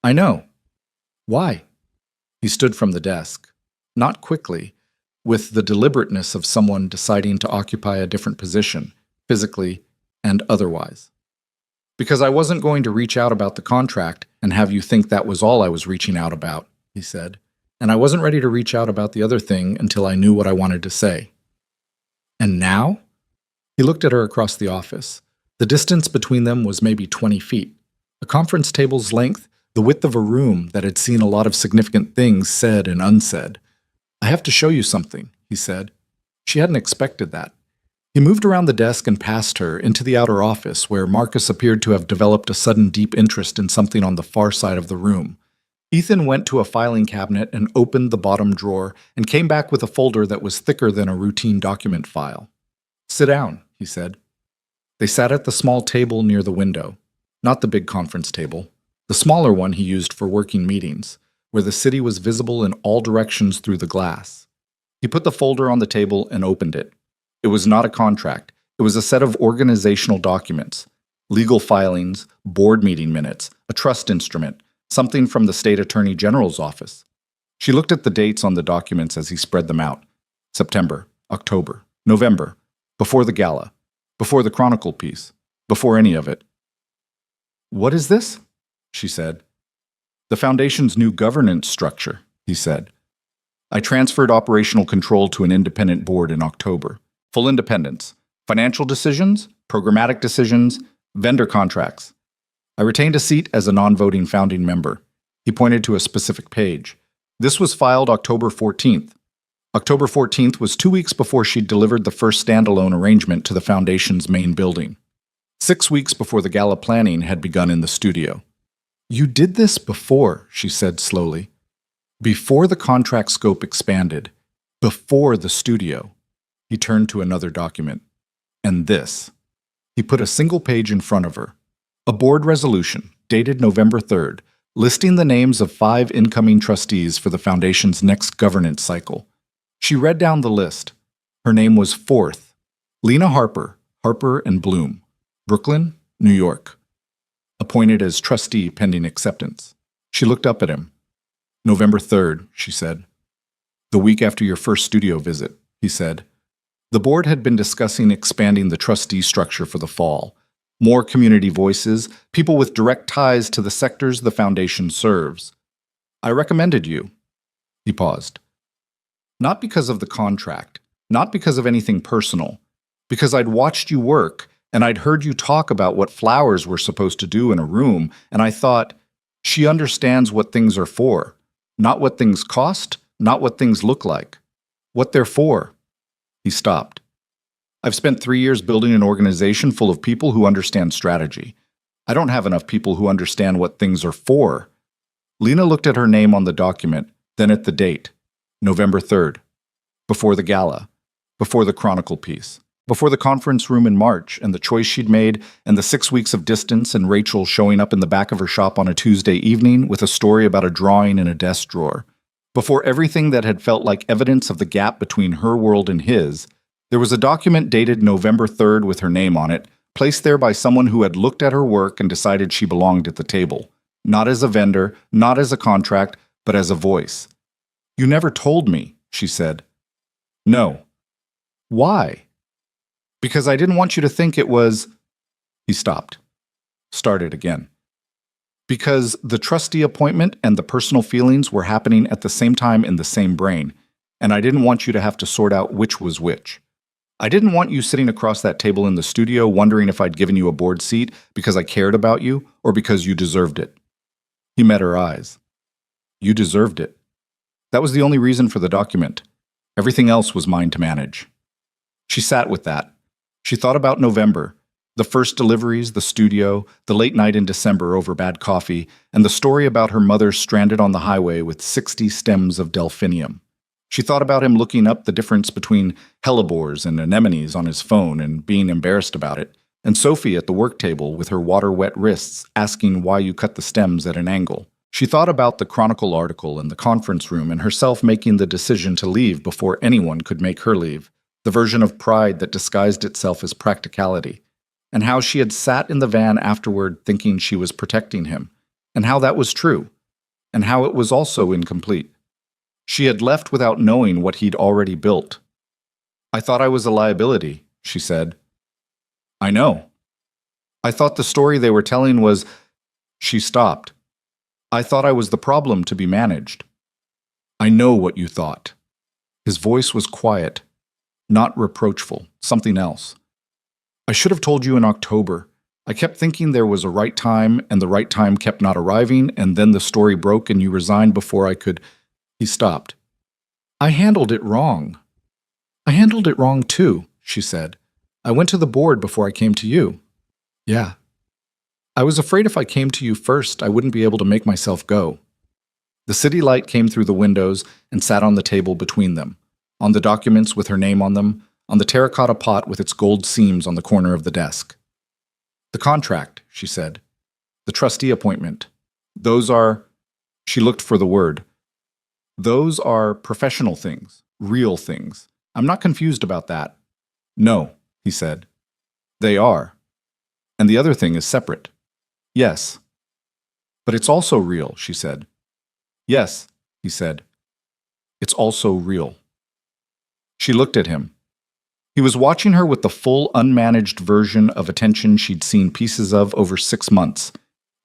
"I know." "Why?" He stood from the desk. Not quickly, with the deliberateness of someone deciding to occupy a different position, physically and otherwise. "Because I wasn't going to reach out about the contract and have you think that was all I was reaching out about," he said. "And I wasn't ready to reach out about the other thing until I knew what I wanted to say." "And now?" He looked at her across the office. The distance between them was maybe 20 feet. A conference table's length, the width of a room that had seen a lot of significant things said and unsaid. "I have to show you something," he said. She hadn't expected that. He moved around the desk and past her into the outer office, where Marcus appeared to have developed a sudden deep interest in something on the far side of the room. Ethan went to a filing cabinet and opened the bottom drawer and came back with a folder that was thicker than a routine document file. "Sit down," he said. They sat at the small table near the window. Not the big conference table. The smaller one he used for working meetings, where the city was visible in all directions through the glass. He put the folder on the table and opened it. It was not a contract. It was a set of organizational documents, legal filings, board meeting minutes, a trust instrument, something from the state attorney general's office. She looked at the dates on the documents as he spread them out. September, October, November, before the gala, before the Chronicle piece, before any of it. "What is this?" she said. "The Foundation's new governance structure," he said. "I transferred operational control to an independent board in October. Full independence. Financial decisions, programmatic decisions, vendor contracts. I retained a seat as a non-voting founding member." He pointed to a specific page. "This was filed October 14th. October 14th was 2 weeks before she delivered the first standalone arrangement to the Foundation's main building. 6 weeks before the gala planning had begun in the studio." "You did this before," she said slowly. "Before the contract scope expanded. Before the studio." He turned to another document. "And this." He put a single page in front of her. A board resolution, dated November 3rd, listing the names of 5 incoming trustees for the Foundation's next governance cycle. She read down the list. Her name was 4th. Lena Harper, Harper and Bloom, Brooklyn, New York. Appointed as trustee pending acceptance. She looked up at him. "November 3rd, she said. The week after your first studio visit, he said. The board had been discussing expanding the trustee structure for the fall. More community voices, people with direct ties to the sectors the foundation serves. I recommended you. He paused. Not because of the contract, not because of anything personal, because I'd watched you work and I'd heard you talk about what flowers were supposed to do in a room, and I thought, she understands what things are for, not what things cost, not what things look like, what they're for. He stopped. I've spent 3 years building an organization full of people who understand strategy. I don't have enough people who understand what things are for. Lena looked at her name on the document, then at the date, November 3rd, before the gala, before the Chronicle piece, before the conference room in March and the choice she'd made and the 6 weeks of distance and Rachel showing up in the back of her shop on a Tuesday evening with a story about a drawing in a desk drawer. Before everything that had felt like evidence of the gap between her world and his, there was a document dated November 3rd with her name on it, placed there by someone who had looked at her work and decided she belonged at the table. Not as a vendor, not as a contract, but as a voice. You never told me, she said. No. Why? Because I didn't want you to think it was... He stopped. Started again. Because the trustee appointment and the personal feelings were happening at the same time in the same brain, and I didn't want you to have to sort out which was which. I didn't want you sitting across that table in the studio wondering if I'd given you a board seat because I cared about you or because you deserved it. He met her eyes. You deserved it. That was the only reason for the document. Everything else was mine to manage. She sat with that. She thought about November, the first deliveries, the studio, the late night in December over bad coffee, and the story about her mother stranded on the highway with 60 stems of delphinium. She thought about him looking up the difference between hellebores and anemones on his phone and being embarrassed about it, and Sophie at the work table with her water-wet wrists asking why you cut the stems at an angle. She thought about the Chronicle article in the conference room and herself making the decision to leave before anyone could make her leave, the version of pride that disguised itself as practicality, and how she had sat in the van afterward thinking she was protecting him, and how that was true, and how it was also incomplete. She had left without knowing what he'd already built. I thought I was a liability, she said. I know. I thought the story they were telling was... She stopped. I thought I was the problem to be managed. I know what you thought. His voice was quiet, not reproachful, something else. I should have told you in October. I kept thinking there was a right time, and the right time kept not arriving, and then the story broke and you resigned before I could... He stopped. I handled it wrong. I handled it wrong too, she said. I went to the board before I came to you. Yeah. I was afraid if I came to you first, I wouldn't be able to make myself go. The city light came through the windows and sat on the table between them, on the documents with her name on them, on the terracotta pot with its gold seams on the corner of the desk. The contract, she said. The trustee appointment. Those are... She looked for the word. Those are professional things, real things. I'm not confused about that. No, he said. They are. And the other thing is separate. Yes. But it's also real, she said. Yes, he said. It's also real. She looked at him. He was watching her with the full, unmanaged version of attention she'd seen pieces of over 6 months.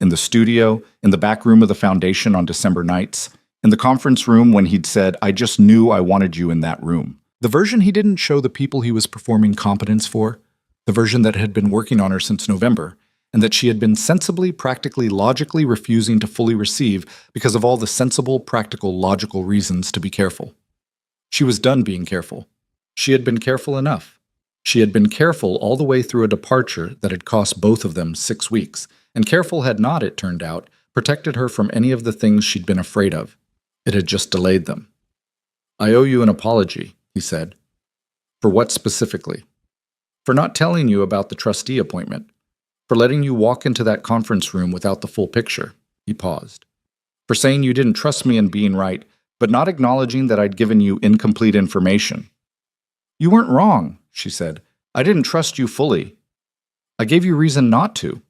In the studio, in the back room of the foundation on December nights, in the conference room when he'd said, I just knew I wanted you in that room. The version he didn't show the people he was performing competence for, the version that had been working on her since November, and that she had been sensibly, practically, logically refusing to fully receive because of all the sensible, practical, logical reasons to be careful. She was done being careful. She had been careful enough. She had been careful all the way through a departure that had cost both of them 6 weeks, and careful had not, it turned out, protected her from any of the things she'd been afraid of. It had just delayed them. I owe you an apology, he said. For what specifically? For not telling you about the trustee appointment. For letting you walk into that conference room without the full picture. He paused. For saying you didn't trust me in being right, but not acknowledging that I'd given you incomplete information. You weren't wrong, she said. I didn't trust you fully. I gave you reason not to.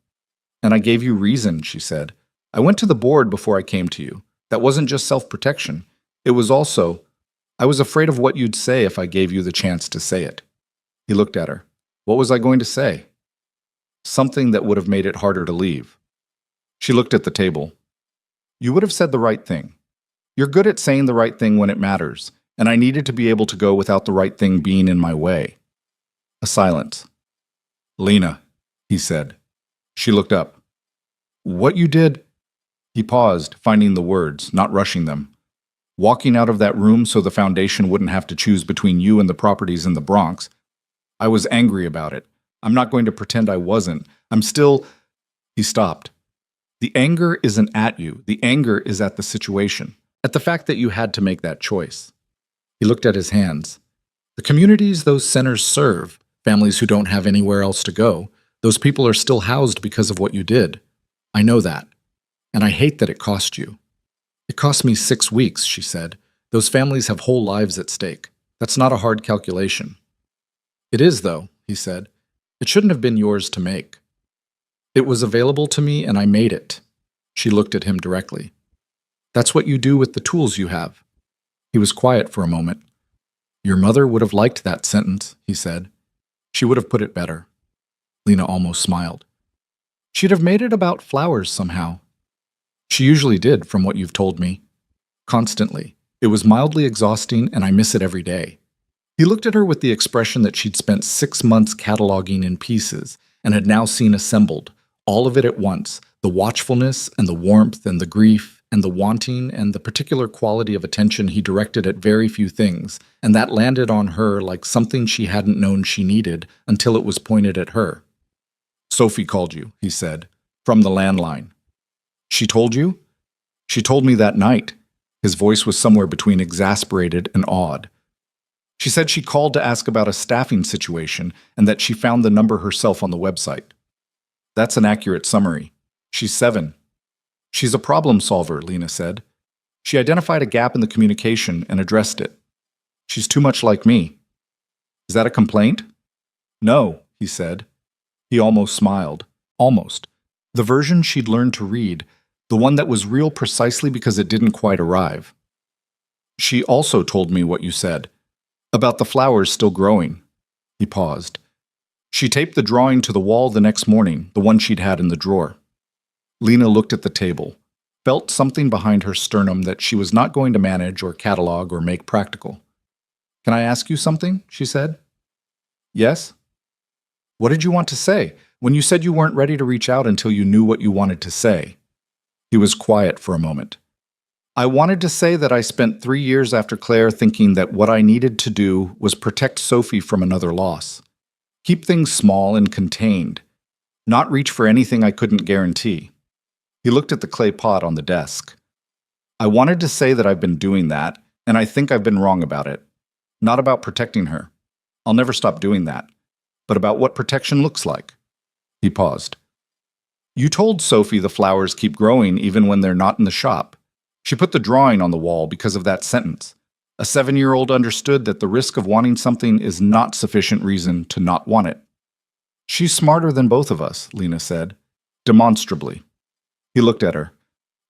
And I gave you reason, she said. I went to the board before I came to you. That wasn't just self-protection. It was also, I was afraid of what you'd say if I gave you the chance to say it. He looked at her. What was I going to say? Something that would have made it harder to leave. She looked at the table. You would have said the right thing. You're good at saying the right thing when it matters, and I needed to be able to go without the right thing being in my way. A silence. Lena, he said. She looked up. What you did? He paused, finding the words, not rushing them. Walking out of that room so the foundation wouldn't have to choose between you and the properties in the Bronx. I was angry about it. I'm not going to pretend I wasn't. I'm still... He stopped. The anger isn't at you. The anger is at the situation, at the fact that you had to make that choice. He looked at his hands. The communities those centers serve, families who don't have anywhere else to go, those people are still housed because of what you did. I know that. And I hate that it cost you. It cost me 6 weeks, she said. Those families have whole lives at stake. That's not a hard calculation. It is, though, he said. It shouldn't have been yours to make. It was available to me and I made it. She looked at him directly. That's what you do with the tools you have. He was quiet for a moment. Your mother would have liked that sentence, he said. She would have put it better. Lena almost smiled. She'd have made it about flowers somehow. She usually did, from what you've told me. Constantly. It was mildly exhausting and I miss it every day. He looked at her with the expression that she'd spent 6 months cataloging in pieces and had now seen assembled, all of it at once, the watchfulness and the warmth and the grief and the wanting and the particular quality of attention he directed at very few things, and that landed on her like something she hadn't known she needed until it was pointed at her. Sophie called you, he said, from the landline. She told you? She told me that night. His voice was somewhere between exasperated and awed. She said she called to ask about a staffing situation and that she found the number herself on the website. That's an accurate summary. She's 7. She's a problem solver, Lena said. She identified a gap in the communication and addressed it. She's too much like me. Is that a complaint? No, he said. He almost smiled. Almost. The version she'd learned to read, the one that was real precisely because it didn't quite arrive. She also told me what you said. About the flowers still growing. He paused. She taped the drawing to the wall the next morning, the one she'd had in the drawer. Lena looked at the table, felt something behind her sternum that she was not going to manage or catalog or make practical. Can I ask you something? She said. Yes? What did you want to say when you said you weren't ready to reach out until you knew what you wanted to say? He was quiet for a moment. I wanted to say that I spent 3 years after Claire thinking that what I needed to do was protect Sophie from another loss. Keep things small and contained. Not reach for anything I couldn't guarantee. He looked at the clay pot on the desk. I wanted to say that I've been doing that, and I think I've been wrong about it. Not about protecting her. I'll never stop doing that. But about what protection looks like. He paused. You told Sophie the flowers keep growing even when they're not in the shop. She put the drawing on the wall because of that sentence. A 7-year-old understood that the risk of wanting something is not sufficient reason to not want it. She's smarter than both of us, Lena said, demonstrably. He looked at her.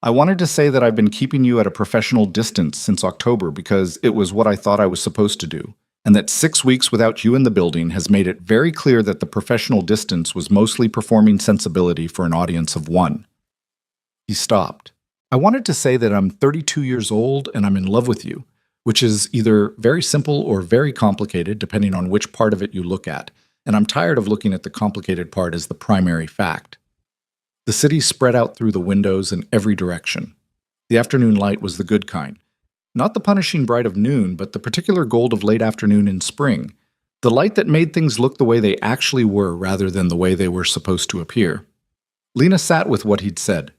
I wanted to say that I've been keeping you at a professional distance since October because it was what I thought I was supposed to do, and that 6 weeks without you in the building has made it very clear that the professional distance was mostly performing sensibility for an audience of 1. He stopped. I wanted to say that I'm 32 years old and I'm in love with you, which is either very simple or very complicated depending on which part of it you look at, and I'm tired of looking at the complicated part as the primary fact. The city spread out through the windows in every direction. The afternoon light was the good kind. Not the punishing bright of noon, but the particular gold of late afternoon in spring. The light that made things look the way they actually were rather than the way they were supposed to appear. Lena sat with what he'd said.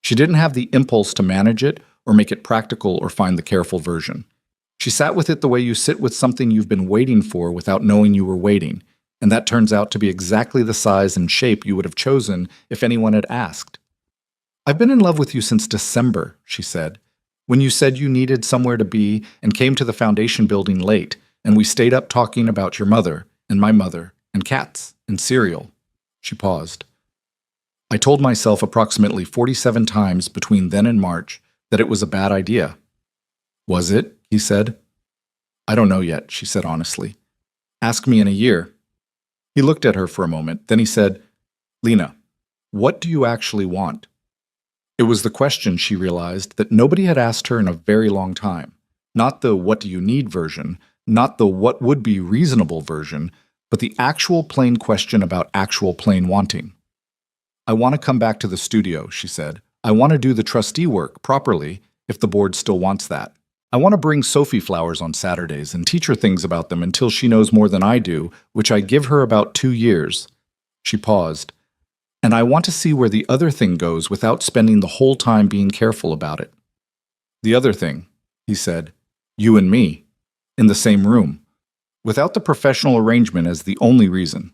She didn't have the impulse to manage it or make it practical or find the careful version. She sat with it the way you sit with something you've been waiting for without knowing you were waiting, and that turns out to be exactly the size and shape you would have chosen if anyone had asked. I've been in love with you since December, she said, when you said you needed somewhere to be and came to the foundation building late, and we stayed up talking about your mother and my mother and cats and cereal. She paused. I told myself approximately 47 times between then and March that it was a bad idea. Was it? He said. I don't know yet, she said honestly. Ask me in a year. He looked at her for a moment, then he said, Lena, what do you actually want? It was the question, she realized, that nobody had asked her in a very long time. Not the what do you need version, not the what would be reasonable version, but the actual plain question about actual plain wanting. I want to come back to the studio, she said. I want to do the trustee work properly, if the board still wants that. I want to bring Sophie flowers on Saturdays and teach her things about them until she knows more than I do, which I give her about 2 years. She paused. And I want to see where the other thing goes without spending the whole time being careful about it. The other thing, he said, you and me, in the same room, without the professional arrangement as the only reason.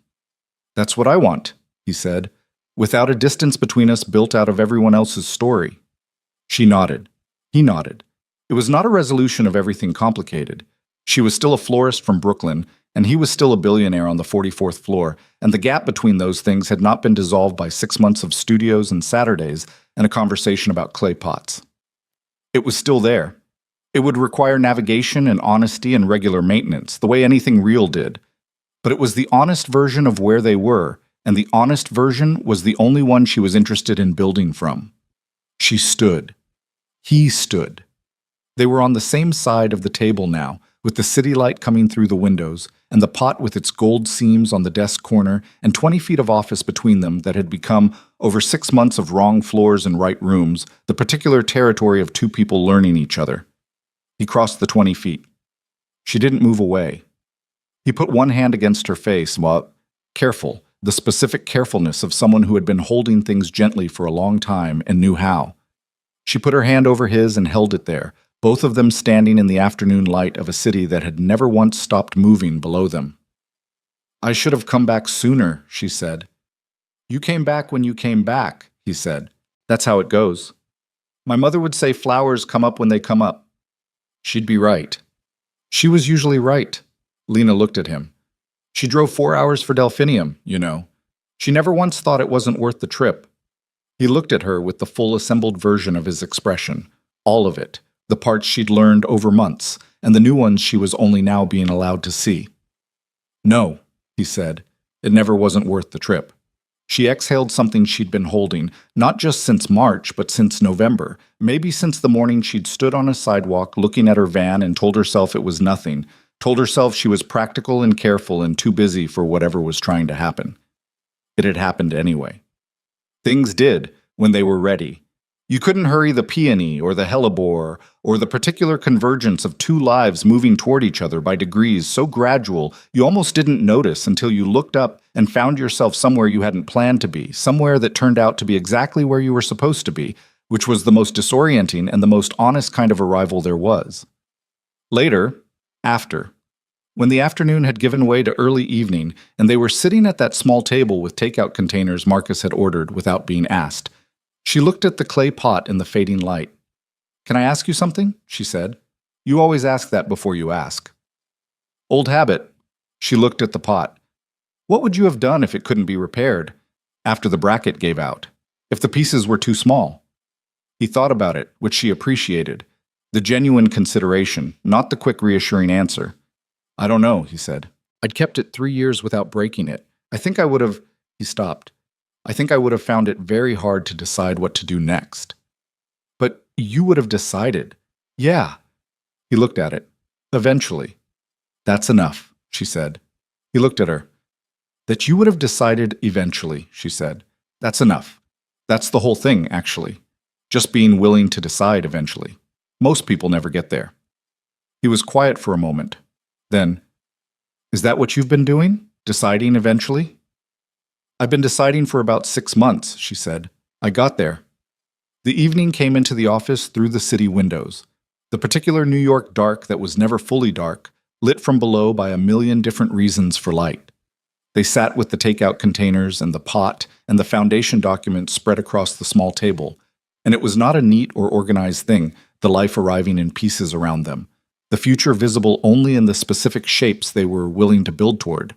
That's what I want, he said, without a distance between us built out of everyone else's story. She nodded. He nodded. It was not a resolution of everything complicated. She was still a florist from Brooklyn, and he was still a billionaire on the 44th floor, and the gap between those things had not been dissolved by 6 months of studios and Saturdays and a conversation about clay pots. It was still there. It would require navigation and honesty and regular maintenance, the way anything real did. But it was the honest version of where they were, and the honest version was the only one she was interested in building from. She stood. He stood. They were on the same side of the table now, with the city light coming through the windows, and the pot with its gold seams on the desk corner, and 20 feet of office between them that had become, over 6 months of wrong floors and right rooms, the particular territory of two people learning each other. He crossed the 20 feet. She didn't move away. He put one hand against her face while, careful, the specific carefulness of someone who had been holding things gently for a long time and knew how. She put her hand over his and held it there, both of them standing in the afternoon light of a city that had never once stopped moving below them. I should have come back sooner, she said. You came back when you came back, he said. That's how it goes. My mother would say flowers come up when they come up. She'd be right. She was usually right. Lena looked at him. She drove 4 hours for Delphinium, you know. She never once thought it wasn't worth the trip. He looked at her with the full assembled version of his expression, all of it. The parts she'd learned over months, and the new ones she was only now being allowed to see. No, he said. It never wasn't worth the trip. She exhaled something she'd been holding, not just since March, but since November, maybe since the morning she'd stood on a sidewalk looking at her van and told herself it was nothing, told herself she was practical and careful and too busy for whatever was trying to happen. It had happened anyway. Things did, when they were ready. You couldn't hurry the peony or the hellebore or the particular convergence of two lives moving toward each other by degrees so gradual you almost didn't notice until you looked up and found yourself somewhere you hadn't planned to be, somewhere that turned out to be exactly where you were supposed to be, which was the most disorienting and the most honest kind of arrival there was. Later, after, when the afternoon had given way to early evening and they were sitting at that small table with takeout containers Marcus had ordered without being asked, she looked at the clay pot in the fading light. Can I ask you something? She said. You always ask that before you ask. Old habit. She looked at the pot. What would you have done if it couldn't be repaired? After the bracket gave out? If the pieces were too small? He thought about it, which she appreciated. The genuine consideration, not the quick reassuring answer. I don't know, he said. I'd kept it 3 years without breaking it. I think I would have... He stopped. I think I would have found it very hard to decide what to do next. But you would have decided. Yeah. He looked at it. Eventually. That's enough, she said. He looked at her. That you would have decided eventually, she said. That's enough. That's the whole thing, actually. Just being willing to decide eventually. Most people never get there. He was quiet for a moment. Then, is that what you've been doing? Deciding eventually? I've been deciding for about 6 months, she said. I got there. The evening came into the office through the city windows. The particular New York dark that was never fully dark, lit from below by a million different reasons for light. They sat with the takeout containers and the pot and the foundation documents spread across the small table, and it was not a neat or organized thing, the life arriving in pieces around them, the future visible only in the specific shapes they were willing to build toward.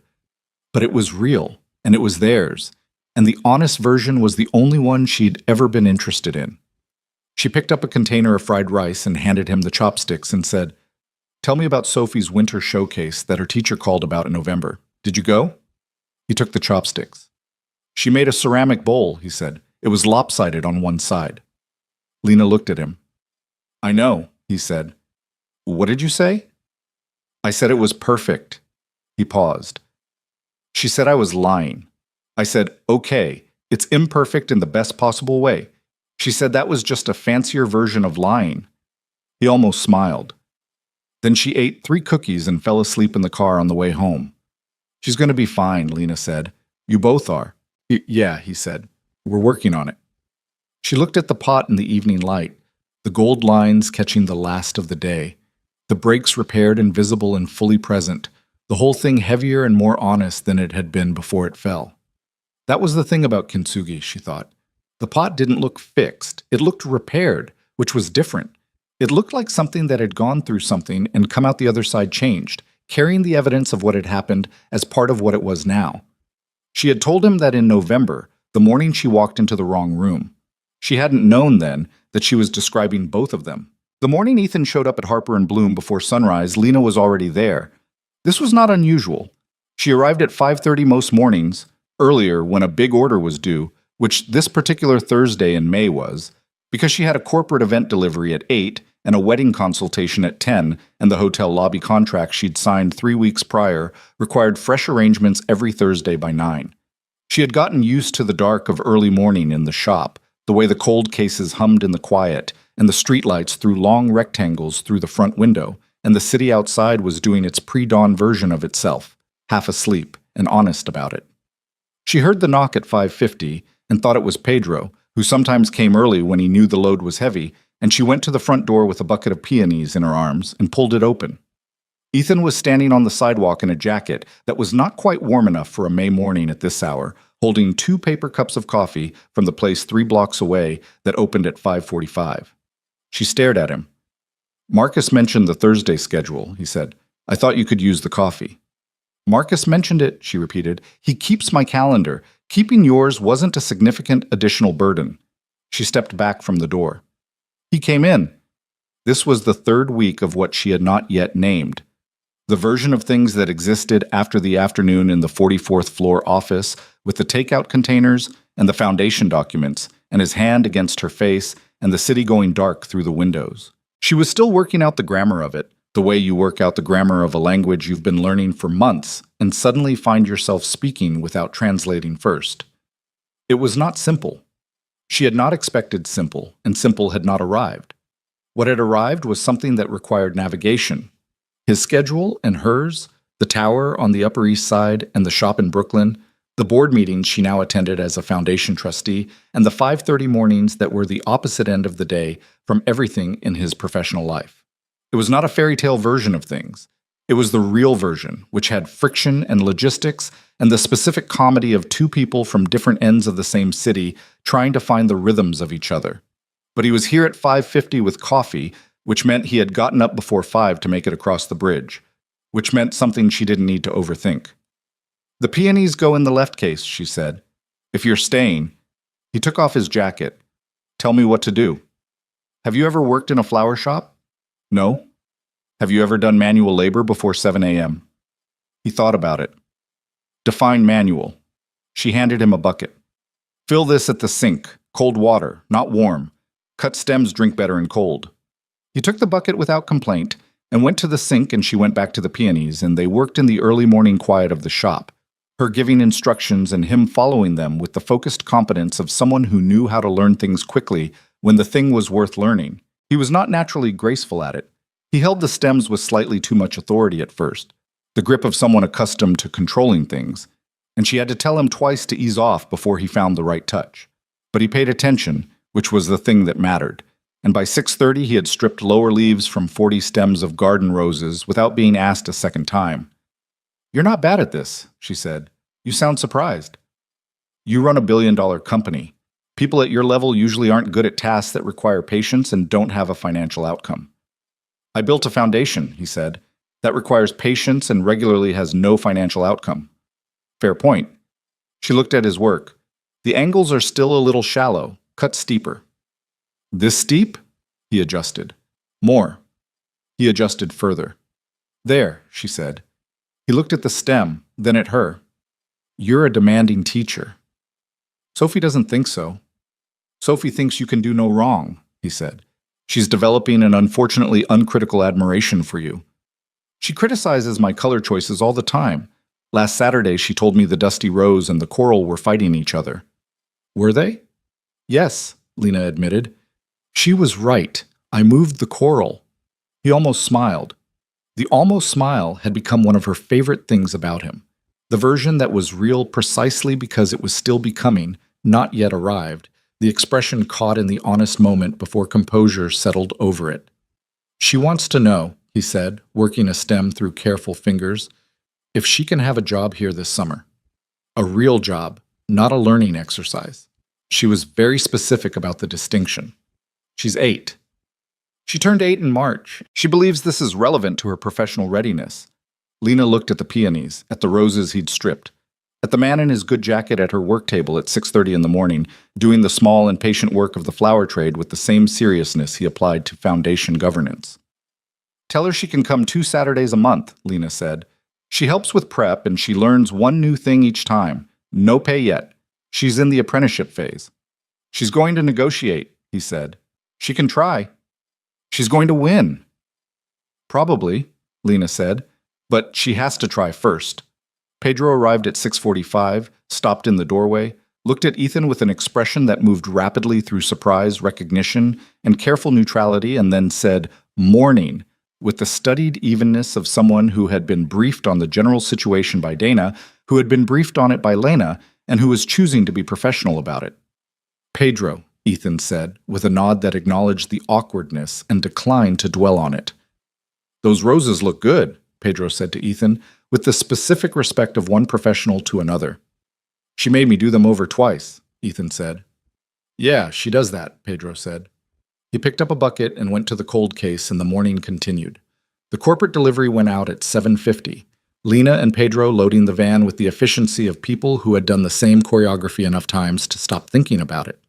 But it was real. And it was theirs, and the honest version was the only one she'd ever been interested in. She picked up a container of fried rice and handed him the chopsticks and said, Tell me about Sophie's winter showcase that her teacher called about in November. Did you go? He took the chopsticks. She made a ceramic bowl, he said. It was lopsided on one side. Lena looked at him. I know, he said. What did you say? I said it was perfect. He paused. She said I was lying. I said, okay, it's imperfect in the best possible way. She said that was just a fancier version of lying. He almost smiled. Then she ate 3 cookies and fell asleep in the car on the way home. She's going to be fine, Lena said. You both are. Yeah, he said. We're working on it. She looked at the pot in the evening light, the gold lines catching the last of the day, the brakes repaired and visible and fully present, the whole thing heavier and more honest than it had been before it fell. That was the thing about Kintsugi, she thought. The pot didn't look fixed. It looked repaired, which was different. It looked like something that had gone through something and come out the other side changed, carrying the evidence of what had happened as part of what it was now. She had told him that in November, the morning she walked into the wrong room. She hadn't known then that she was describing both of them. The morning Ethan showed up at Harper & Bloom before sunrise, Lena was already there. This was not unusual. She arrived at 5:30 most mornings, earlier when a big order was due, which this particular Thursday in May was, because she had a corporate event delivery at 8 and a wedding consultation at 10, and the hotel lobby contract she'd signed 3 weeks prior required fresh arrangements every Thursday by 9. She had gotten used to the dark of early morning in the shop, the way the cold cases hummed in the quiet, and the streetlights threw long rectangles through the front window, and the city outside was doing its pre-dawn version of itself, half asleep and honest about it. She heard the knock at 5:50 and thought it was Pedro, who sometimes came early when he knew the load was heavy, and she went to the front door with a bucket of peonies in her arms and pulled it open. Ethan was standing on the sidewalk in a jacket that was not quite warm enough for a May morning at this hour, holding 2 paper cups of coffee from the place 3 blocks away that opened at 5:45. She stared at him. Marcus mentioned the Thursday schedule, he said. I thought you could use the coffee. Marcus mentioned it, she repeated. He keeps my calendar. Keeping yours wasn't a significant additional burden. She stepped back from the door. He came in. This was the 3rd week of what she had not yet named. The version of things that existed after the afternoon in the 44th floor office with the takeout containers and the foundation documents and his hand against her face and the city going dark through the windows. She was still working out the grammar of it, the way you work out the grammar of a language you've been learning for months and suddenly find yourself speaking without translating first. It was not simple. She had not expected simple, and simple had not arrived. What had arrived was something that required navigation. His schedule and hers, the tower on the Upper East Side and the shop in Brooklyn, the board meetings she now attended as a foundation trustee, and the 5:30 mornings that were the opposite end of the day from everything in his professional life. It was not a fairy tale version of things. It was the real version, which had friction and logistics and the specific comedy of 2 people from different ends of the same city trying to find the rhythms of each other. But he was here at 5:50 with coffee, which meant he had gotten up before 5 to make it across the bridge, which meant something she didn't need to overthink. The peonies go in the left case, she said. If you're staying. He took off his jacket. Tell me what to do. Have you ever worked in a flower shop? No. Have you ever done manual labor before 7 a.m.? He thought about it. Define manual. She handed him a bucket. Fill this at the sink. Cold water, not warm. Cut stems drink better in cold. He took the bucket without complaint and went to the sink, and she went back to the peonies, and they worked in the early morning quiet of the shop, her giving instructions and him following them with the focused competence of someone who knew how to learn things quickly when the thing was worth learning. He was not naturally graceful at it. He held the stems with slightly too much authority at first, the grip of someone accustomed to controlling things, and she had to tell him twice to ease off before he found the right touch. But he paid attention, which was the thing that mattered, and by 6:30 he had stripped lower leaves from 40 stems of garden roses without being asked a second time. You're not bad at this, she said. You sound surprised. You run a billion-dollar company. People at your level usually aren't good at tasks that require patience and don't have a financial outcome. I built a foundation, he said, that requires patience and regularly has no financial outcome. Fair point. She looked at his work. The angles are still a little shallow, cut steeper. This steep? He adjusted. More. He adjusted further. There, she said. He looked at the stem, then at her. You're a demanding teacher. Sophie doesn't think so. Sophie thinks you can do no wrong, he said. She's developing an unfortunately uncritical admiration for you. She criticizes my color choices all the time. Last Saturday, she told me the dusty rose and the coral were fighting each other. Were they? Yes, Lena admitted. She was right. I moved the coral. He almost smiled. The almost smile had become one of her favorite things about him. The version that was real precisely because it was still becoming, not yet arrived, the expression caught in the honest moment before composure settled over it. She wants to know, he said, working a stem through careful fingers, if she can have a job here this summer. A real job, not a learning exercise. She was very specific about the distinction. She's 8. She turned 8 in March. She believes this is relevant to her professional readiness. Lena looked at the peonies, at the roses he'd stripped, at the man in his good jacket at her work table at 6:30 in the morning, doing the small and patient work of the flower trade with the same seriousness he applied to foundation governance. Tell her she can come 2 Saturdays a month, Lena said. She helps with prep and she learns one new thing each time. No pay yet. She's in the apprenticeship phase. She's going to negotiate, he said. She can try. She's going to win. Probably, Lena said, but she has to try first. Pedro arrived at 6:45, stopped in the doorway, looked at Ethan with an expression that moved rapidly through surprise, recognition, and careful neutrality, and then said, "Morning," with the studied evenness of someone who had been briefed on the general situation by Dana, who had been briefed on it by Lena, and who was choosing to be professional about it. Pedro, Ethan said, with a nod that acknowledged the awkwardness and declined to dwell on it. Those roses look good, Pedro said to Ethan, with the specific respect of one professional to another. She made me do them over twice, Ethan said. Yeah, she does that, Pedro said. He picked up a bucket and went to the cold case, and the morning continued. The corporate delivery went out at 7:50. Lena and Pedro loading the van with the efficiency of people who had done the same choreography enough times to stop thinking about it.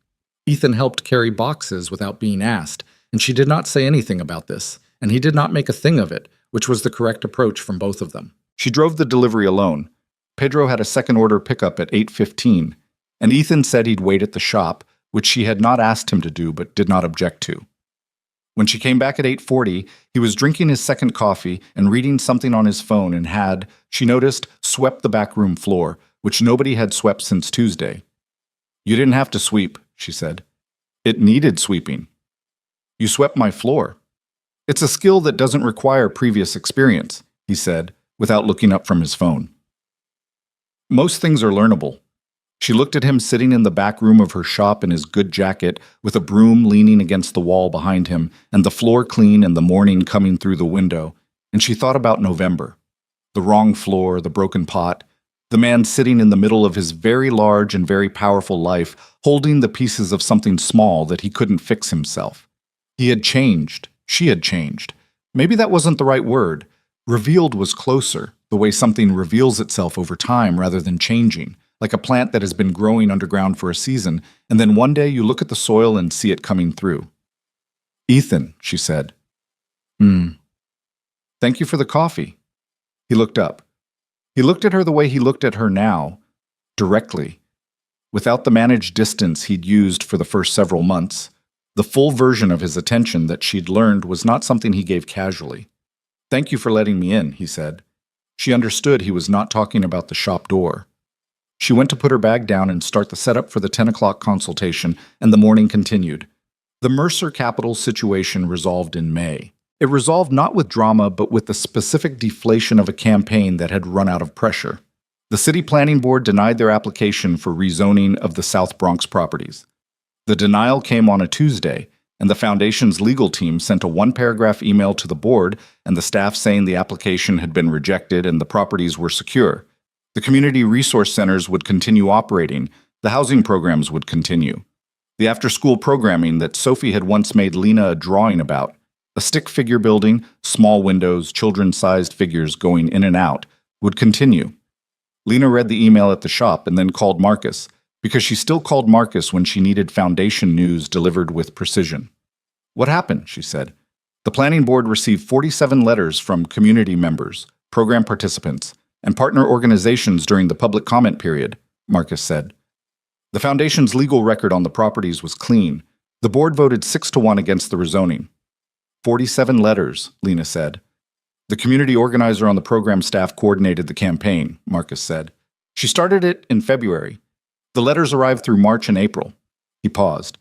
Ethan helped carry boxes without being asked, and she did not say anything about this, and he did not make a thing of it, which was the correct approach from both of them. She drove the delivery alone. Pedro had a second-order pickup at 8:15, and Ethan said he'd wait at the shop, which she had not asked him to do but did not object to. When she came back at 8:40, he was drinking his second coffee and reading something on his phone and had, she noticed, swept the back room floor, which nobody had swept since Tuesday. You didn't have to sweep, she said. It needed sweeping. You swept my floor. It's a skill that doesn't require previous experience, he said, without looking up from his phone. Most things are learnable. She looked at him sitting in the back room of her shop in his good jacket, with a broom leaning against the wall behind him, and the floor clean and the morning coming through the window, and she thought about November. The wrong floor, the broken pot, the man sitting in the middle of his very large and very powerful life, holding the pieces of something small that he couldn't fix himself. He had changed. She had changed. Maybe that wasn't the right word. Revealed was closer, the way something reveals itself over time rather than changing, like a plant that has been growing underground for a season, and then one day you look at the soil and see it coming through. Ethan, she said. Thank you for the coffee. He looked up. He looked at her the way he looked at her now, directly, without the managed distance he'd used for the first several months. The full version of his attention that she'd learned was not something he gave casually. Thank you for letting me in, he said. She understood he was not talking about the shop door. She went to put her bag down and start the setup for the 10 o'clock consultation, and the morning continued. The Mercer Capital situation resolved in May. It resolved not with drama, but with the specific deflation of a campaign that had run out of pressure. The City Planning Board denied their application for rezoning of the South Bronx properties. The denial came on a Tuesday, and the Foundation's legal team sent a one-paragraph email to the board and the staff saying the application had been rejected and the properties were secure. The community resource centers would continue operating. The housing programs would continue. The after-school programming that Sophie had once made Lena a drawing about, a stick figure building, small windows, children-sized figures going in and out, would continue. Lena read the email at the shop and then called Marcus, because she still called Marcus when she needed Foundation news delivered with precision. What happened? She said. The planning board received 47 letters from community members, program participants, and partner organizations during the public comment period, Marcus said. The foundation's legal record on the properties was clean. The board voted 6-1 against the rezoning. 47 letters, Lena said. The community organizer on the program staff coordinated the campaign, Marcus said. She started it in February. The letters arrived through March and April. He paused.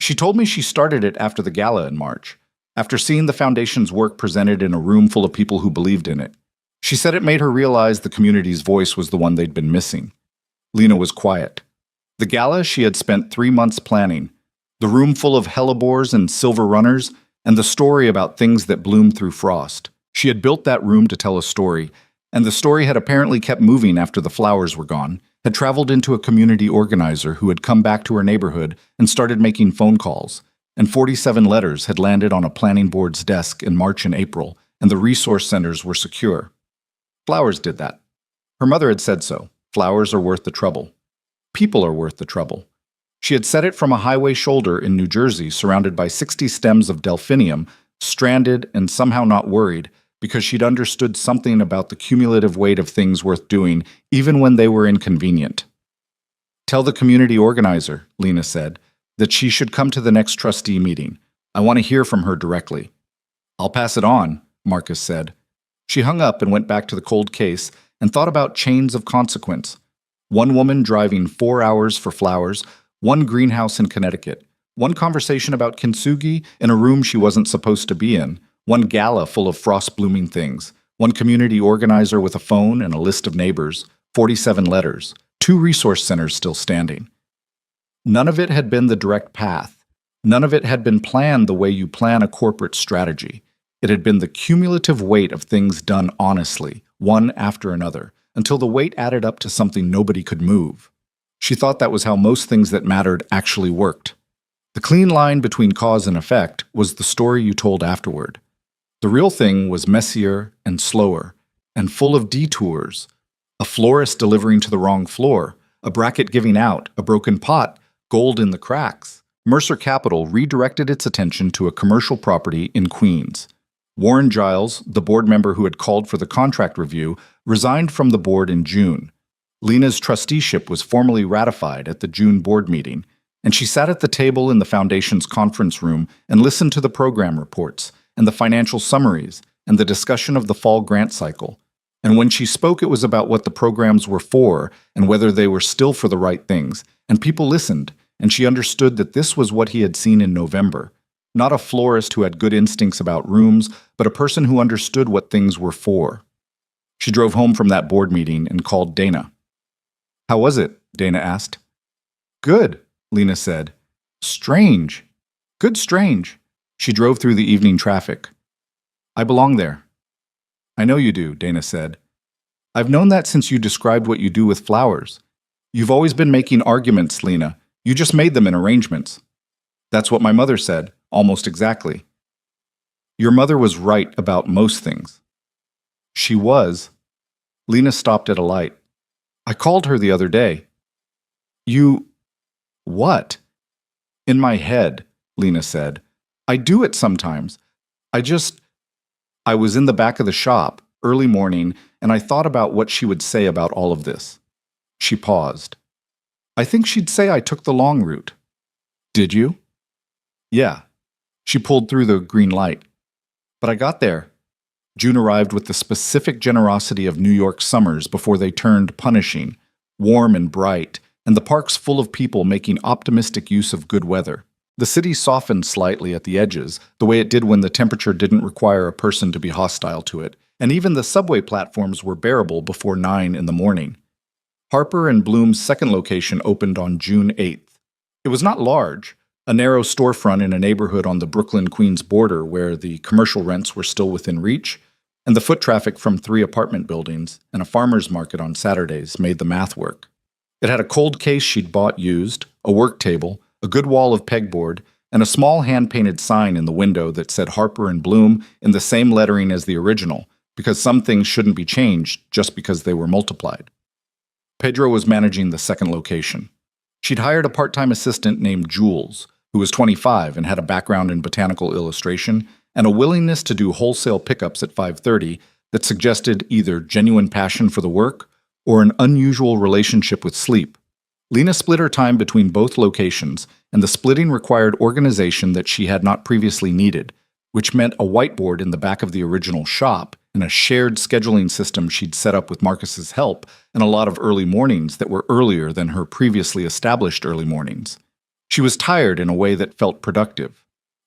She told me she started it after the gala in March, after seeing the foundation's work presented in a room full of people who believed in it. She said it made her realize the community's voice was the one they'd been missing. Lena was quiet. The gala she had spent 3 months planning, the room full of hellebores and silver runners, and the story about things that bloomed through frost. She had built that room to tell a story, and the story had apparently kept moving after the flowers were gone, had traveled into a community organizer who had come back to her neighborhood and started making phone calls, and 47 letters had landed on a planning board's desk in March and April, and the resource centers were secure. Flowers did that. Her mother had said so. Flowers are worth the trouble. People are worth the trouble. She had said it from a highway shoulder in New Jersey surrounded by 60 stems of delphinium, stranded and somehow not worried, because she'd understood something about the cumulative weight of things worth doing, even when they were inconvenient. Tell the community organizer, Lena said, that she should come to the next trustee meeting. I want to hear from her directly. I'll pass it on, Marcus said. She hung up and went back to the cold case and thought about chains of consequence. One woman driving 4 hours for flowers, one greenhouse in Connecticut, one conversation about kintsugi in a room she wasn't supposed to be in, one gala full of frost-blooming things, one community organizer with a phone and a list of neighbors, 47 letters, 2 resource centers still standing. None of it had been the direct path. None of it had been planned the way you plan a corporate strategy. It had been the cumulative weight of things done honestly, one after another, until the weight added up to something nobody could move. She thought that was how most things that mattered actually worked. The clean line between cause and effect was the story you told afterward. The real thing was messier and slower, and full of detours. A florist delivering to the wrong floor, a bracket giving out, a broken pot, gold in the cracks. Mercer Capital redirected its attention to a commercial property in Queens. Warren Giles, the board member who had called for the contract review, resigned from the board in June. Lena's trusteeship was formally ratified at the June board meeting, and she sat at the table in the foundation's conference room and listened to the program reports, and the financial summaries, and the discussion of the fall grant cycle. And when she spoke, it was about what the programs were for and whether they were still for the right things, and people listened, and she understood that this was what he had seen in November. Not a florist who had good instincts about rooms, but a person who understood what things were for. She drove home from that board meeting and called Dana. How was it? Dana asked. Good, Lena said. Strange. Good strange. She drove through the evening traffic. I belong there. I know you do, Dana said. I've known that since you described what you do with flowers. You've always been making arguments, Lena. You just made them in arrangements. That's what my mother said, almost exactly. Your mother was right about most things. She was. Lena stopped at a light. I called her the other day. You... what? In my head, Lena said. I do it sometimes. I was in the back of the shop, early morning, and I thought about what she would say about all of this. She paused. I think she'd say I took the long route. Did you? Yeah. She pulled through the green light. But I got there. June arrived with the specific generosity of New York summers before they turned punishing, warm and bright, and the parks full of people making optimistic use of good weather. The city softened slightly at the edges, the way it did when the temperature didn't require a person to be hostile to it, and even the subway platforms were bearable before 9 in the morning. Harper and Bloom's second location opened on June 8th. It was not large, a narrow storefront in a neighborhood on the Brooklyn-Queens border where the commercial rents were still within reach, and the foot traffic from 3 apartment buildings and a farmer's market on Saturdays made the math work. It had a cold case she'd bought used, a work table, a good wall of pegboard, and a small hand-painted sign in the window that said Harper and Bloom in the same lettering as the original, because some things shouldn't be changed just because they were multiplied. Pedro was managing the second location. She'd hired a part-time assistant named Jules, who was 25 and had a background in botanical illustration, and a willingness to do wholesale pickups at 5:30 that suggested either genuine passion for the work or an unusual relationship with sleep. Lena split her time between both locations, and the splitting required organization that she had not previously needed, which meant a whiteboard in the back of the original shop and a shared scheduling system she'd set up with Marcus's help, and a lot of early mornings that were earlier than her previously established early mornings. She was tired in a way that felt productive.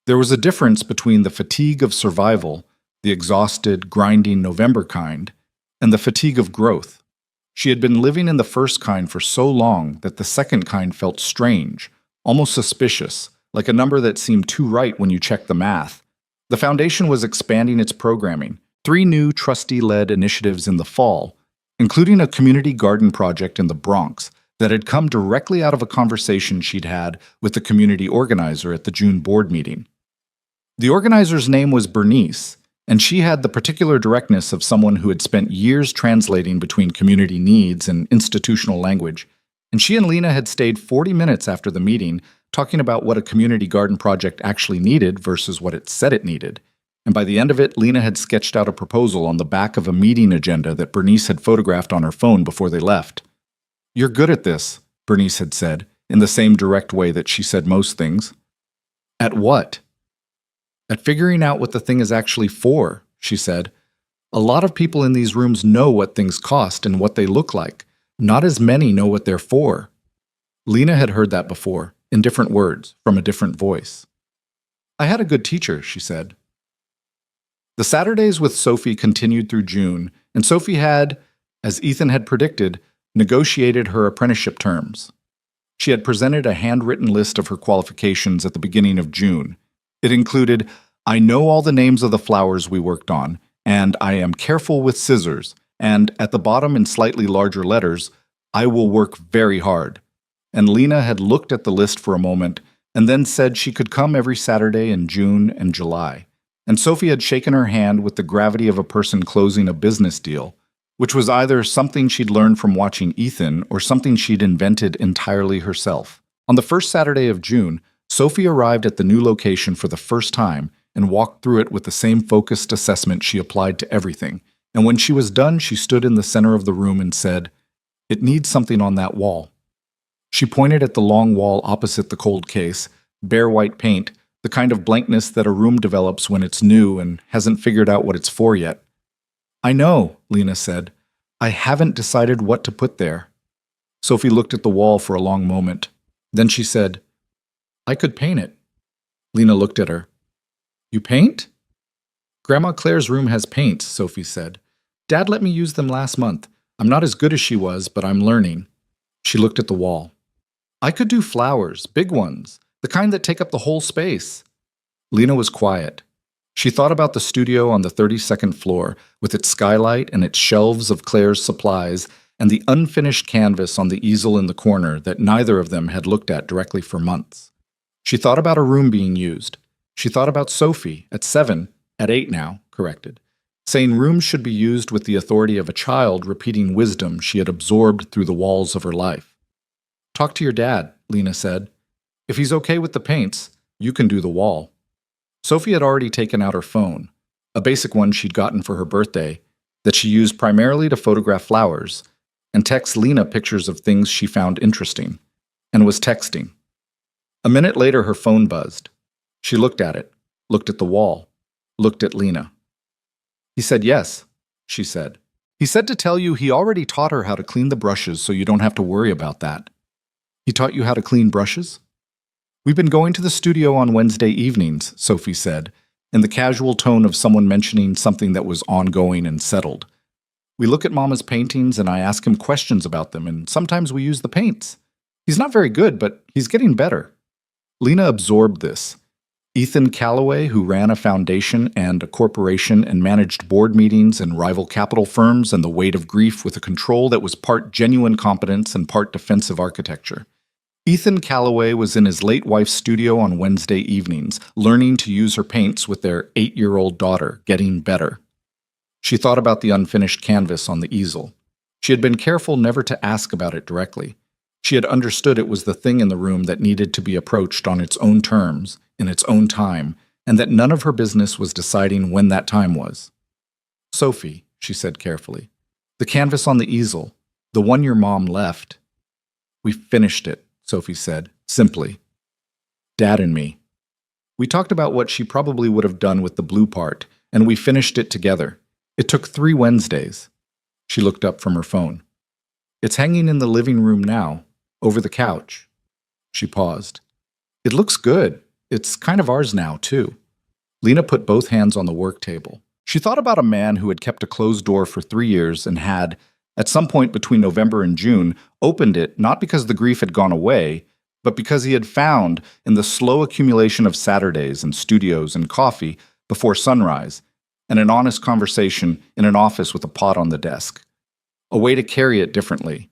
There was a difference between the fatigue of survival, the exhausted, grinding November kind, and the fatigue of growth. She had been living in the first kind for so long that the second kind felt strange, almost suspicious, like a number that seemed too right when you checked the math. The foundation was expanding its programming, 3 new trustee-led initiatives in the fall, including a community garden project in the Bronx that had come directly out of a conversation she'd had with the community organizer at the June board meeting. The organizer's name was Bernice, and she had the particular directness of someone who had spent years translating between community needs and institutional language, and she and Lena had stayed 40 minutes after the meeting talking about what a community garden project actually needed versus what it said it needed. And by the end of it, Lena had sketched out a proposal on the back of a meeting agenda that Bernice had photographed on her phone before they left. "You're good at this," Bernice had said, in the same direct way that she said most things. "At what?" "At figuring out what the thing is actually for," she said. "A lot of people in these rooms know what things cost and what they look like. Not as many know what they're for." Lena had heard that before, in different words, from a different voice. "I had a good teacher," she said. The Saturdays with Sophie continued through June, and Sophie had, as Ethan had predicted, negotiated her apprenticeship terms. She had presented a handwritten list of her qualifications at the beginning of June. It included, "I know all the names of the flowers we worked on, and I am careful with scissors," and at the bottom in slightly larger letters, "I will work very hard." And Lena had looked at the list for a moment and then said she could come every Saturday in June and July. And Sophie had shaken her hand with the gravity of a person closing a business deal, which was either something she'd learned from watching Ethan or something she'd invented entirely herself. On the first Saturday of June, Sophie arrived at the new location for the first time and walked through it with the same focused assessment she applied to everything. And when she was done, she stood in the center of the room and said, "It needs something on that wall." She pointed at the long wall opposite the cold case, bare white paint, the kind of blankness that a room develops when it's new and hasn't figured out what it's for yet. "I know," Lena said. "I haven't decided what to put there." Sophie looked at the wall for a long moment. Then she said, "I could paint it." Lena looked at her. "You paint?" "Grandma Claire's room has paints," Sophie said. "Dad let me use them last month. I'm not as good as she was, but I'm learning." She looked at the wall. "I could do flowers, big ones, the kind that take up the whole space." Lena was quiet. She thought about the studio on the 32nd floor, with its skylight and its shelves of Claire's supplies, and the unfinished canvas on the easel in the corner that neither of them had looked at directly for months. She thought about a room being used. She thought about Sophie, at 7, at 8 now, corrected, saying rooms should be used with the authority of a child repeating wisdom she had absorbed through the walls of her life. "Talk to your dad," Lena said. "If he's okay with the paints, you can do the wall." Sophie had already taken out her phone, a basic one she'd gotten for her birthday, that she used primarily to photograph flowers, and text Lena pictures of things she found interesting, and was texting. A minute later, her phone buzzed. She looked at it, looked at the wall, looked at Lena. "He said yes," she said. "He said to tell you he already taught her how to clean the brushes so you don't have to worry about that." "He taught you how to clean brushes?" "We've been going to the studio on Wednesday evenings," Sophie said, in the casual tone of someone mentioning something that was ongoing and settled. "We look at Mama's paintings and I ask him questions about them, and sometimes we use the paints. He's not very good, but he's getting better." Lena absorbed this. Ethan Calloway, who ran a foundation and a corporation and managed board meetings and rival capital firms and the weight of grief with a control that was part genuine competence and part defensive architecture. Ethan Calloway was in his late wife's studio on Wednesday evenings, learning to use her paints with their 8-year-old daughter, getting better. She thought about the unfinished canvas on the easel. She had been careful never to ask about it directly. She had understood it was the thing in the room that needed to be approached on its own terms, in its own time, and that none of her business was deciding when that time was. "Sophie," she said carefully, "the canvas on the easel, the one your mom left." "We finished it," Sophie said, simply. "Dad and me. We talked about what she probably would have done with the blue part, and we finished it together. It took 3 Wednesdays. She looked up from her phone. "It's hanging in the living room now, over the couch." She paused. "It looks good. It's kind of ours now, too." Lena put both hands on the work table. She thought about a man who had kept a closed door for 3 years and had, at some point between November and June, opened it not because the grief had gone away, but because he had found, in the slow accumulation of Saturdays and studios and coffee before sunrise, and an honest conversation in an office with a pot on the desk, a way to carry it differently,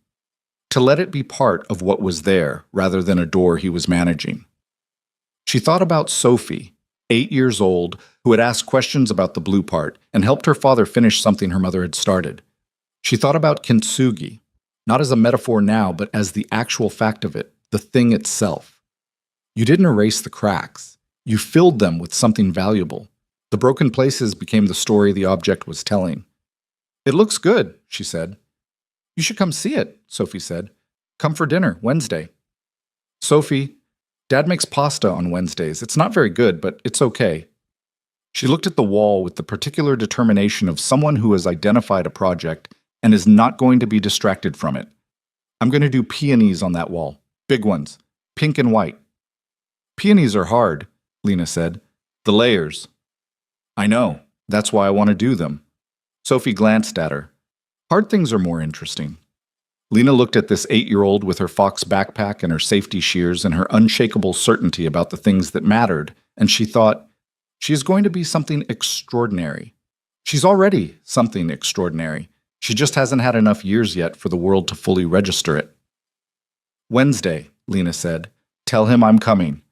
to let it be part of what was there rather than a door he was managing. She thought about Sophie, 8 years old, who had asked questions about the blue part and helped her father finish something her mother had started. She thought about kintsugi, not as a metaphor now, but as the actual fact of it, the thing itself. You didn't erase the cracks. You filled them with something valuable. The broken places became the story the object was telling. "It looks good," she said. "You should come see it," Sophie said. "Come for dinner, Wednesday." "Sophie, Dad makes pasta on Wednesdays. It's not very good, but it's okay." She looked at the wall with the particular determination of someone who has identified a project and is not going to be distracted from it. "I'm going to do peonies on that wall. Big ones. Pink and white." "Peonies are hard," Lena said. "The layers." "I know. That's why I want to do them." Sophie glanced at her. "Hard things are more interesting." Lena looked at this 8-year-old with her fox backpack and her safety shears and her unshakable certainty about the things that mattered, and she thought, she is going to be something extraordinary. She's already something extraordinary. She just hasn't had enough years yet for the world to fully register it. "Wednesday," Lena said. "Tell him I'm coming."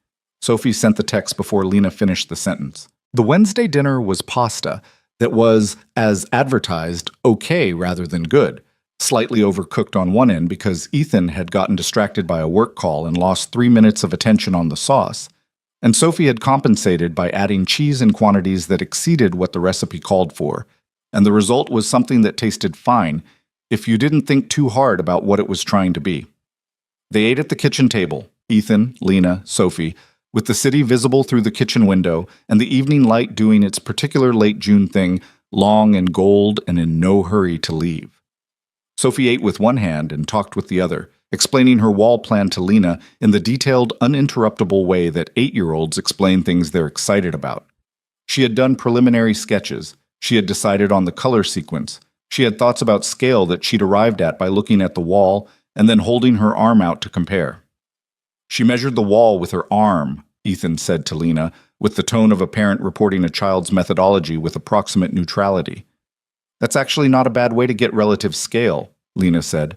Sophie sent the text before Lena finished the sentence. The Wednesday dinner was pasta that was, as advertised, okay rather than good. Slightly overcooked on one end because Ethan had gotten distracted by a work call and lost 3 minutes of attention on the sauce, and Sophie had compensated by adding cheese in quantities that exceeded what the recipe called for, and the result was something that tasted fine if you didn't think too hard about what it was trying to be. They ate at the kitchen table, Ethan, Lena, Sophie, with the city visible through the kitchen window and the evening light doing its particular late June thing, long and gold and in no hurry to leave. Sophie ate with one hand and talked with the other, explaining her wall plan to Lena in the detailed, uninterruptible way that 8-year-olds explain things they're excited about. She had done preliminary sketches. She had decided on the color sequence. She had thoughts about scale that she'd arrived at by looking at the wall and then holding her arm out to compare. "She measured the wall with her arm," Ethan said to Lena, with the tone of a parent reporting a child's methodology with approximate neutrality. "That's actually not a bad way to get relative scale," Lena said.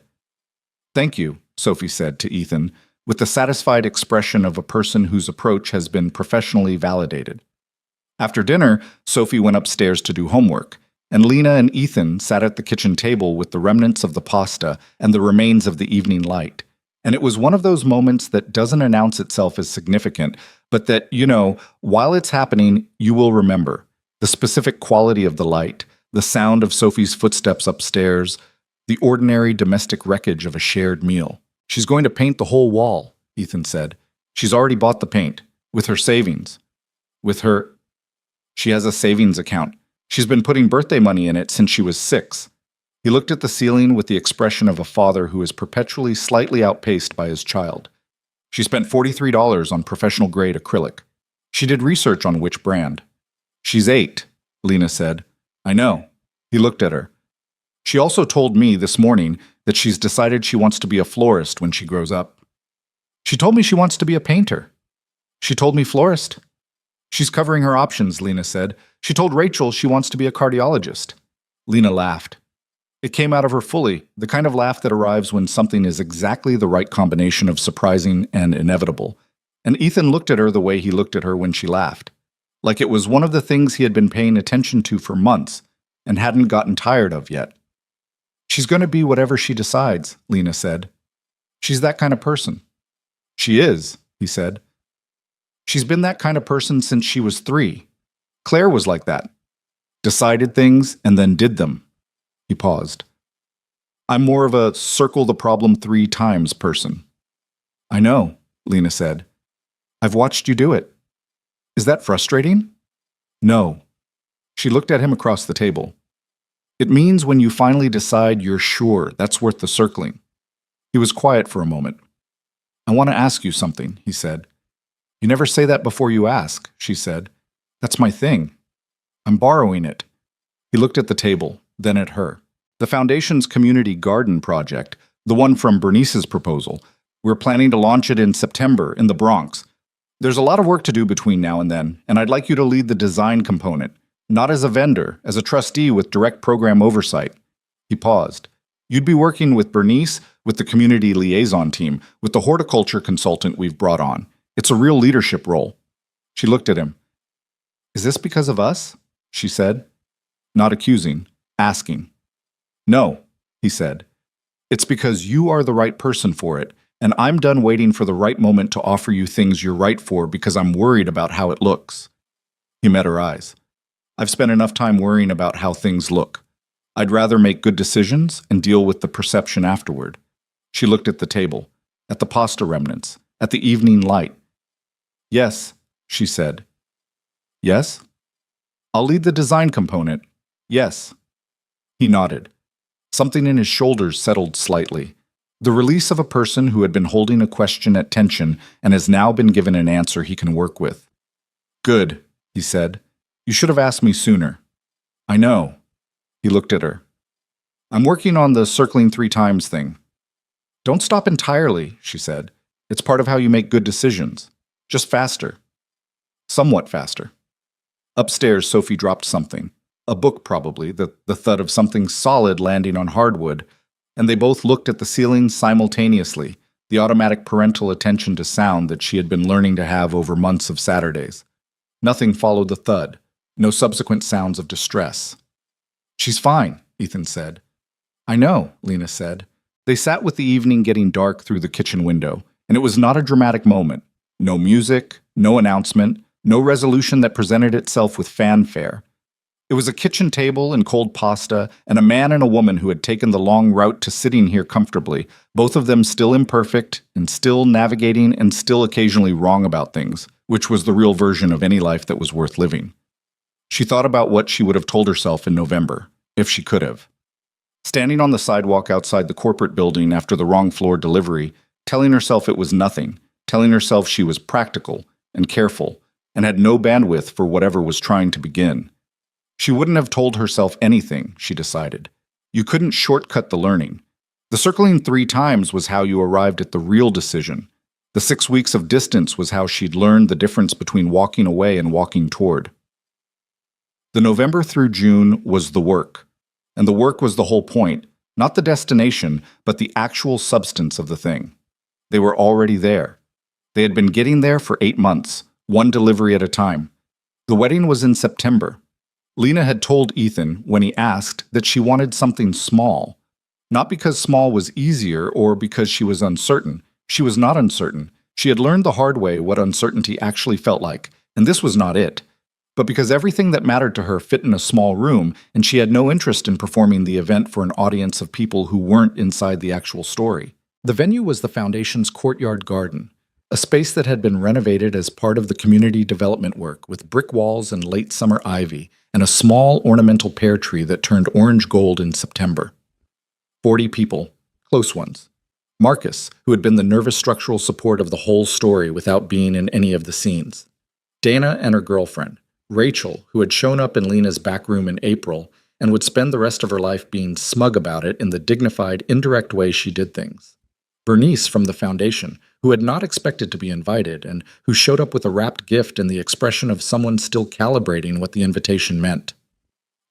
"Thank you," Sophie said to Ethan, with the satisfied expression of a person whose approach has been professionally validated. After dinner, Sophie went upstairs to do homework, and Lena and Ethan sat at the kitchen table with the remnants of the pasta and the remains of the evening light. And it was one of those moments that doesn't announce itself as significant, but that, while it's happening, you will remember the specific quality of the light, the sound of Sophie's footsteps upstairs, the ordinary domestic wreckage of a shared meal. "She's going to paint the whole wall," Ethan said. "She's already bought the paint, with her savings. With her... She has a savings account. She's been putting birthday money in it since she was 6. He looked at the ceiling with the expression of a father who is perpetually slightly outpaced by his child. "She spent $43 on professional-grade acrylic. She did research on which brand." "She's 8, Lena said. "I know." He looked at her. "She also told me this morning that she's decided she wants to be a florist when she grows up." "She told me she wants to be a painter." "She told me florist." "She's covering her options," Lena said. "She told Rachel she wants to be a cardiologist." Lena laughed. It came out of her fully, the kind of laugh that arrives when something is exactly the right combination of surprising and inevitable. And Ethan looked at her the way he looked at her when she laughed, like it was one of the things he had been paying attention to for months and hadn't gotten tired of yet. "She's going to be whatever she decides," Lena said. "She's that kind of person." "She is," he said. She's been that kind of person since she was 3. Claire was like that. Decided things and then did them. He paused. I'm more of a circle the problem 3 times person. I know, Lena said. I've watched you do it. Is that frustrating? No. She looked at him across the table. It means when you finally decide you're sure that's worth the circling. He was quiet for a moment. I want to ask you something, he said. You never say that before you ask, she said. That's my thing. I'm borrowing it. He looked at the table, then at her. The Foundation's community garden project, the one from Bernice's proposal, we're planning to launch it in September in the Bronx. There's a lot of work to do between now and then, and I'd like you to lead the design component, not as a vendor, as a trustee with direct program oversight. He paused. You'd be working with Bernice, with the community liaison team, with the horticulture consultant we've brought on. It's a real leadership role. She looked at him. Is this because of us? She said. Not accusing, asking. No, he said. It's because you are the right person for it, and I'm done waiting for the right moment to offer you things you're right for because I'm worried about how it looks. He met her eyes. I've spent enough time worrying about how things look. I'd rather make good decisions and deal with the perception afterward. She looked at the table, at the pasta remnants, at the evening light. Yes, she said. Yes? I'll lead the design component. Yes. He nodded. Something in his shoulders settled slightly. The release of a person who had been holding a question at tension and has now been given an answer he can work with. Good, he said. You should have asked me sooner. I know. He looked at her. I'm working on the circling 3 times thing. Don't stop entirely, she said. It's part of how you make good decisions. Just faster. Somewhat faster. Upstairs, Sophie dropped something. A book, probably, the thud of something solid landing on hardwood, and they both looked at the ceiling simultaneously, the automatic parental attention to sound that she had been learning to have over months of Saturdays. Nothing followed the thud, no subsequent sounds of distress. She's fine, Ethan said. I know, Lena said. They sat with the evening getting dark through the kitchen window, and it was not a dramatic moment. No music, no announcement, no resolution that presented itself with fanfare. It was a kitchen table and cold pasta, and a man and a woman who had taken the long route to sitting here comfortably, both of them still imperfect and still navigating and still occasionally wrong about things, which was the real version of any life that was worth living. She thought about what she would have told herself in November, if she could have. Standing on the sidewalk outside the corporate building after the wrong floor delivery, telling herself it was nothing, telling herself she was practical and careful, and had no bandwidth for whatever was trying to begin. She wouldn't have told herself anything, she decided. You couldn't shortcut the learning. The circling 3 times was how you arrived at the real decision. The 6 weeks of distance was how she'd learned the difference between walking away and walking toward. The November through June was the work. And the work was the whole point, not the destination, but the actual substance of the thing. They were already there. They had been getting there for 8 months, one delivery at a time. The wedding was in September. Lena had told Ethan, when he asked, that she wanted something small. Not because small was easier or because she was uncertain. She was not uncertain. She had learned the hard way what uncertainty actually felt like, and this was not it. But because everything that mattered to her fit in a small room, and she had no interest in performing the event for an audience of people who weren't inside the actual story. The venue was the Foundation's courtyard garden, a space that had been renovated as part of the community development work with brick walls and late summer ivy, and a small ornamental pear tree that turned orange gold in September. 40 people, close ones. Marcus, who had been the nervous structural support of the whole story without being in any of the scenes. Dana and her girlfriend. Rachel, who had shown up in Lena's back room in April and would spend the rest of her life being smug about it in the dignified, indirect way she did things. Bernice from the Foundation, who had not expected to be invited and who showed up with a wrapped gift and the expression of someone still calibrating what the invitation meant.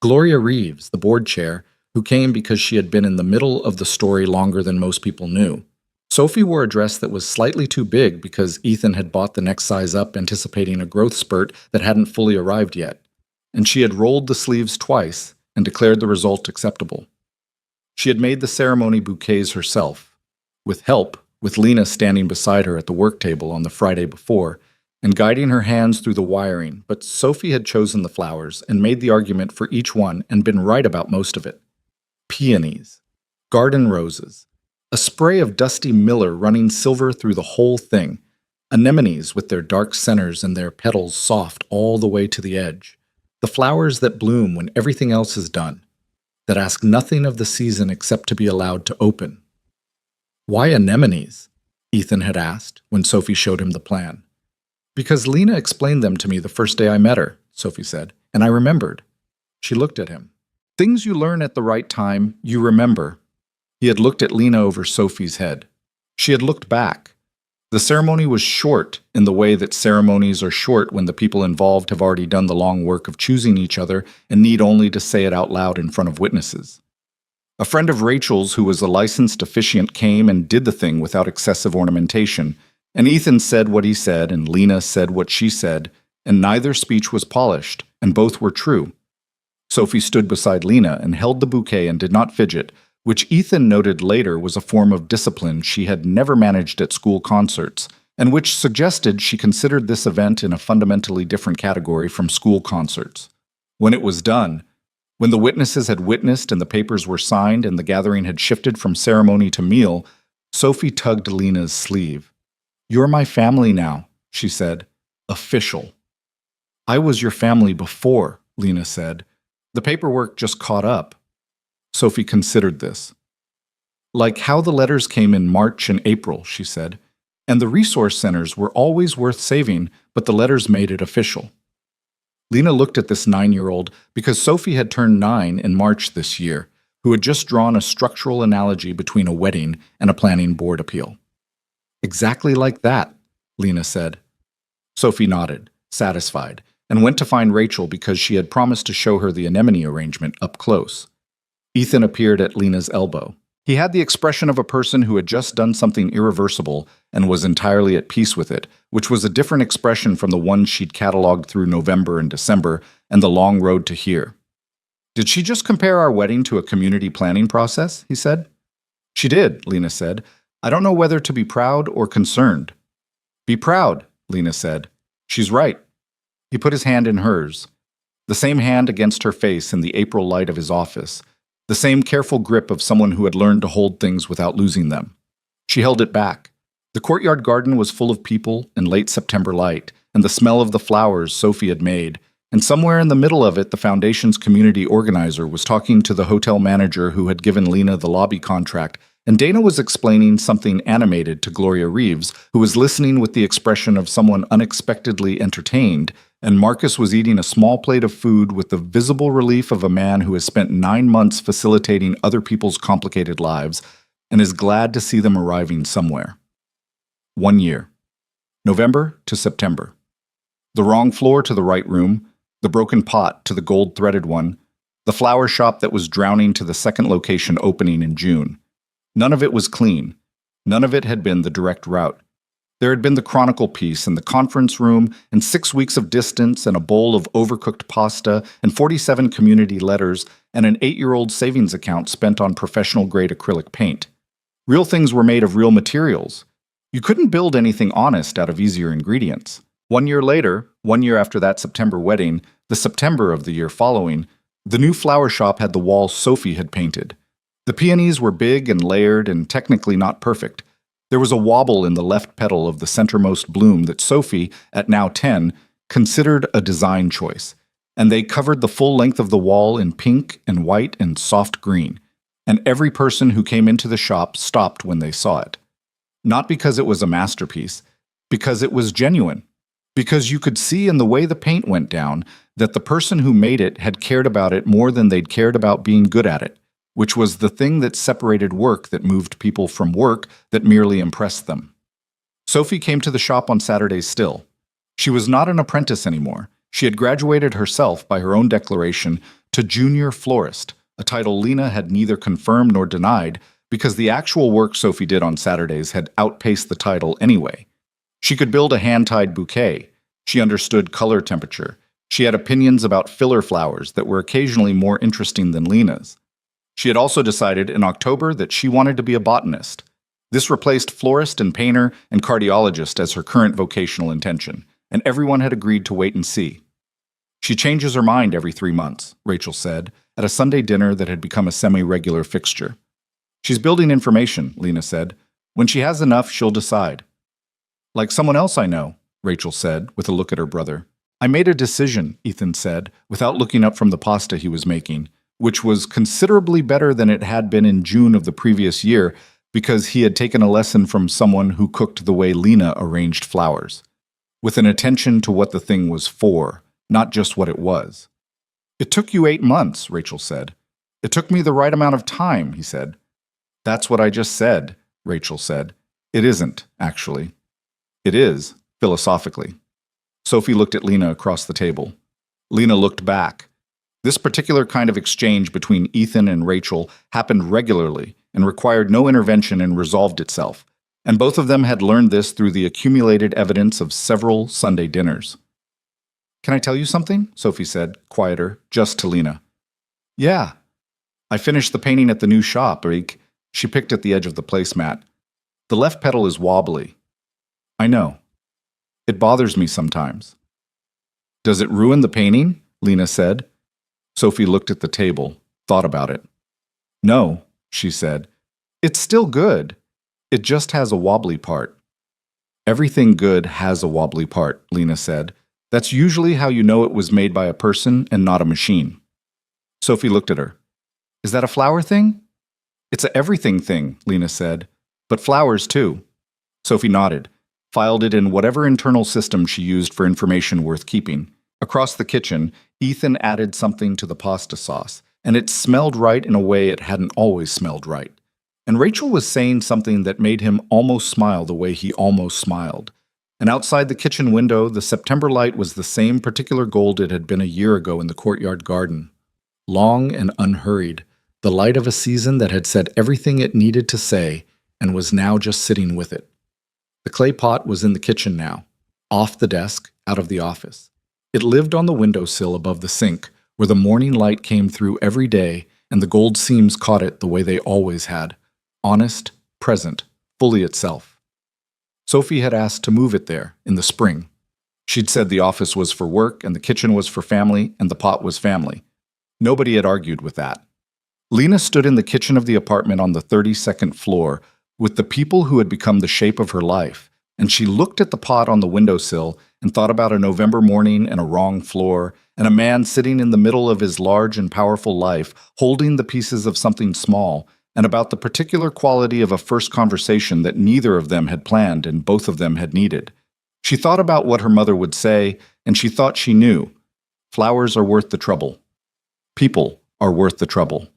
Gloria Reeves, the board chair, who came because she had been in the middle of the story longer than most people knew. Sophie wore a dress that was slightly too big because Ethan had bought the next size up anticipating a growth spurt that hadn't fully arrived yet, and she had rolled the sleeves twice and declared the result acceptable. She had made the ceremony bouquets herself, with help, with Lena standing beside her at the work table on the Friday before, and guiding her hands through the wiring, but Sophie had chosen the flowers and made the argument for each one and been right about most of it. Peonies, garden roses, a spray of dusty miller running silver through the whole thing, anemones with their dark centers and their petals soft all the way to the edge, the flowers that bloom when everything else is done, that ask nothing of the season except to be allowed to open. Why anemones? Ethan had asked when Sophie showed him the plan. Because Lena explained them to me the first day I met her, Sophie said, and I remembered. She looked at him. Things you learn at the right time, you remember. He had looked at Lena over Sophie's head. She had looked back. The ceremony was short in the way that ceremonies are short when the people involved have already done the long work of choosing each other and need only to say it out loud in front of witnesses. A friend of Rachel's who was a licensed officiant came and did the thing without excessive ornamentation, and Ethan said what he said and Lena said what she said, and neither speech was polished, and both were true. Sophie stood beside Lena and held the bouquet and did not fidget, which Ethan noted later was a form of discipline she had never managed at school concerts, and which suggested she considered this event in a fundamentally different category from school concerts. When it was done, when the witnesses had witnessed and the papers were signed and the gathering had shifted from ceremony to meal, Sophie tugged Lena's sleeve. "You're my family now," she said. "Official." "I was your family before," Lena said. "The paperwork just caught up." Sophie considered this. "Like how the letters came in March and April," she said. "And the resource centers were always worth saving, but the letters made it official." Lena looked at this 9-year-old because Sophie had turned 9 in March this year, who had just drawn a structural analogy between a wedding and a planning board appeal. "Exactly like that," Lena said. Sophie nodded, satisfied, and went to find Rachel because she had promised to show her the anemone arrangement up close. Ethan appeared at Lena's elbow. He had the expression of a person who had just done something irreversible and was entirely at peace with it, which was a different expression from the one she'd cataloged through November and December and the long road to here. "Did she just compare our wedding to a community planning process?" he said. "She did," Lena said. "I don't know whether to be proud or concerned." "Be proud," Lena said. "She's right." He put his hand in hers, the same hand against her face in the April light of his office, the same careful grip of someone who had learned to hold things without losing them. She held it back. The courtyard garden was full of people in late September light, and the smell of the flowers Sophie had made, and somewhere in the middle of it the foundation's community organizer was talking to the hotel manager who had given Lena the lobby contract, and Dana was explaining something animated to Gloria Reeves, who was listening with the expression of someone unexpectedly entertained, and Marcus was eating a small plate of food with the visible relief of a man who has spent 9 months facilitating other people's complicated lives and is glad to see them arriving somewhere. 1 year. November to September. The wrong floor to the right room, the broken pot to the gold-threaded one, the flower shop that was drowning to the second location opening in June. None of it was clean. None of it had been the direct route. There had been the Chronicle piece and the conference room and 6 weeks of distance and a bowl of overcooked pasta and 47 community letters and an 8-year-old savings account spent on professional-grade acrylic paint. Real things were made of real materials. You couldn't build anything honest out of easier ingredients. 1 year later, 1 year after that September wedding, the September of the year following, the new flower shop had the walls Sophie had painted. The peonies were big and layered and technically not perfect. There was a wobble in the left petal of the centermost bloom that Sophie, at now 10, considered a design choice, and they covered the full length of the wall in pink and white and soft green, and every person who came into the shop stopped when they saw it. Not because it was a masterpiece, because it was genuine, because you could see in the way the paint went down that the person who made it had cared about it more than they'd cared about being good at it, which was the thing that separated work that moved people from work that merely impressed them. Sophie came to the shop on Saturdays still. She was not an apprentice anymore. She had graduated herself by her own declaration to junior florist, a title Lena had neither confirmed nor denied because the actual work Sophie did on Saturdays had outpaced the title anyway. She could build a hand-tied bouquet. She understood color temperature. She had opinions about filler flowers that were occasionally more interesting than Lena's. She had also decided in October that she wanted to be a botanist. This replaced florist and painter and cardiologist as her current vocational intention, and everyone had agreed to wait and see. She changes her mind every 3 months, Rachel said, at a Sunday dinner that had become a semi-regular fixture. She's building information, Lena said. When she has enough, she'll decide. Like someone else I know, Rachel said, with a look at her brother. I made a decision, Ethan said, without looking up from the pasta he was making, which was considerably better than it had been in June of the previous year because he had taken a lesson from someone who cooked the way Lena arranged flowers, with an attention to what the thing was for, not just what it was. It took you 8 months, Rachel said. It took me the right amount of time, he said. That's what I just said, Rachel said. It isn't, actually. It is, philosophically. Sophie looked at Lena across the table. Lena looked back. This particular kind of exchange between Ethan and Rachel happened regularly and required no intervention and resolved itself, and both of them had learned this through the accumulated evidence of several Sunday dinners. Can I tell you something? Sophie said, quieter, just to Lena. Yeah. I finished the painting at the new shop, Rick. She picked at the edge of the placemat. The left petal is wobbly. I know. It bothers me sometimes. Does it ruin the painting? Lena said. Sophie looked at the table, thought about it. No, she said. It's still good. It just has a wobbly part. Everything good has a wobbly part, Lena said. That's usually how you know it was made by a person and not a machine. Sophie looked at her. Is that a flower thing? It's a everything thing, Lena said. But flowers, too. Sophie nodded, filed it in whatever internal system she used for information worth keeping. Across the kitchen, Ethan added something to the pasta sauce, and it smelled right in a way it hadn't always smelled right. And Rachel was saying something that made him almost smile the way he almost smiled. And outside the kitchen window, the September light was the same particular gold it had been a year ago in the courtyard garden. Long and unhurried, the light of a season that had said everything it needed to say and was now just sitting with it. The clay pot was in the kitchen now, off the desk, out of the office. It lived on the windowsill above the sink, where the morning light came through every day and the gold seams caught it the way they always had, honest, present, fully itself. Sophie had asked to move it there in the spring. She'd said the office was for work and the kitchen was for family and the pot was family. Nobody had argued with that. Lena stood in the kitchen of the apartment on the 32nd floor with the people who had become the shape of her life, and she looked at the pot on the windowsill and thought about a November morning and a wrong floor, and a man sitting in the middle of his large and powerful life, holding the pieces of something small, and about the particular quality of a first conversation that neither of them had planned and both of them had needed. She thought about what her mother would say, and she thought she knew. Flowers are worth the trouble. People are worth the trouble.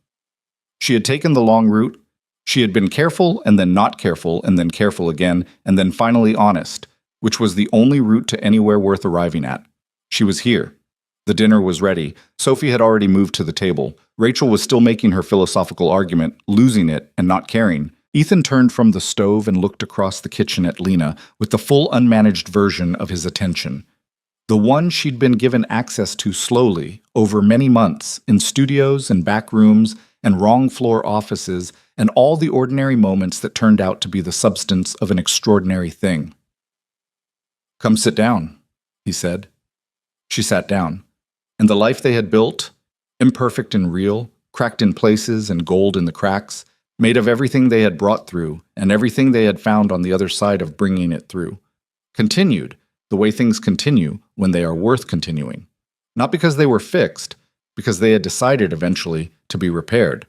She had taken the long route. She had been careful and then not careful and then careful again and then finally honest, which was the only route to anywhere worth arriving at. She was here. The dinner was ready. Sophie had already moved to the table. Rachel was still making her philosophical argument, losing it and not caring. Ethan turned from the stove and looked across the kitchen at Lena with the full unmanaged version of his attention. The one she'd been given access to slowly, over many months, in studios and back rooms and wrong-floor offices and all the ordinary moments that turned out to be the substance of an extraordinary thing. Come sit down, he said. She sat down, and the life they had built, imperfect and real, cracked in places and gold in the cracks, made of everything they had brought through and everything they had found on the other side of bringing it through, continued the way things continue when they are worth continuing. Not because they were fixed, because they had decided eventually to be repaired.